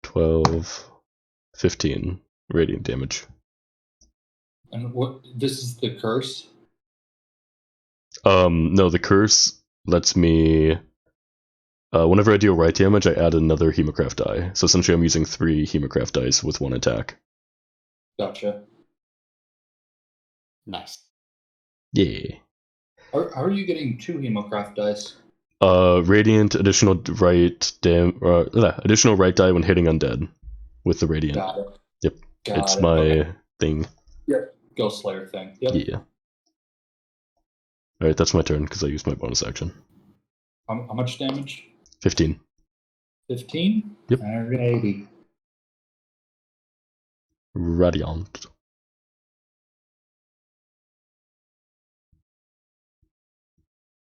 12, 15 radiant damage. And what? This is the curse? No, the curse lets me. Whenever I deal right damage, I add another Hemocraft die. So essentially, I'm using 3 Hemocraft dice with 1 attack. Gotcha. Nice. Yeah. How are you getting 2 Hemocraft dice? Radiant additional additional right die when hitting undead with the radiant. Got it. Yep. Got It's it. my Okay. thing. Ghost Slayer thing. Yep. Yeah. Alright, that's my turn because I used my bonus action. How much damage? 15. 15? Yep. Alrighty. Radiant.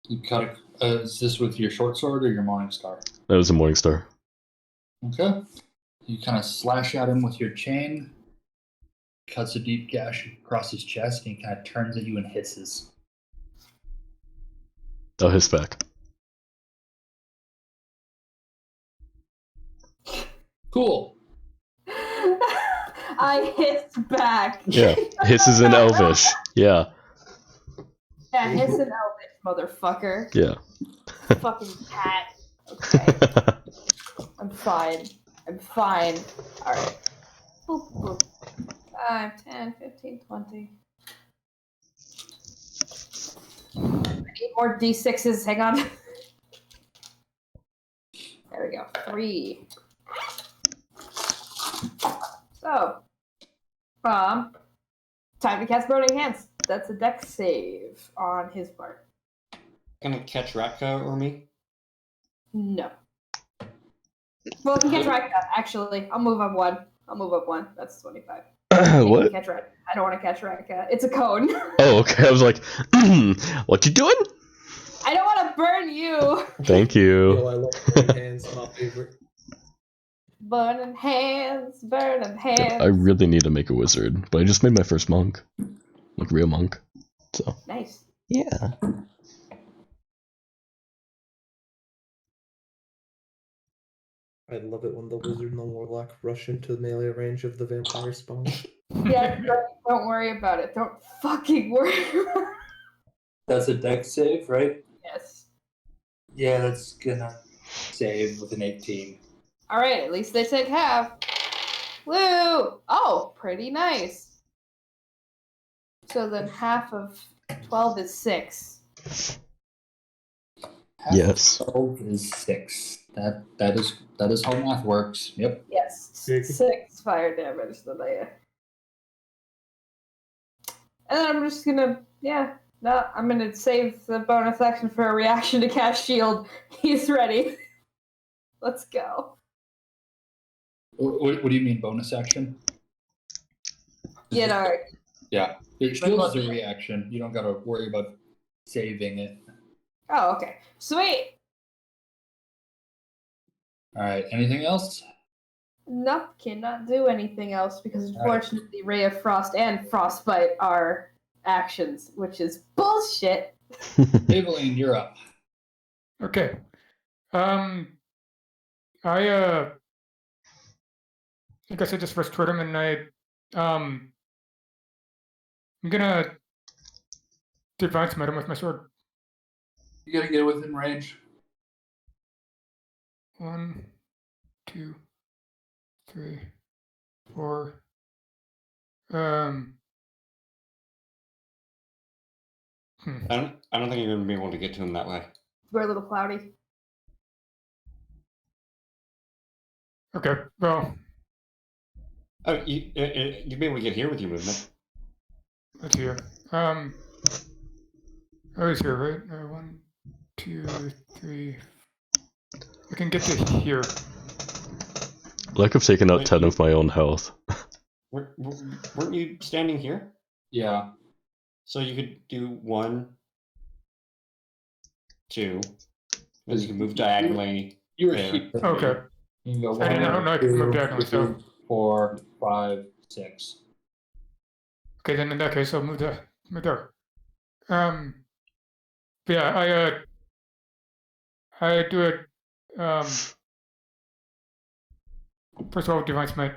You cut a, is this with your short sword or your morning star? That was a morning star. Okay. You kind of slash at him with your chain, cuts a deep gash across his chest, and he kind of turns at you and hisses. I'll hiss back. Cool. I hissed back. Yeah. Hiss is in Elvish. Yeah. Yeah, hiss an Elvish, motherfucker. Yeah. Fucking cat. Okay. I'm fine. I'm fine. Alright. Boop, boop. 5, 10, 15, 20. I need more D6s. Hang on. There we go. 3. So, time to cast Burning Hands. That's a dex save on his part. Gonna catch Ratka or me? No. Well, I can catch Ratka, actually. I'll move up 1. That's 25. What? Catch Ratka. I don't want to catch Ratka. It's a cone. Oh, okay. I was like, what you doing? I don't want to burn you. Thank Yo, you. I love burning hands. My favorite. Burning hands, burning hands. I really need to make a wizard, but I just made my first monk. Like real monk. So. Nice. Yeah. I love it when the wizard and the warlock rush into the melee range of the vampire spawn. Yeah, don't worry about it. Don't fucking worry about it. That's a dex save, right? Yes. Yeah, that's gonna save with an 18. Alright, at least they take half. Woo! Oh, pretty nice. So then half of 12 is 6. Half Yes. of 12 is 6. That is how math works. Yep. Yes. Six. 6 fire damage. Then and then I'm just gonna, I'm gonna save the bonus action for a reaction to cast shield. He's ready. Let's go. What do you mean bonus action? You know, Yeah. Your shield is a reaction. You don't gotta worry about saving it. oh, okay. Sweet. Alright, anything else? No, cannot do anything else because unfortunately Ray of Frost and Frostbite are actions, which is bullshit. Evelyn, you're up. Okay. I guess I just first toward him, and I'm gonna divine smite him with my sword. You gotta get within range. 1, 2, 3, 4. I don't think you're gonna be able to get to him that way. We're a little cloudy. Okay. Well, Oh, you'd be able to get here with your movement. let's see here. Oh, he's here, right? 1, 2, 3. I can get to here. Like I've taken out 10 of my own health. Weren't you standing here? Yeah. So you could do 1, 2, and you can move diagonally. You were there. here. Okay. You can go I didn't know I could move diagonally, so. 4, 5, 6. Okay, then in that case, I'll move there. Yeah, I do it. First of all, divine smite.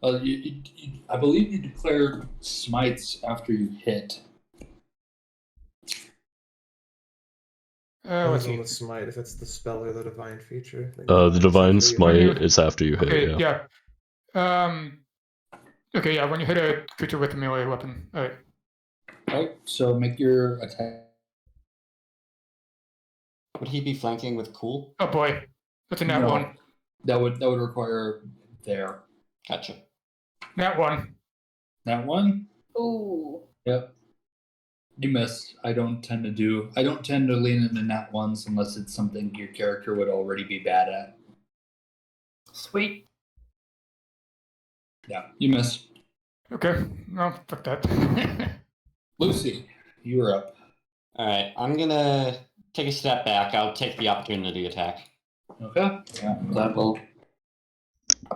I believe you declared smites after you hit. Let's Depends on see. the smite, if it's the spell or the divine feature. The divine Smite. smite is after you hit, Okay, yeah. yeah. Okay, yeah. When you hit a creature with a melee weapon. All right. Right, so make your attack. Would he be flanking with cool? Oh boy, that's a nat No. 1. That would require there. Gotcha. Nat 1. That one? Ooh. Yep. You missed. I don't tend to lean into nat ones unless it's something your character would already be bad at. Sweet. Yeah, you miss. Okay, no, fuck that. Lucy, you're up. All right, I'm gonna take a step back. I'll take the opportunity attack. Okay. Yeah, that will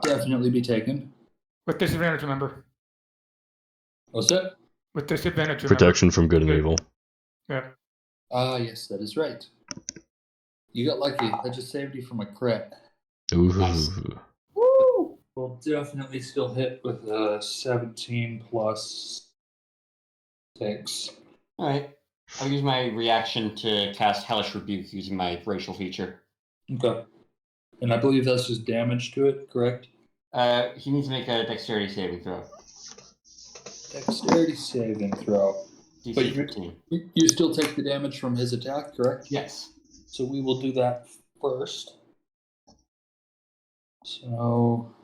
definitely be taken. With disadvantage, remember. What's that? With disadvantage, remember. Protection from good and Yeah. evil. Yeah. Ah, yes, that is right. You got lucky. That just saved you from a crit. Ooh. Nice. Woo! Will definitely still hit with a 17 plus 6. All right, I'll use my reaction to cast Hellish Rebuke using my racial feature. Okay. And I believe that's just damage to it, correct? He needs to make a dexterity saving throw. Dexterity saving throw. DC But 15. you still take the damage from his attack, correct? Yes. So we will do that first. So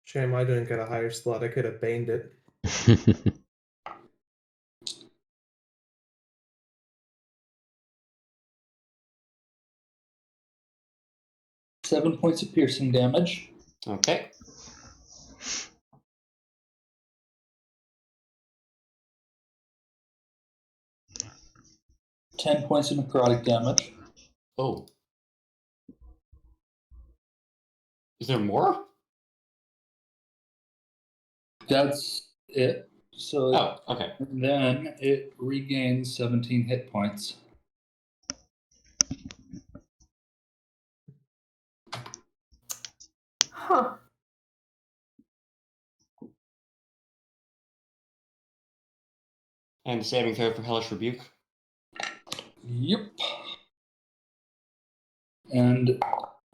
Shame I didn't get a higher slot. I could have baned it. 7 points of piercing damage. Okay. Ten points of necrotic damage. Oh. Is there more? That's it. So Oh, okay. then it regains 17 hit points. Huh. And the saving throw for Hellish Rebuke. Yep. And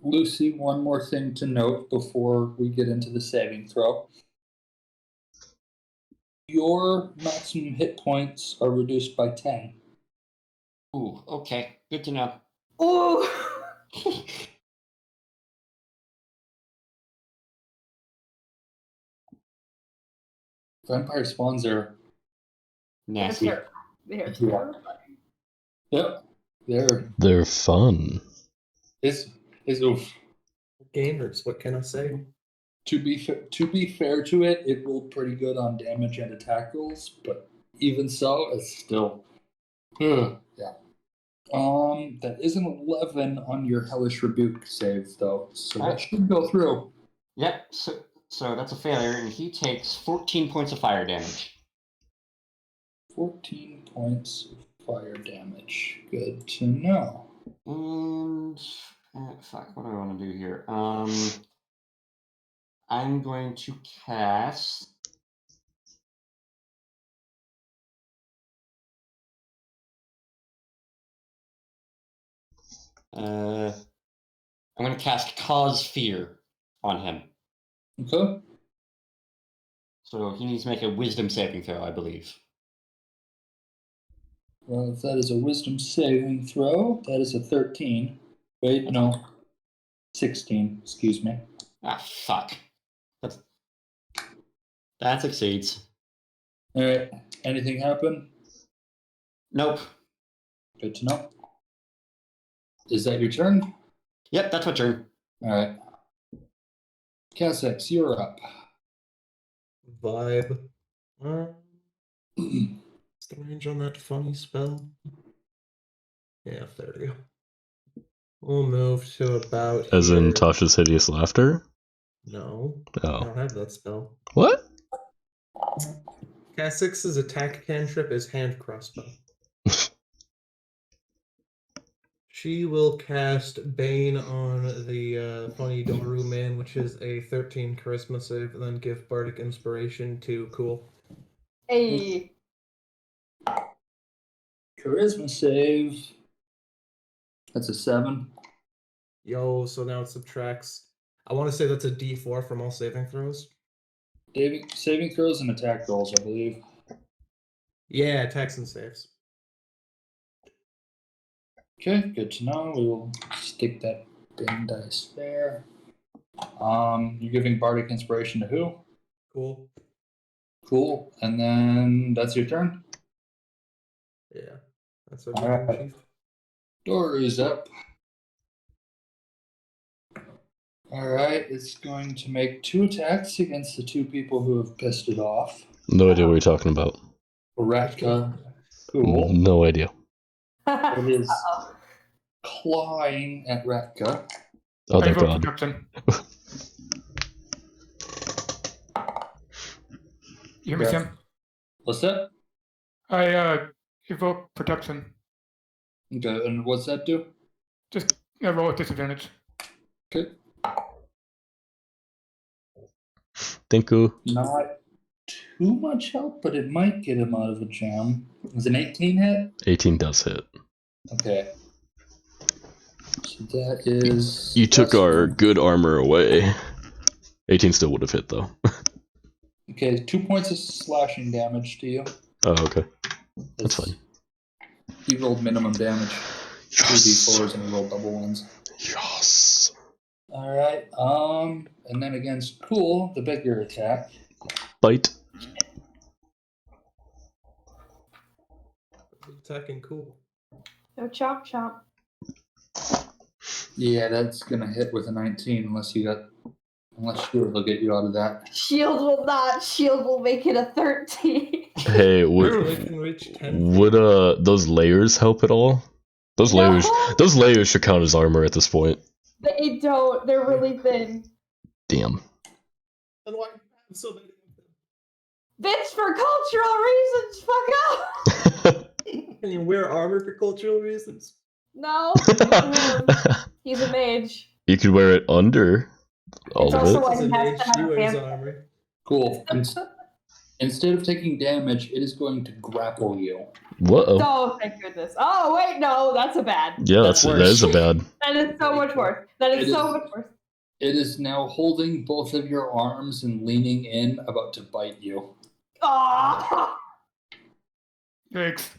Lucy, one more thing to note before we get into the saving throw. Your maximum hit points are reduced by 10. Ooh, okay. Good to know. Ooh. Vampire spawns are, Nasty. They're Yeah. terrifying. yep, They're fun. is oof. Gamers, what can I say? To be fair to it, it rolled pretty good on damage and attack rolls, but even so, it's still, yeah. That is an 11 on your Hellish Rebuke save though, so that Alright. should go through. Yep, so that's a failure, and he takes 14 points of fire damage. 14 points of fire damage. Good to know. And fuck, what do I want to do here? I'm going to cast. I'm going to cast Cause Fear on him. Okay. So he needs to make a Wisdom saving throw, I believe. Well, if that is a Wisdom saving throw, that is a 13. Wait, no. 16, excuse me. Ah, fuck. That succeeds. Alright, anything happen? Nope. Good to know. Is that your turn? Yep, that's my turn. Alright. Cassex, you're up. Vibe. What's the range on that funny spell? Yeah, there we go. We'll move to about As in here. Tasha's hideous laughter? No, I Oh. don't have that spell. What? Cassix's attack cantrip is hand crossbow. She will cast Bane on the funny Doru man, which is a 13 charisma save, and then give Bardic Inspiration to Cool. Hey. Charisma save. That's a 7. Yo, so now it subtracts. I want to say that's a D4 from all saving throws. Saving throws and attack rolls, I believe. Yeah, attacks and saves. Okay, good to know. We will stick that bin dice there. You're giving Bardic Inspiration to who? Cool. Cool. And then that's your turn? Yeah, that's a All good right. chief. Door is up. Alright, it's going to make 2 attacks against the 2 people who have pissed it off. No idea what you're talking about. Ratka, cool. No idea. It is Uh-oh. clawing at Ratka. Oh, I thank vote God. protection. You hear me, Yeah. Sam? What's that? I evoke protection. Okay, and what's that do? Just roll with disadvantage. Okay. Thank you. Not too much help, but it might get him out of a jam. Is an 18 hit? 18 does hit. Okay. So that is. You took less our than- good armor away. 18 still would have hit, though. Okay, 2 points of slashing damage to you. Oh, okay. That's It's- fine. He rolled minimum damage. Yes. 2d4s and he rolled double ones. Yes. Alright, and then against Cool, the bigger attack. Bite. Attacking cool. No chomp chomp. Yeah, that's gonna hit with a 19 unless Shield will get you out of that. Shield will not. Shield will make it a 13. Hey, They can reach 10. would those layers help at all? Those No. layers should count as armor at this point. They don't. They're really thin. Damn. And why have so many of Bitch, for cultural reasons. Fuck up. them? Can you wear armor for cultural reasons? No. He's a mage. You could wear it under all It's of also it. why As a he has mage, to she have a wears vampire. armor. Cool. Instead of taking damage, it is going to grapple you. Whoa. Oh, thank goodness. Oh, wait, no, that's a bad. Yeah, That's that worse. is a bad. That is so much worse. That is It so is- much worse. It is now holding both of your arms and leaning in, about to bite you. Oh. Yikes.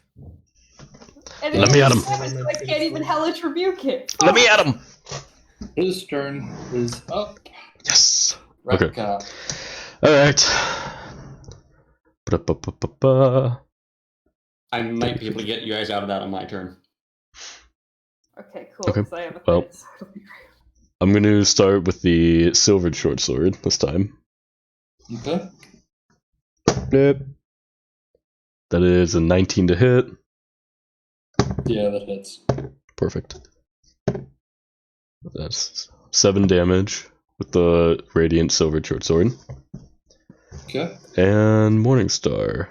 And Let it's me at him. so I can't even hellish rebuke it. Let me at him. His turn is up. Yes. Okay. Ratka. All right. Ba-da-ba-ba-ba-ba. I might be able to get you guys out of that on my turn. Okay, cool. Okay, 'Cause I have a well. thing, so it'll be great. I'm going to start with the silvered short sword this time. Okay. Yep. That is a 19 to hit. Yeah, that hits. Perfect. That's 7 damage with the radiant silvered short sword. Okay. And Morningstar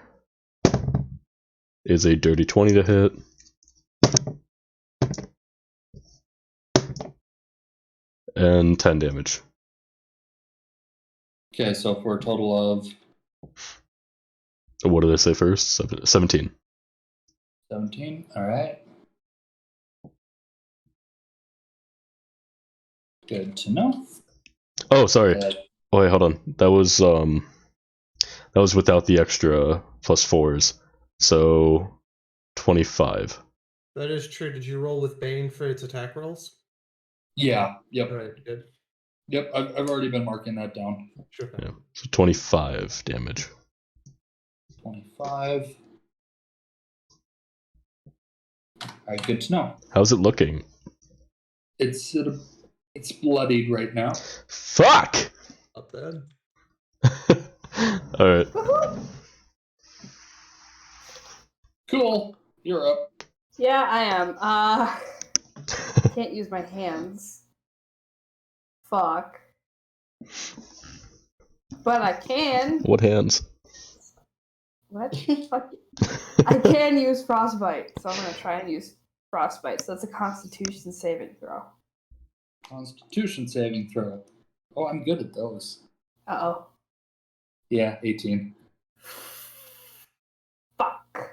is a dirty 20 to hit. And 10 damage. Okay, so for a total of What did I say first? 17. 17. Alright. Good to know. Oh, sorry. Uh, Oh, wait, hold on. That was without the extra +4s. So 25. That is true. Did you roll with Bane for its attack rolls? yeah, yep. Alright, good. Yep, I've already been marking that down. Sure. Yeah. So 25 damage. 25. Alright, good to know. How's it looking? It's bloodied right now. Fuck! Up then. Alright. Cool. You're up. Yeah, I am. Can't use my hands. Fuck. But I can. What hands? What? Fuck. I can use frostbite, so I'm gonna try and use frostbite. So that's a Constitution saving throw. Constitution saving throw. Oh, I'm good at those. Uh-oh. Yeah, 18. Fuck.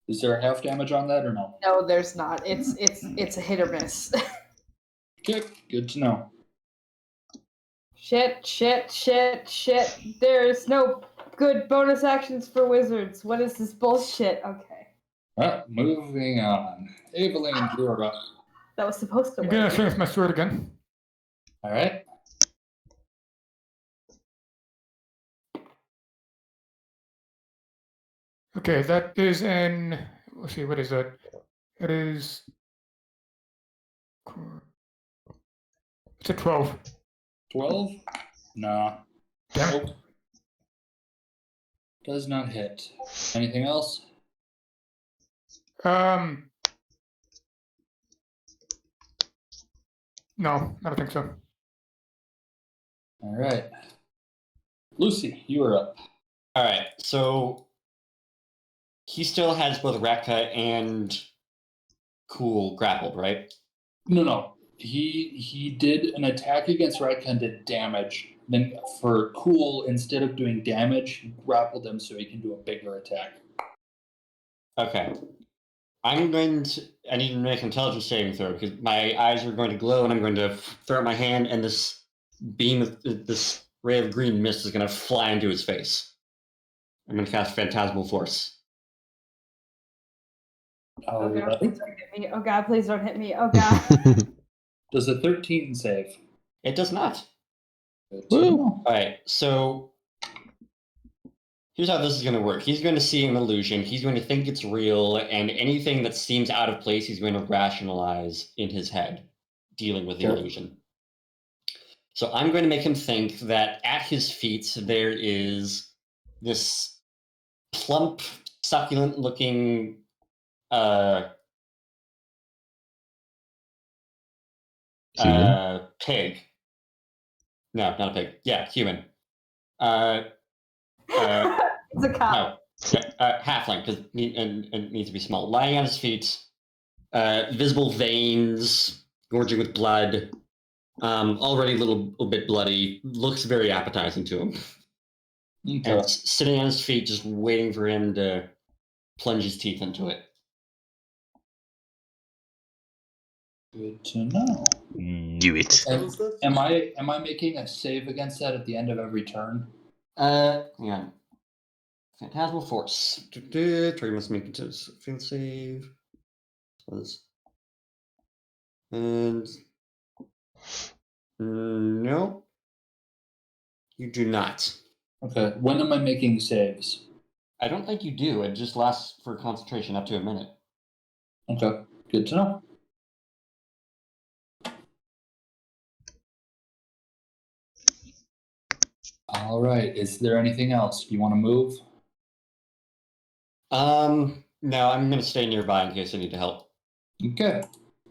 Is there a half damage on that or no? No, there's not. It's a hit or miss. Okay, good to know. Shit. There's no good bonus actions for wizards. What is this bullshit? Okay. Moving on. Evelyn, you're up. That was supposed to I'm work. gonna swing with my sword again. Alright. Okay, that is an let's see, what is it? It is. It's a 12. 12? Nah. Damn it. Nope. Does not hit. Anything else? No, I don't think so. All right. Lucy, you are up. All right, so he still has both Rekka and Cool grappled, right? No. He did an attack against Redka and did damage. Then for Cool, instead of doing damage, he grappled him so he can do a bigger attack. Okay. I need to make an intelligence saving throw because my eyes are going to glow and I'm going to throw out my hand and this this ray of green mist is going to fly into his face. I'm going to cast Phantasmal Force. Oh god, Alright. please don't hit me. Oh god, please don't hit me. Oh god. Does a 13 save? It does not. Good to Woo. know. All right, so here's how this is going to work. He's going to see an illusion. He's going to think it's real, and anything that seems out of place, he's going to rationalize in his head, dealing with the Sure. illusion. So I'm going to make him think that at his feet there is this plump, succulent-looking pig. No, not a pig. Yeah, human. It's a cop. No, halfling, because it needs to be small. Lying on his feet, visible veins, gorging with blood, already a little bit bloody, looks very appetizing to him. Okay. And sitting on his feet, just waiting for him to plunge his teeth into it. Good to know. Do it. What was this? Am I making a save against that at the end of every turn? Hang on. Phantasmal Force. Trigger must make a field save. And no, you do not. Okay. When am I making saves? I don't think you do. It just lasts for concentration up to a minute. Okay. Good to know. All right. Is there anything else? You want to move? No, I'm gonna stay nearby in case I need to help. Okay.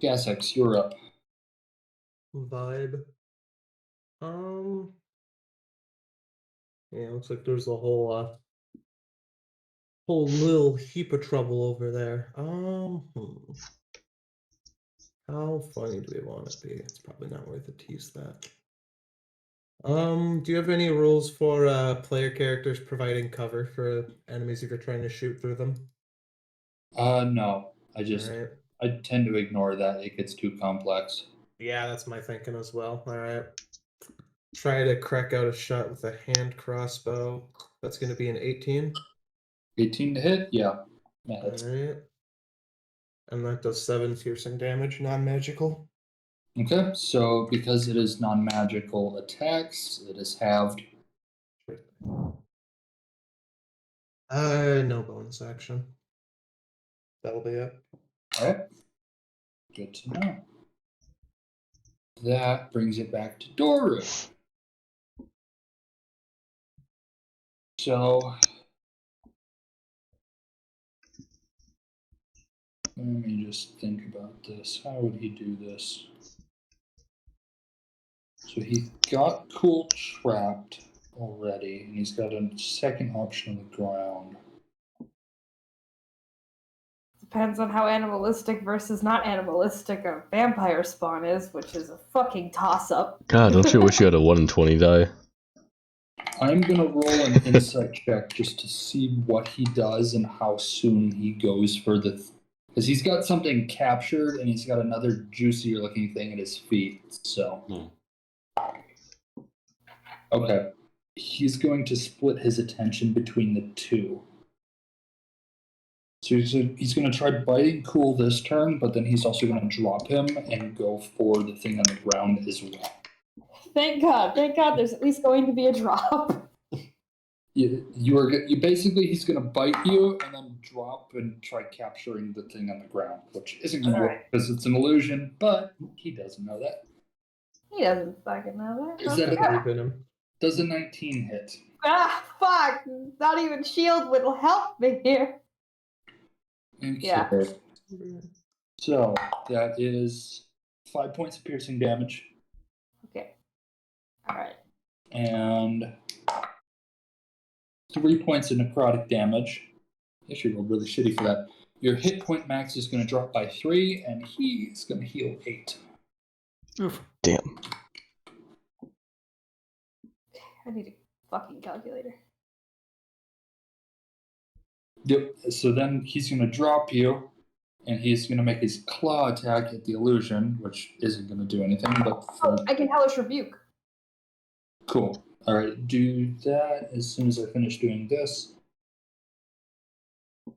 Gassex, you're up. Vibe. Yeah, looks like there's a whole little heap of trouble over there. How funny do we want it to be? It's probably not worth it to use that. Do you have any rules for player characters providing cover for enemies if you're trying to shoot through them? No. Alright. I tend to ignore that. It gets too complex. Yeah, that's my thinking as well. Alright. Try to crack out a shot with a hand crossbow. That's going to be an 18. 18 to hit? Yeah. That's Alright. And that does 7 piercing damage, non-magical. okay. So because it is non-magical attacks, it is halved. No bonus action. That'll be it. All right. Good to know. That brings it back to Doru. So let me just think about this. How would he do this? So he got Cool trapped already, and he's got a second option on the ground. Depends on how animalistic versus not animalistic a vampire spawn is, which is a fucking toss-up. God, don't you wish you had a 1 in 20 die? I'm gonna roll an insight check just to see what he does and how soon he goes for the. Because he's got something captured and he's got another juicier looking thing at his feet. So. Okay. He's going to split his attention between the two. So he's going to try biting Cool this turn, but then he's also going to drop him and go for the thing on the ground as well. Thank God there's at least going to be a drop. You basically he's gonna bite you and then drop and try capturing the thing on the ground, which isn't gonna work because it's an illusion. But he doesn't know that. He doesn't fucking know that. Is Okay. that I believe in him. Does a 19 hit? Ah, fuck! Not even shield will help me here. Okay. Yeah. So that is 5 points of piercing damage Okay. All right. and 3 points of necrotic damage. I actually rolled really shitty for that. Your hit point max is going to drop by 3, and he's going to heal 8. Oof. Damn. I need a fucking calculator. Yep. So then he's going to drop you, and he's going to make his claw attack at the illusion, which isn't going to do anything. But Oh, I can Hellish Rebuke. cool. All right, do that as soon as I finish doing this.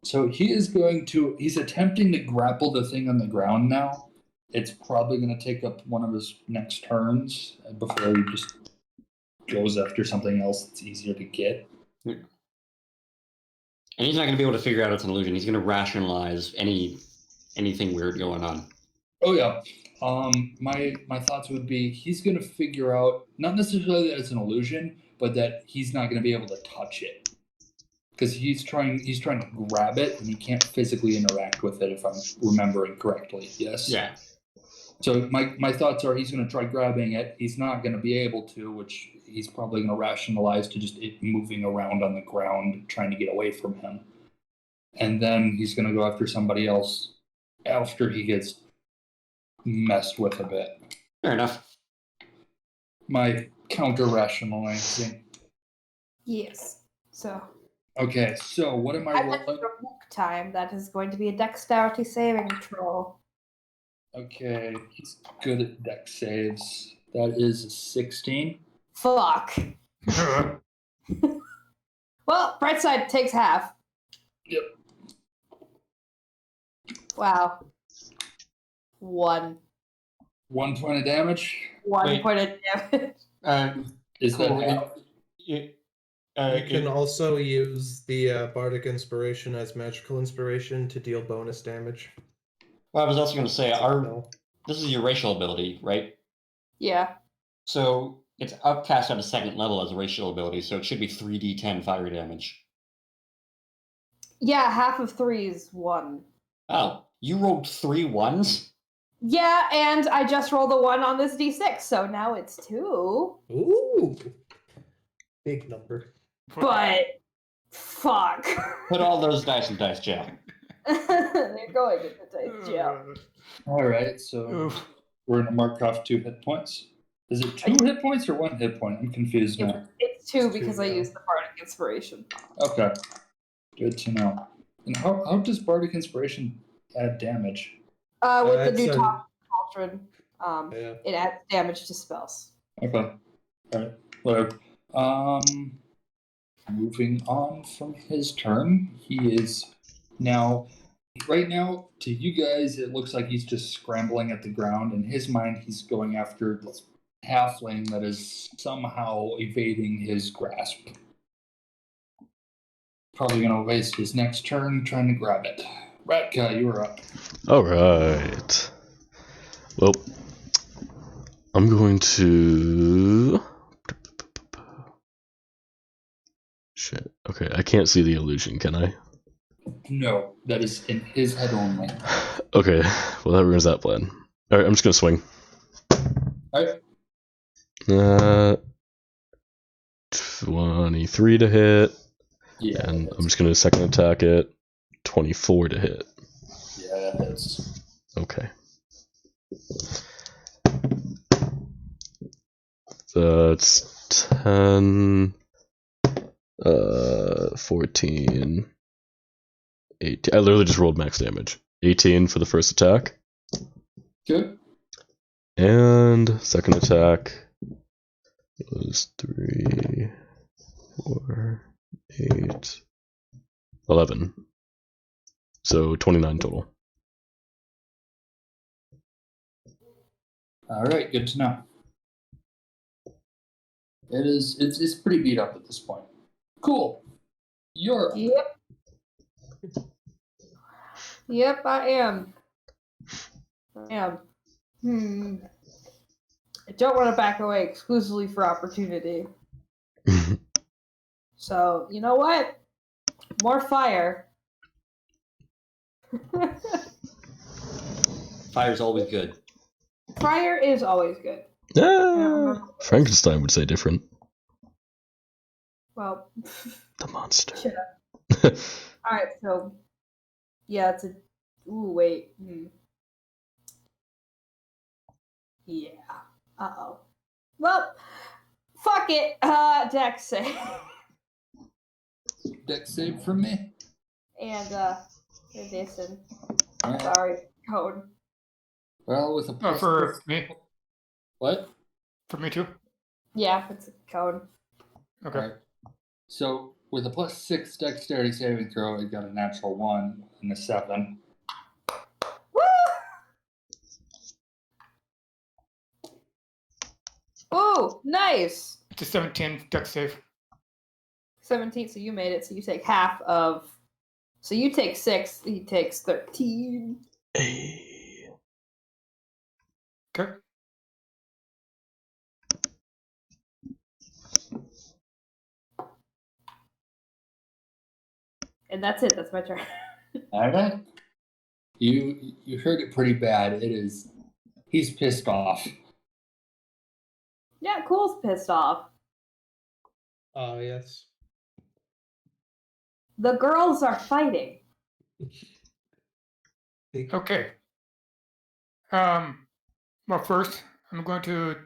So he's attempting to grapple the thing on the ground now. It's probably going to take up one of his next turns before he just goes after something else that's easier to get. And he's not going to be able to figure out it's an illusion. He's going to rationalize anything weird going on. Oh yeah. My thoughts would be he's going to figure out not necessarily that it's an illusion, but that he's not going to be able to touch it because he's trying to grab it and he can't physically interact with it if I'm remembering correctly. Yes. Yeah. So my thoughts are he's going to try grabbing it. He's not going to be able to, which he's probably going to rationalize to just it moving around on the ground, trying to get away from him. And then he's going to go after somebody else after he gets messed with a bit. Fair enough. My counter rationalizing. Yes. So. Okay, so what am I At rolling? Rebuke time, that is going to be a dexterity saving throw. Okay, he's good at dex saves. That is a 16. Fuck. Well, bright side takes half. Yep. Wow. 1 point of damage. Wait. point of damage. Is Cool. that half? You can also use the Bardic Inspiration as magical inspiration to deal bonus damage. Well, I was also going to say, No. this is your racial ability, right? Yeah. So it's upcast at a second level as a racial ability, so it should be 3d10 fire damage. Yeah, half of 3 is 1. Oh, you rolled 3 1s? Yeah, and I just rolled a 1 on this d6, so now it's 2. Ooh. Big number. But fuck. Put all those dice in dice jail. They're going in the dice jail. All right, so Oof. we're going to mark off 2 hit points. Is it 2 hit points or 1 hit point? I'm confused now. It's 2 It's 2 because I now. used the Bardic Inspiration. Okay, good to know. And how does Bardic Inspiration add damage? With the new That's top cauldron, Yeah. it adds damage to spells. Okay, all right, whatever. Moving on from his turn, he is now. Right now, to you guys, it looks like he's just scrambling at the ground. In his mind, he's going after this halfling that is somehow evading his grasp. Probably going to waste his next turn trying to grab it. Ratka, you are up. Alright. Well, I'm going to... Shit. Okay, I can't see the illusion, can I? No, that is in his head only. Okay, well that ruins that plan. Alright, I'm just gonna swing. Alright. 23 to hit. Yeah. And I'm just gonna second attack it. 24 to hit. Yeah, that hits. Okay. That's 10, 14, 18. I literally just rolled max damage. 18 for the first attack. Good. And second attack was 3, 4, 8, 11. So 29 total. Alright, good to know. It's pretty beat up at this point. Cool. You're up. Yep. Yep, I am. I don't want to back away exclusively for opportunity. So, you know what? More fire. Fire's always good. Fire is always good. Frankenstein would say different. Well, The monster. shut up. Alright, so. Yeah, it's a. Ooh, wait. Yeah. Uh-oh. Well, fuck it. Dex save. Dex save from me. And, Jason. Alright. Sorry, code. Well, with a plus For six- me. What? For me too. Yeah, it's a code. Okay. Alright. So with a +6 dexterity saving throw, it got a natural 1 and a 7. Woo! Ooh, nice! It's a 17 dex save. 17, so you made it, so you take half of. So you take 6, he takes 13. Hey. Okay. And that's it, that's my turn. Alright. You heard it pretty bad. He's pissed off. Yeah, Cool's pissed off. Oh, yes. The girls are fighting. Okay. Well, first, I'm going to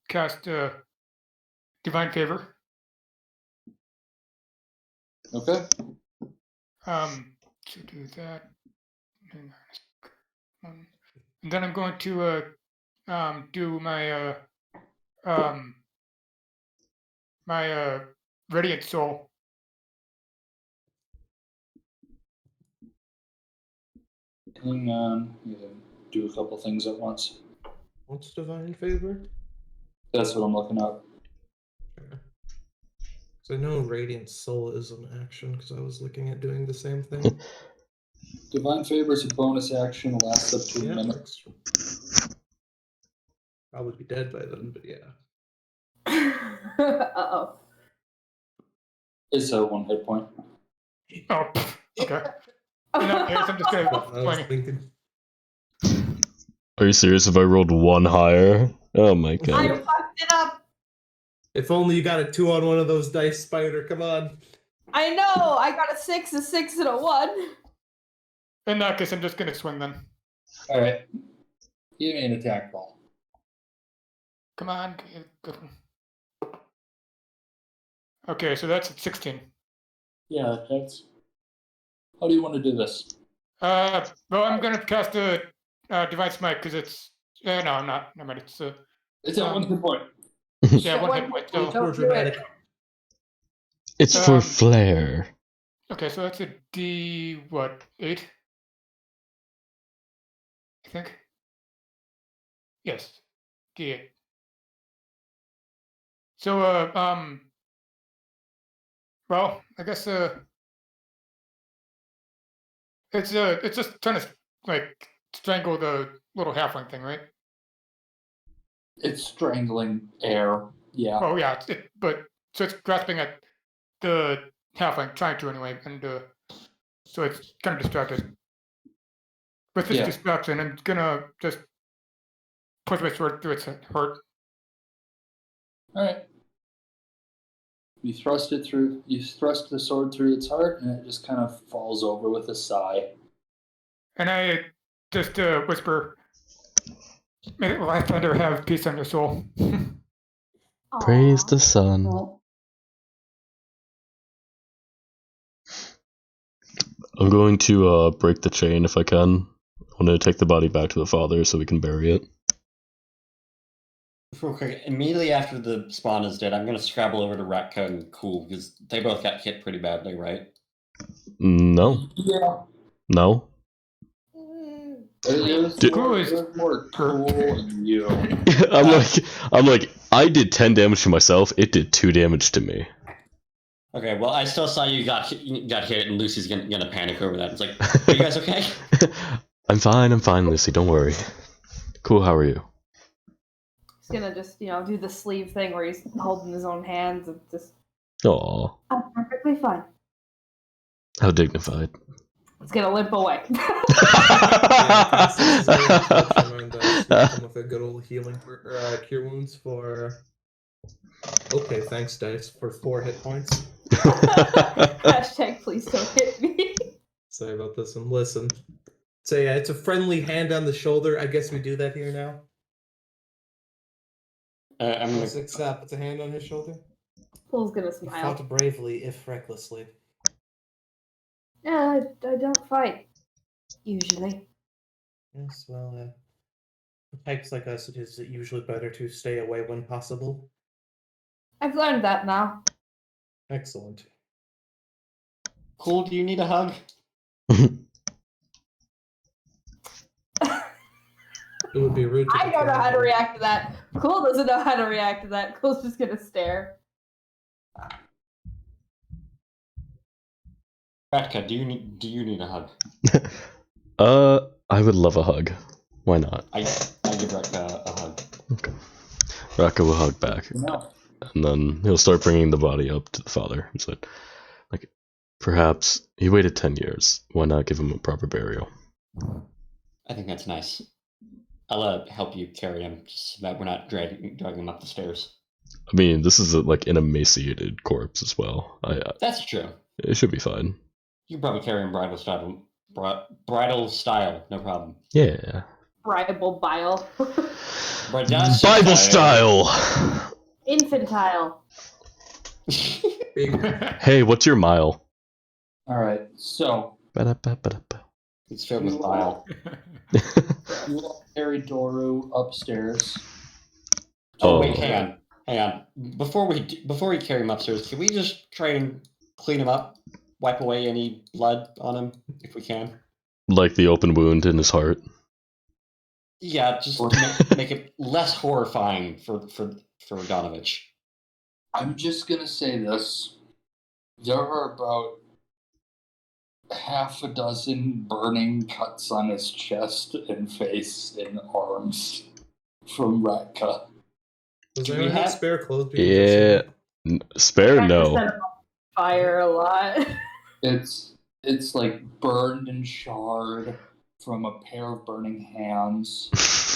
cast Divine Favor. Okay. To do that. And then I'm going to do my my Radiant Soul. Hang on. I'm gonna do a couple things at once. What's divine favor? That's what I'm looking up. So I know Radiant Soul is an action because I was looking at doing the same thing. Divine Favor is a bonus action, lasts up to a Yeah, minute. works. Probably be dead by then, but yeah. Uh-oh. It's a 1 hit point. Oh, okay. In that case, I'm just going I was to thinking. Are you serious? If I rolled 1 higher? Oh my I god. fucked it up! If only you got a 2 on one of those dice, Spider. Come on. I know! I got a 6, a 6, and a 1. In that case, I'm just going to swing then. Alright. Give me an attack roll. Come on. Good one. Okay, so that's at 16. Yeah, that's. How do you want to do this? Well, I'm going to cast a Divine Smite because it's. No, I'm not. Never mind. It's It's at 1 hit point. yeah, one hit point. So, Don't More do dramatic. it. It's for Um, flair. okay, so that's a D what 8? I think. Yes, D8. So well, I guess it's just trying to like strangle the little halfling thing, right? It's strangling air. Yeah. Oh yeah, but so it's grasping at the halfling, trying to anyway, and so it's kind of distracted. With this Yeah. distraction, I'm gonna just push my sword through its heart. Alright. You thrust the sword through its heart, and it just kind of falls over with a sigh. And I just whisper, "May the life thunder have peace on your soul." Praise Aw. the sun. I'm going to break the chain if I can. I want to take the body back to the father so we can bury it. Real quick, immediately after the spawn is dead, I'm going to scrabble over to Ratcoat and Cool because they both got hit pretty badly, right? No. Yeah. No. It was Dude. more cool than you. I'm like, I did 10 damage to myself. It did 2 damage to me. Okay, well, I still saw you got hit, and Lucy's gonna panic over that. It's like, are you guys okay? I'm fine, Lucy. Don't worry. Cool. How are you? He's gonna just, do the sleeve thing where he's holding his own hands and just. Aw, I'm perfectly fine. how dignified. It's gonna limp away. Yeah, Constance is going to touch him and smack him with a good old healing cure wounds for. Okay, thanks, dice, for 4 hit points. Hashtag please don't hit me. Sorry about this one. Listen. So yeah, it's a friendly hand on the shoulder. I guess we do that here now. I'm gonna. Let's accept. It's a hand on his shoulder. Fool's gonna He smile. fought bravely, if recklessly. Yeah, I don't fight. Usually. Yes, well, for types like us, it is usually better to stay away when possible. I've learned that now. Excellent. Cool, do you need a hug? It would be rude to I don't know how to decline. react to that. Cool doesn't know how to react to that. Cool's just gonna stare. Ratka, do you need a hug? I would love a hug. Why not? I give Ratka a hug. Okay. Raka will hug back, No. and then he'll start bringing the body up to the father. He said, like, perhaps he waited 10 years. Why not give him a proper burial? I think that's nice. I'll help you carry him, just so that we're not dragging him up the stairs. I mean, this is like an emaciated corpse as well. That's true. It should be fine. You can probably carry him bridal style. Bridal style, no problem. Yeah. Bribable bile. Bible style. Infantile. Hey, what's your mile? All right. So Ba-da-ba-ba-da-ba. It's filled with bile. you all carry Doru upstairs. Oh, Oh. wait, hang on. Before we carry him upstairs, can we just try and clean him up? Wipe away any blood on him, if we can? Like the open wound in his heart. Yeah, just make it less horrifying for Donovich. I'm just gonna say this. There are about half a dozen burning cuts on his chest and face and arms from Ratka. Was Do there we any have- spare clothes being Yeah. Spare I no. set him on fire a lot. It's like burned and charred from a pair of burning hands.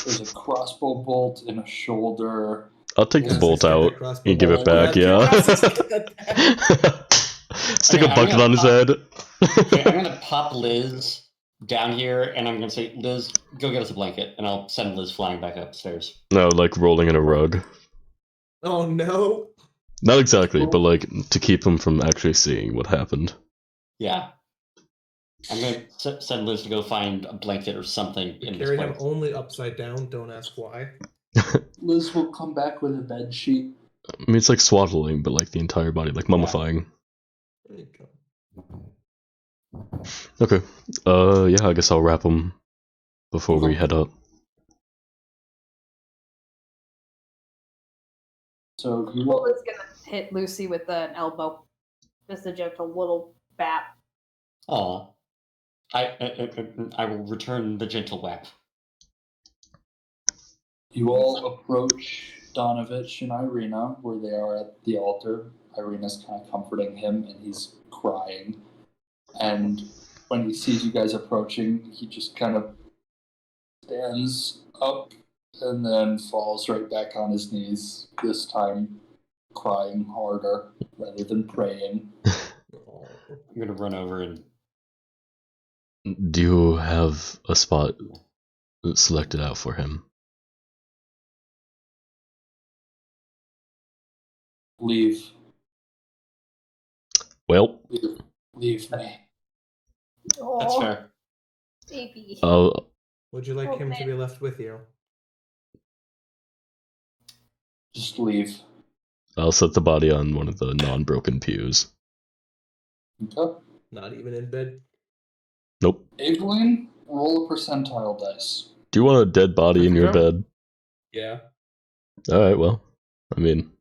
There's a crossbow bolt in a shoulder. I'll take the Yes, bolt out crossbow and give it bolt. back, yeah. Stick Okay, a I'm bucket gonna on his head. Okay, I'm gonna pop Liz down here, and I'm gonna say, Liz, go get us a blanket, and I'll send Liz flying back upstairs. No, like rolling in a rug. Oh no! Not exactly, but like to keep him from actually seeing what happened. Yeah. I'm gonna send Liz to go find a blanket or something in this Carry him place. only upside down. Don't ask why. Liz will come back with a bed sheet. I mean, it's like swaddling, but like the entire body, like mummifying. There you go. Okay. Yeah, I guess I'll wrap him before we head up. So you Cool will is gonna hit Lucy with an elbow. Just a gentle little bat. Aw. I will return the gentle whap. You all approach Donovich and Irina where they are at the altar. Irina's kind of comforting him and he's crying. And when he sees you guys approaching, he just kind of stands up and then falls right back on his knees, this time crying harder rather than praying. I'm gonna run over and Do you have a spot selected out for him? Leave. Well, Leave me. that's Oh, fair. baby. Would you like him to be left with you? Just leave. I'll set the body on one of the non-broken pews. Okay. Not even in bed. Nope. Aveline, roll a percentile dice. Do you want a dead body in your Yeah. bed? Yeah. Alright, well, I mean,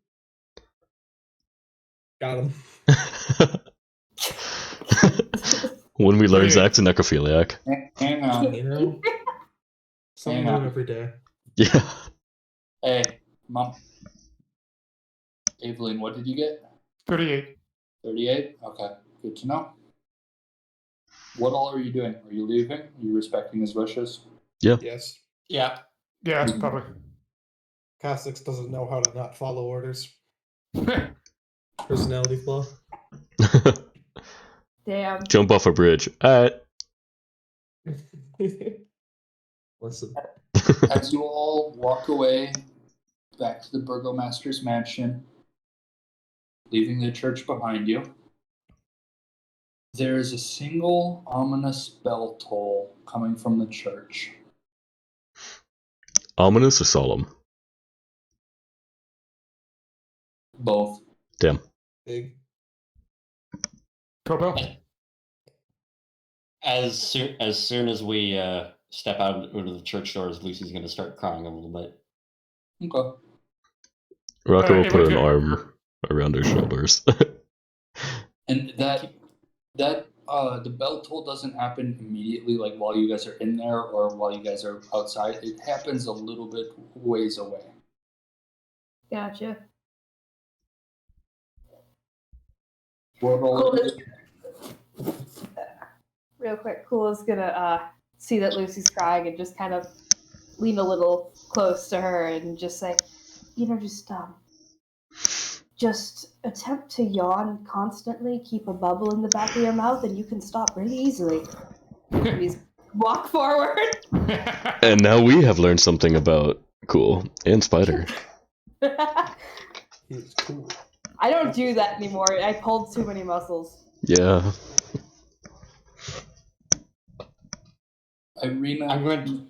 Got him. When we learn Wait. Zach's a necrophiliac. Hang on. You know, something Hang new on. every day. Yeah. Hey, Mom. Evelyn, what did you get? 38. 38? Okay, good to know. What all are you doing? Are you leaving? Are you respecting his wishes? Yes. Yeah. Yeah, Mhm. probably. Cassix doesn't know how to not follow orders. Personality flaw. Damn. Jump off a bridge. Alright. Listen. As you all walk away back to the burgomaster's mansion, leaving the church behind you, there is a single ominous bell toll coming from the church. Ominous or solemn? Both. Damn. Big. Kobo? As soon as we step out of the church doors, Lucy's going to start crying a little bit. Okay. Rocco will it put would an get- arm around her shoulders. And that the bell toll doesn't happen immediately, like while you guys are in there or while you guys are outside. It happens a little bit ways away. Gotcha. What all Cool is, real quick, Cool is gonna see that Lucy's crying and just kind of lean a little close to her and just say, just attempt to yawn constantly, keep a bubble in the back of your mouth, and you can stop really easily. Please walk forward. And now we have learned something about Cool and Spider. He's cool. I don't do that anymore. I pulled too many muscles. Yeah. Irina. I'm going to...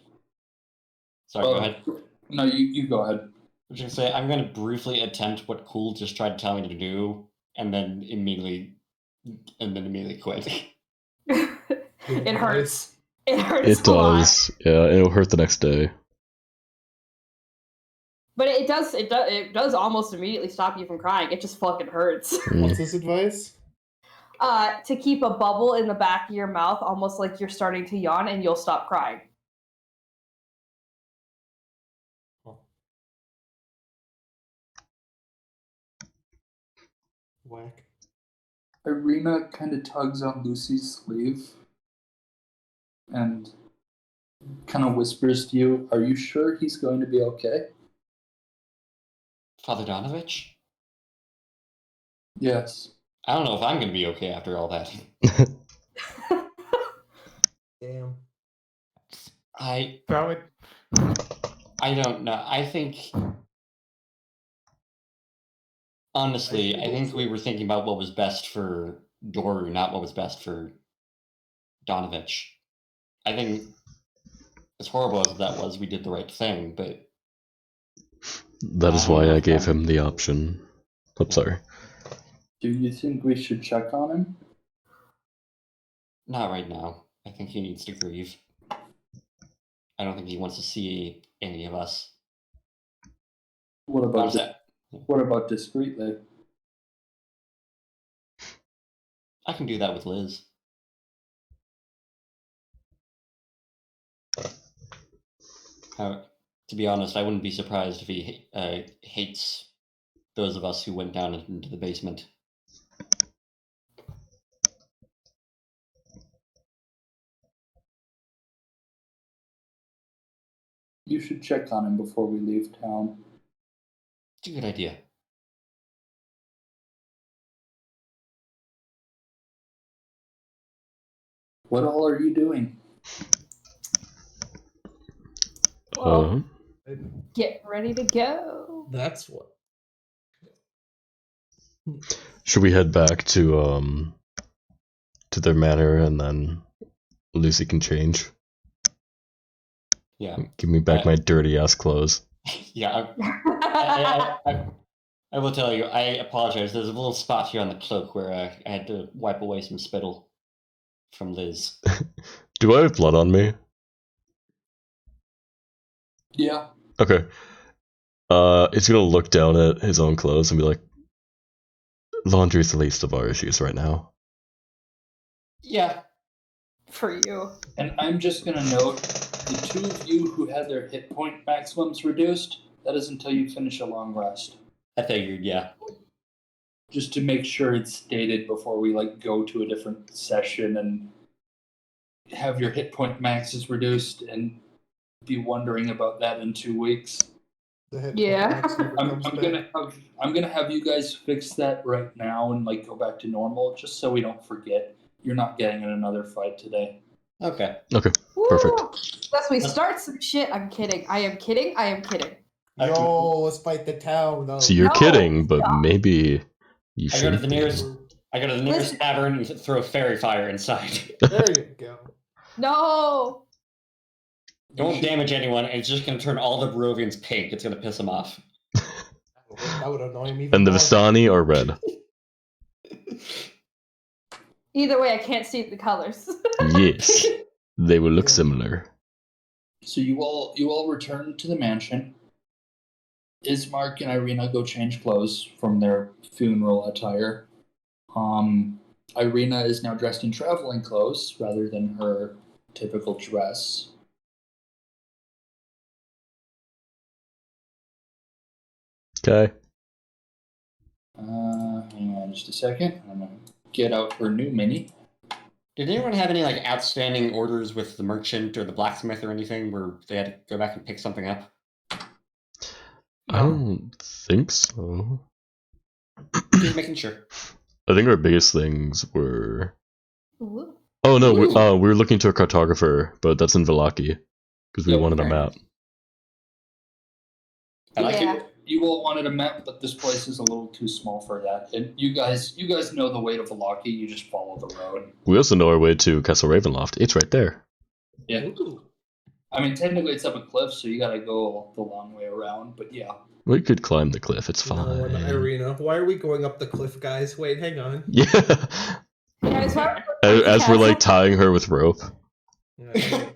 Sorry, go ahead. No, you go ahead. I was going to say, I'm going to briefly attempt what Cool just tried to tell me to do, and then immediately quit. It hurts. It hurts It a lot. does. Yeah, it'll hurt the next day. But it does almost immediately stop you from crying. It just fucking hurts. What's his advice? To keep a bubble in the back of your mouth, almost like you're starting to yawn, and you'll stop crying. Whack. Irina kind of tugs on Lucy's sleeve and kind of whispers to you, "Are you sure he's going to be okay?" Father Donovich? Yes. I don't know if I'm going to be okay after all that. Damn. Valid. I don't know. I think... Honestly, I think we were thinking about what was best for Doru, not what was best for Donovich. I think, as horrible as that was, we did the right thing, but... That is why I gave him the option. I'm sorry. Do you think we should check on him? Not right now. I think he needs to grieve. I don't think he wants to see any of us. What about How's that? what about discreetly? I can do that with Liz. To be honest, I wouldn't be surprised if he hates those of us who went down into the basement. You should check on him before we leave town. It's a good idea. What all are you doing? Well, Uh, get ready to go. That's what. should we head back to their manor and then Lucy can change? Yeah. Give me back my dirty ass clothes. Yeah. I will tell you, I apologize. There's a little spot here on the cloak where I had to wipe away some spittle from Liz. Do I have blood on me? Yeah. Okay. He's gonna look down at his own clothes and be like, Laundry's the least of our issues right now. Yeah. For you. And I'm just going to note, the two of you who had their hit point maximums reduced, that is until you finish a long rest. I figured, yeah. Just to make sure it's stated before we go to a different session and have your hit point maxes reduced and be wondering about that in 2 weeks. The hit Yeah. max never I'm comes back. gonna have you guys fix that right now and go back to normal, just so we don't forget. You're not getting in another fight today. Okay. Okay, Woo! perfect. Unless we start some shit. I'm kidding. I am kidding. I am kidding. Yo, let's fight the town. No. So you're No, kidding, but maybe you I go to should the be. nearest Listen. tavern and throw fairy fire inside. There you go. No. It won't damage anyone, and it's just going to turn all the Barovians pink. It's going to piss them off. That would annoy me even And the more. Vistani are red. Either way, I can't see the colors. Yes. They will look Yeah. similar. So you all return to the mansion. Ismark and Irina go change clothes from their funeral attire. Irina is now dressed in traveling clothes rather than her typical dress. Okay. Hang on just a second. I'm gonna get out her new mini. Did anyone have any outstanding orders with the merchant or the blacksmith or anything where they had to go back and pick something up? I don't think so. Just making sure. I think our biggest things were. Ooh. Oh no, Ooh. we were looking to a cartographer, but that's in Velaki because we Yep, wanted a fair map. I like Yeah. it. You all wanted a map, but this place is a little too small for that. And you guys know the way to Velaki. You just follow the road. We also know our way to Castle Ravenloft. It's right there. Yeah. Ooh. I mean, technically it's up a cliff, so you gotta go the long way around. But yeah. We could climb the cliff. It's fine. No, Irina, why are we going up the cliff, guys? Wait, hang on. Yeah. Guys, why- As we're tying her with rope. Yeah,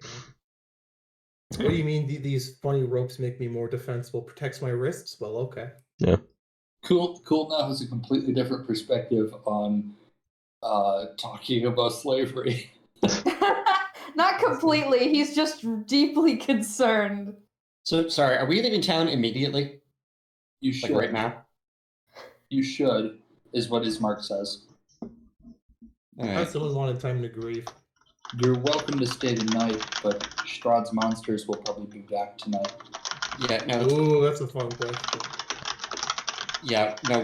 what do you mean these funny ropes make me more defensible? Protects my wrists? Well, okay. Cool now has a completely different perspective on talking about slavery. Not completely. He's just deeply concerned. So, sorry, are we leaving town immediately? You should. Right now? You should, is what Ismark says. Alright. I still wanted time to grieve. You're welcome to stay tonight, but Strahd's monsters will probably be back tonight. Yeah, no, Ooh, that's a fun question.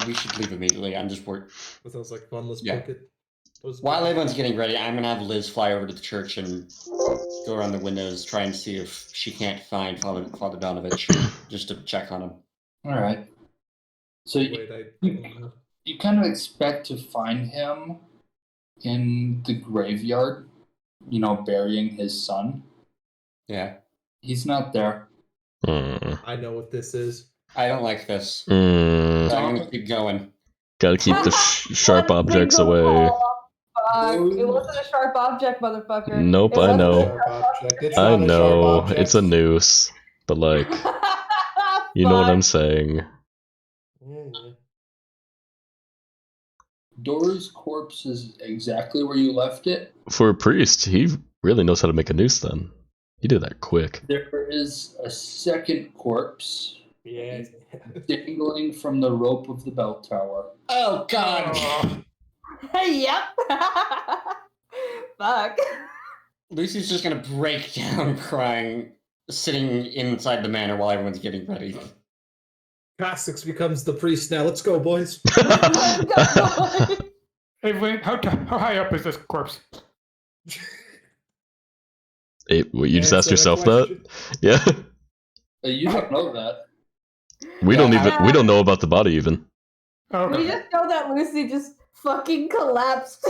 we should leave immediately. I'm just worried. That sounds like fun. Let's Yeah. book it. While everyone's getting ready, I'm going to have Liz fly over to the church and go around the windows, try and see if she can't find Father Donovich, just to check on him. All right. So you kind of expect to find him in the graveyard, burying his son. Yeah. He's not there. I know what this is. I don't like this. Mm. I'm going to keep going. Gotta keep the sharp One objects single away. call. Fuck. It wasn't a sharp object, motherfucker. Nope, It I wasn't a know. sharp object. It's I not a sharp know. object. It's a noose. But you know what I'm saying. Mm. Dora's corpse is exactly where you left it. For a priest, he really knows how to make a noose then. He did that quick. There is a second corpse Yeah. dangling from the rope of the bell tower. Oh, God! Yep. Fuck. Lucy's just going to break down crying, sitting inside the manor while everyone's getting ready. Cassix becomes the priest now. Let's go, boys. Hey, Wayne, how high up is this corpse? You just asked Answer yourself question. that? Yeah. You don't know that. We Yeah, don't know about the body even. Oh, We just know that Lucy just fucking collapsed.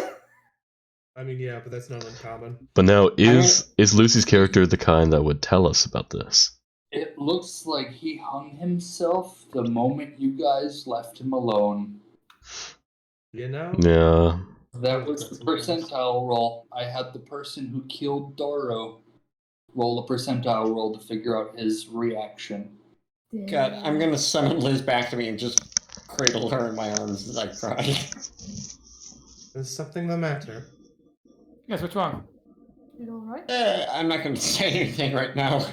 I mean, yeah, but that's not uncommon. But now is Lucy's character the kind that would tell us about this? It looks like he hung himself the moment you guys left him alone. You know? Yeah. That was the percentile roll. I had the person who killed Doro roll a percentile roll to figure out his reaction. God, I'm going to summon Liz back to me and just cradle her in my arms as I cry. Is something the matter? Yes, what's wrong? You alright? I'm not going to say anything right now.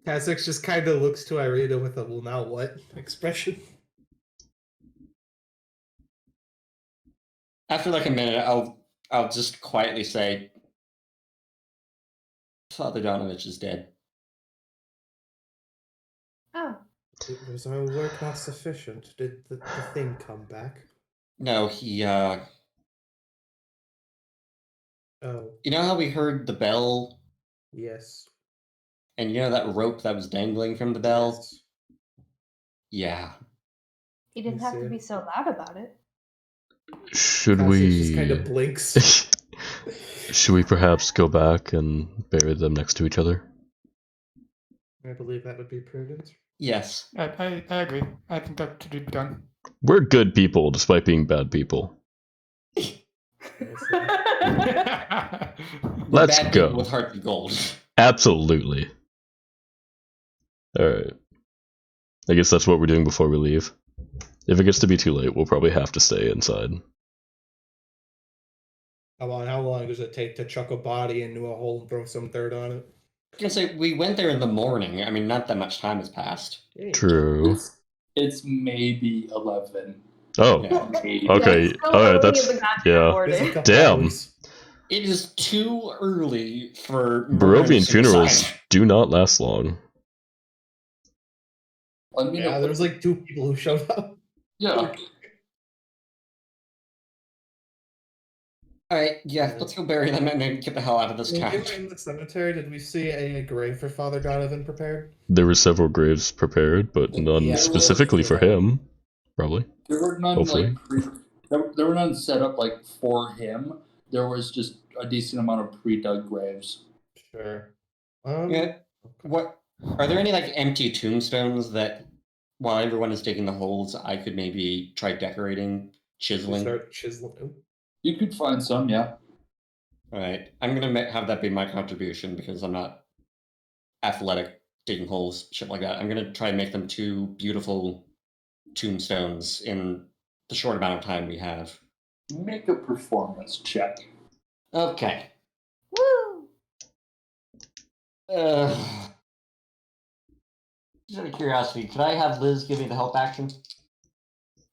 Kha'Zix just kind of looks to Irina with a "well, now what" expression. After like a minute, I'll just quietly say, Father Donovich is dead. Oh. Was our work not sufficient? Did the thing come back? No, he, Oh. you know how we heard the bell? Yes. And you know that rope that was dangling from the bell? Yes. Yeah. He didn't have to be so loud about it. Should Kha'Zix just we? kind of blinks. Should we perhaps go back and bury them next to each other? I believe that would be prudent. Yes. I agree. I think that should be done. We're good people, despite being bad people. We're Let's bad go. people with hearts of gold. Absolutely. Alright. I guess that's what we're doing before we leave. If it gets to be too late, we'll probably have to stay inside. How long does it take to chuck a body into a hole and throw some dirt on it? I can say we went there in the morning. I mean, not that much time has passed. True. It's maybe 11. Oh. Yeah. Maybe. Okay. Yeah, it's still Alright, early that's... in the goddamn yeah. There's a morning. couple Damn. hours. It is too early for murder and Barovian funerals suicide. do not last long. I mean, Yeah, there was like 2 people who showed up. yeah. Alright, yeah, let's go bury them and then get the hell out of this When we town. were in the cemetery, did we see a grave for Father Donovan prepared? There were several graves prepared, but none Yeah, specifically for him. Probably. There were none Hopefully. there were none set up like for him. There was just a decent amount of pre-dug graves. Sure. Yeah. What are there any like empty tombstones that while everyone is digging the holes, I could maybe try decorating, chiseling? Start chiseling. Ooh. You could find some, yeah. Alright, I'm gonna have that be my contribution because I'm not athletic digging holes, shit like that. I'm gonna try and make them 2 beautiful tombstones in the short amount of time we have. Make a performance check. Okay. Woo! Just out of curiosity, could I have Liz give me the help action?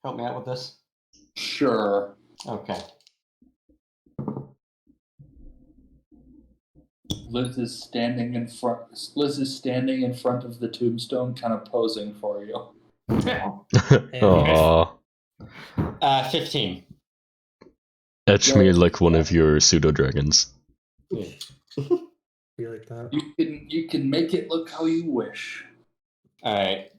Help me out with this? Sure. Okay. Liz is standing in front of the tombstone, kind of posing for you. Aww. 15. Etch me like one of your pseudo dragons. Be like that. You can make it look how you wish. Alright.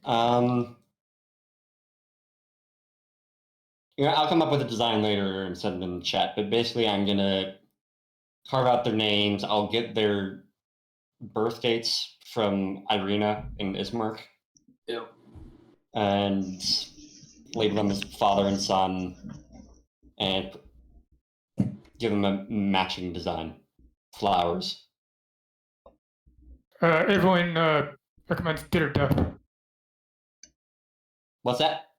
You know, I'll come up with a design later and send them in the chat, but basically I'm gonna carve out their names. I'll get their birth dates from Irina and Ismark. Yep. And label them as father and son and give them a matching design. Flowers. Everyone recommends date of death. What's that?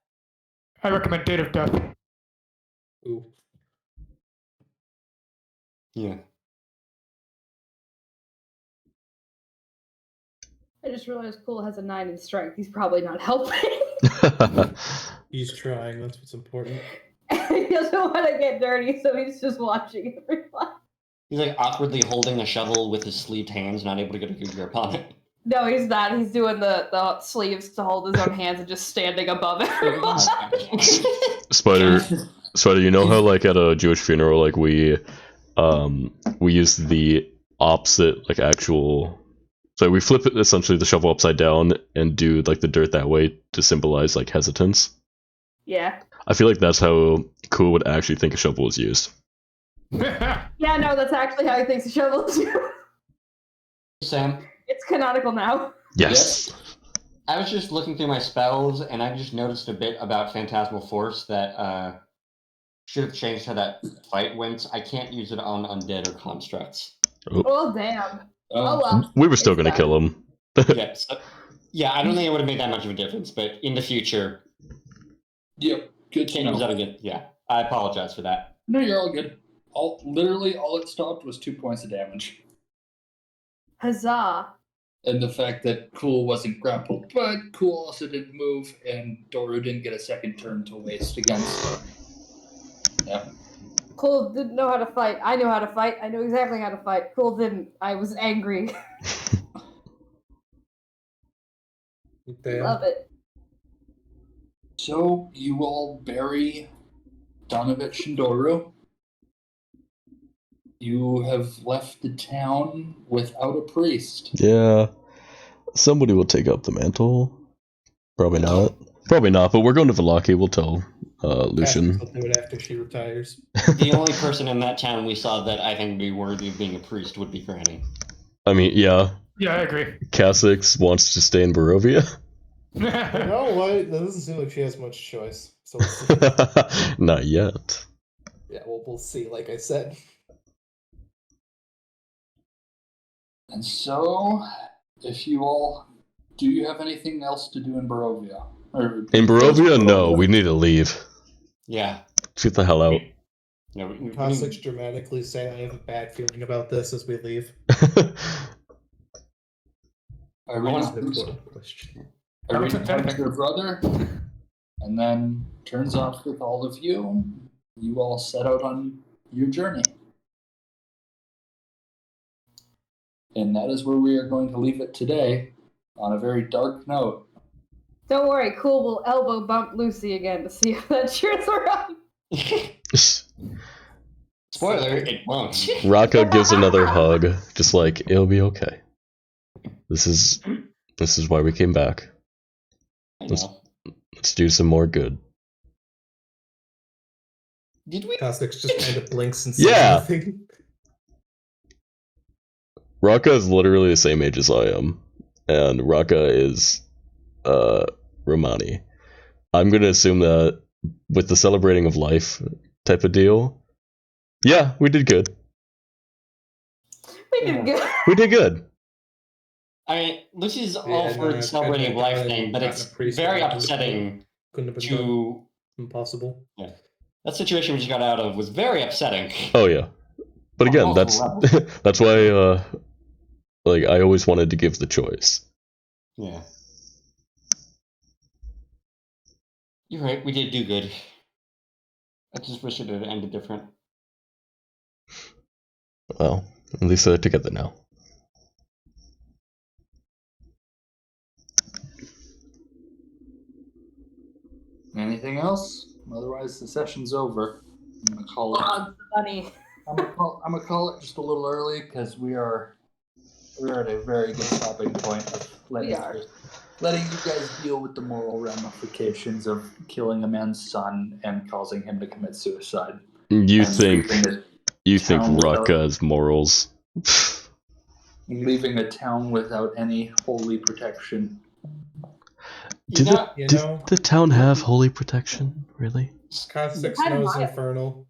I recommend date of death. Ooh. Yeah. I just realized Cole has a 9 in strength. He's probably not helping. He's trying, that's what's important. He doesn't want to get dirty, so he's just watching everyone. He's like awkwardly holding a shovel with his sleeved hands, not able to get a good grip on it. No, he's not. He's doing the sleeves to hold his own hands and just standing above everyone. Spider, you know how like at a Jewish funeral, like we use the opposite, like actual. So we flip it essentially the shovel upside down and do like the dirt that way to symbolize like hesitance. Yeah. I feel like that's how Cool would actually think a shovel was used. Yeah, no, that's actually how he thinks a shovel is used. Sam, It's canonical now. Yes. I was just looking through my spells and I just noticed a bit about Phantasmal Force that should have changed how that fight went. I can't use it on undead or constructs. Oh, damn. Oh, Oh, well. We were still gonna kill him. Yeah, Yeah, I don't think it would have made that much of a difference, but in the future, Yep, good to can't use that know. again. Yeah, I apologize for that. No, you're all good. Literally, all it stopped was 2 points of damage. Huzzah! And the fact that Cool wasn't grappled, but Cool also didn't move, and Doru didn't get a second turn to waste against. Yeah. Cool didn't know how to fight. I know how to fight. I know exactly how to fight. Cool didn't. I was angry. Damn. Love it. So you all bury Donovich and Doru. You have left the town without a priest. Yeah. Somebody will take up the mantle. Probably not. Probably not, but we're going to Vallaki. We'll tell Lucian. I'll do it after she retires. The only person in that town we saw that I think would be worthy of being a priest would be Granny. I mean, yeah. Yeah, I agree. Kasich wants to stay in Barovia. You know what? That doesn't seem like she has much choice. So we'll see. Not yet. Yeah, well, we'll see, like I said. And so, if you all... Do you have anything else to do in Barovia? In Barovia, no. We need to leave. Yeah. Let's get the hell out. No, Kasich dramatically say, I have a bad feeling about this as we leave. Irina That's an important question. hugs your brother, and then turns off with all of you. You all set out on your journey. And that is where we are going to leave it today, on a very dark note. Don't worry, Cool will elbow bump Lucy again to see if that cheers her up. Spoiler, it won't. Raka gives another hug, just like, it'll be okay. This is why we came back. I know. Let's do some more good. Did we? Kasich just kind of blinks and says Yeah. nothing. Raka is literally the same age as I am, and Raka is Romani. I'm gonna assume that with the celebrating of life type of deal, yeah, we did good. We did good. We did good. I mean, Lucy's Yeah, all for no, the it's celebrating of been life done thing, but and it's gotten a priest very around. upsetting Couldn't have been done. to... Impossible. That situation we just got out of was very upsetting. Oh yeah, but again, On that's multiple that's why like I always wanted to give the choice. Yeah. You're right, we did do good. I just wish it had ended different. Well, at least they're together now. Anything else? Otherwise, the session's over. I'm gonna call it. Oh, funny. I'm gonna call it just a little early because we're at a very good stopping point of letting you guys deal with the moral ramifications of killing a man's son and causing him to commit suicide. You And think town without- Raka's morals? Leaving a town without any holy protection. Did You know, the town have holy protection? Really? Kasich Kind of knows mild. Infernal.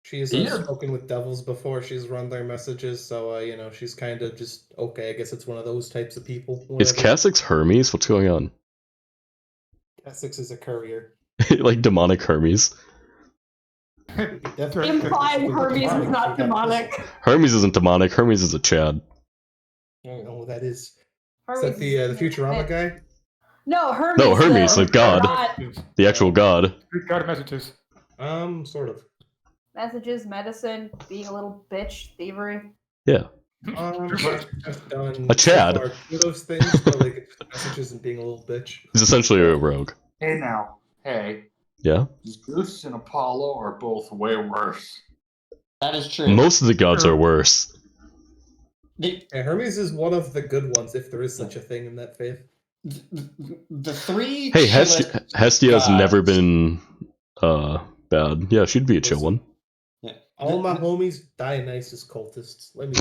She's Yeah. spoken with devils before. She's run their messages, so you know, she's kind of just okay. I guess it's one of those types of people. Is Kassich's Hermes? What's going on? Kasich is a courier. Like demonic Hermes? Implying Hermes is not demonic. Hermes isn't demonic. Hermes is a Chad. Oh, that is. Is Hermes that the Futurama guy? No, Hermes. No, Hermes, the like God. The actual god. God messages. Sort of. Messages, medicine, being a little bitch, thievery. Yeah. I've done A Chad. so far two of those things, but like messages and being a little bitch. He's essentially a rogue. Hey now, hey. Yeah? Zeus and Apollo are both way worse. That is true. Most of the gods are worse. The Hermes is one of the good ones, if there is such a thing in that faith. three. Hey, chillest Hestia's gods- never been bad. Yeah, she'd be a chill one. Yeah. All my homies, Dionysus cultists. Let me.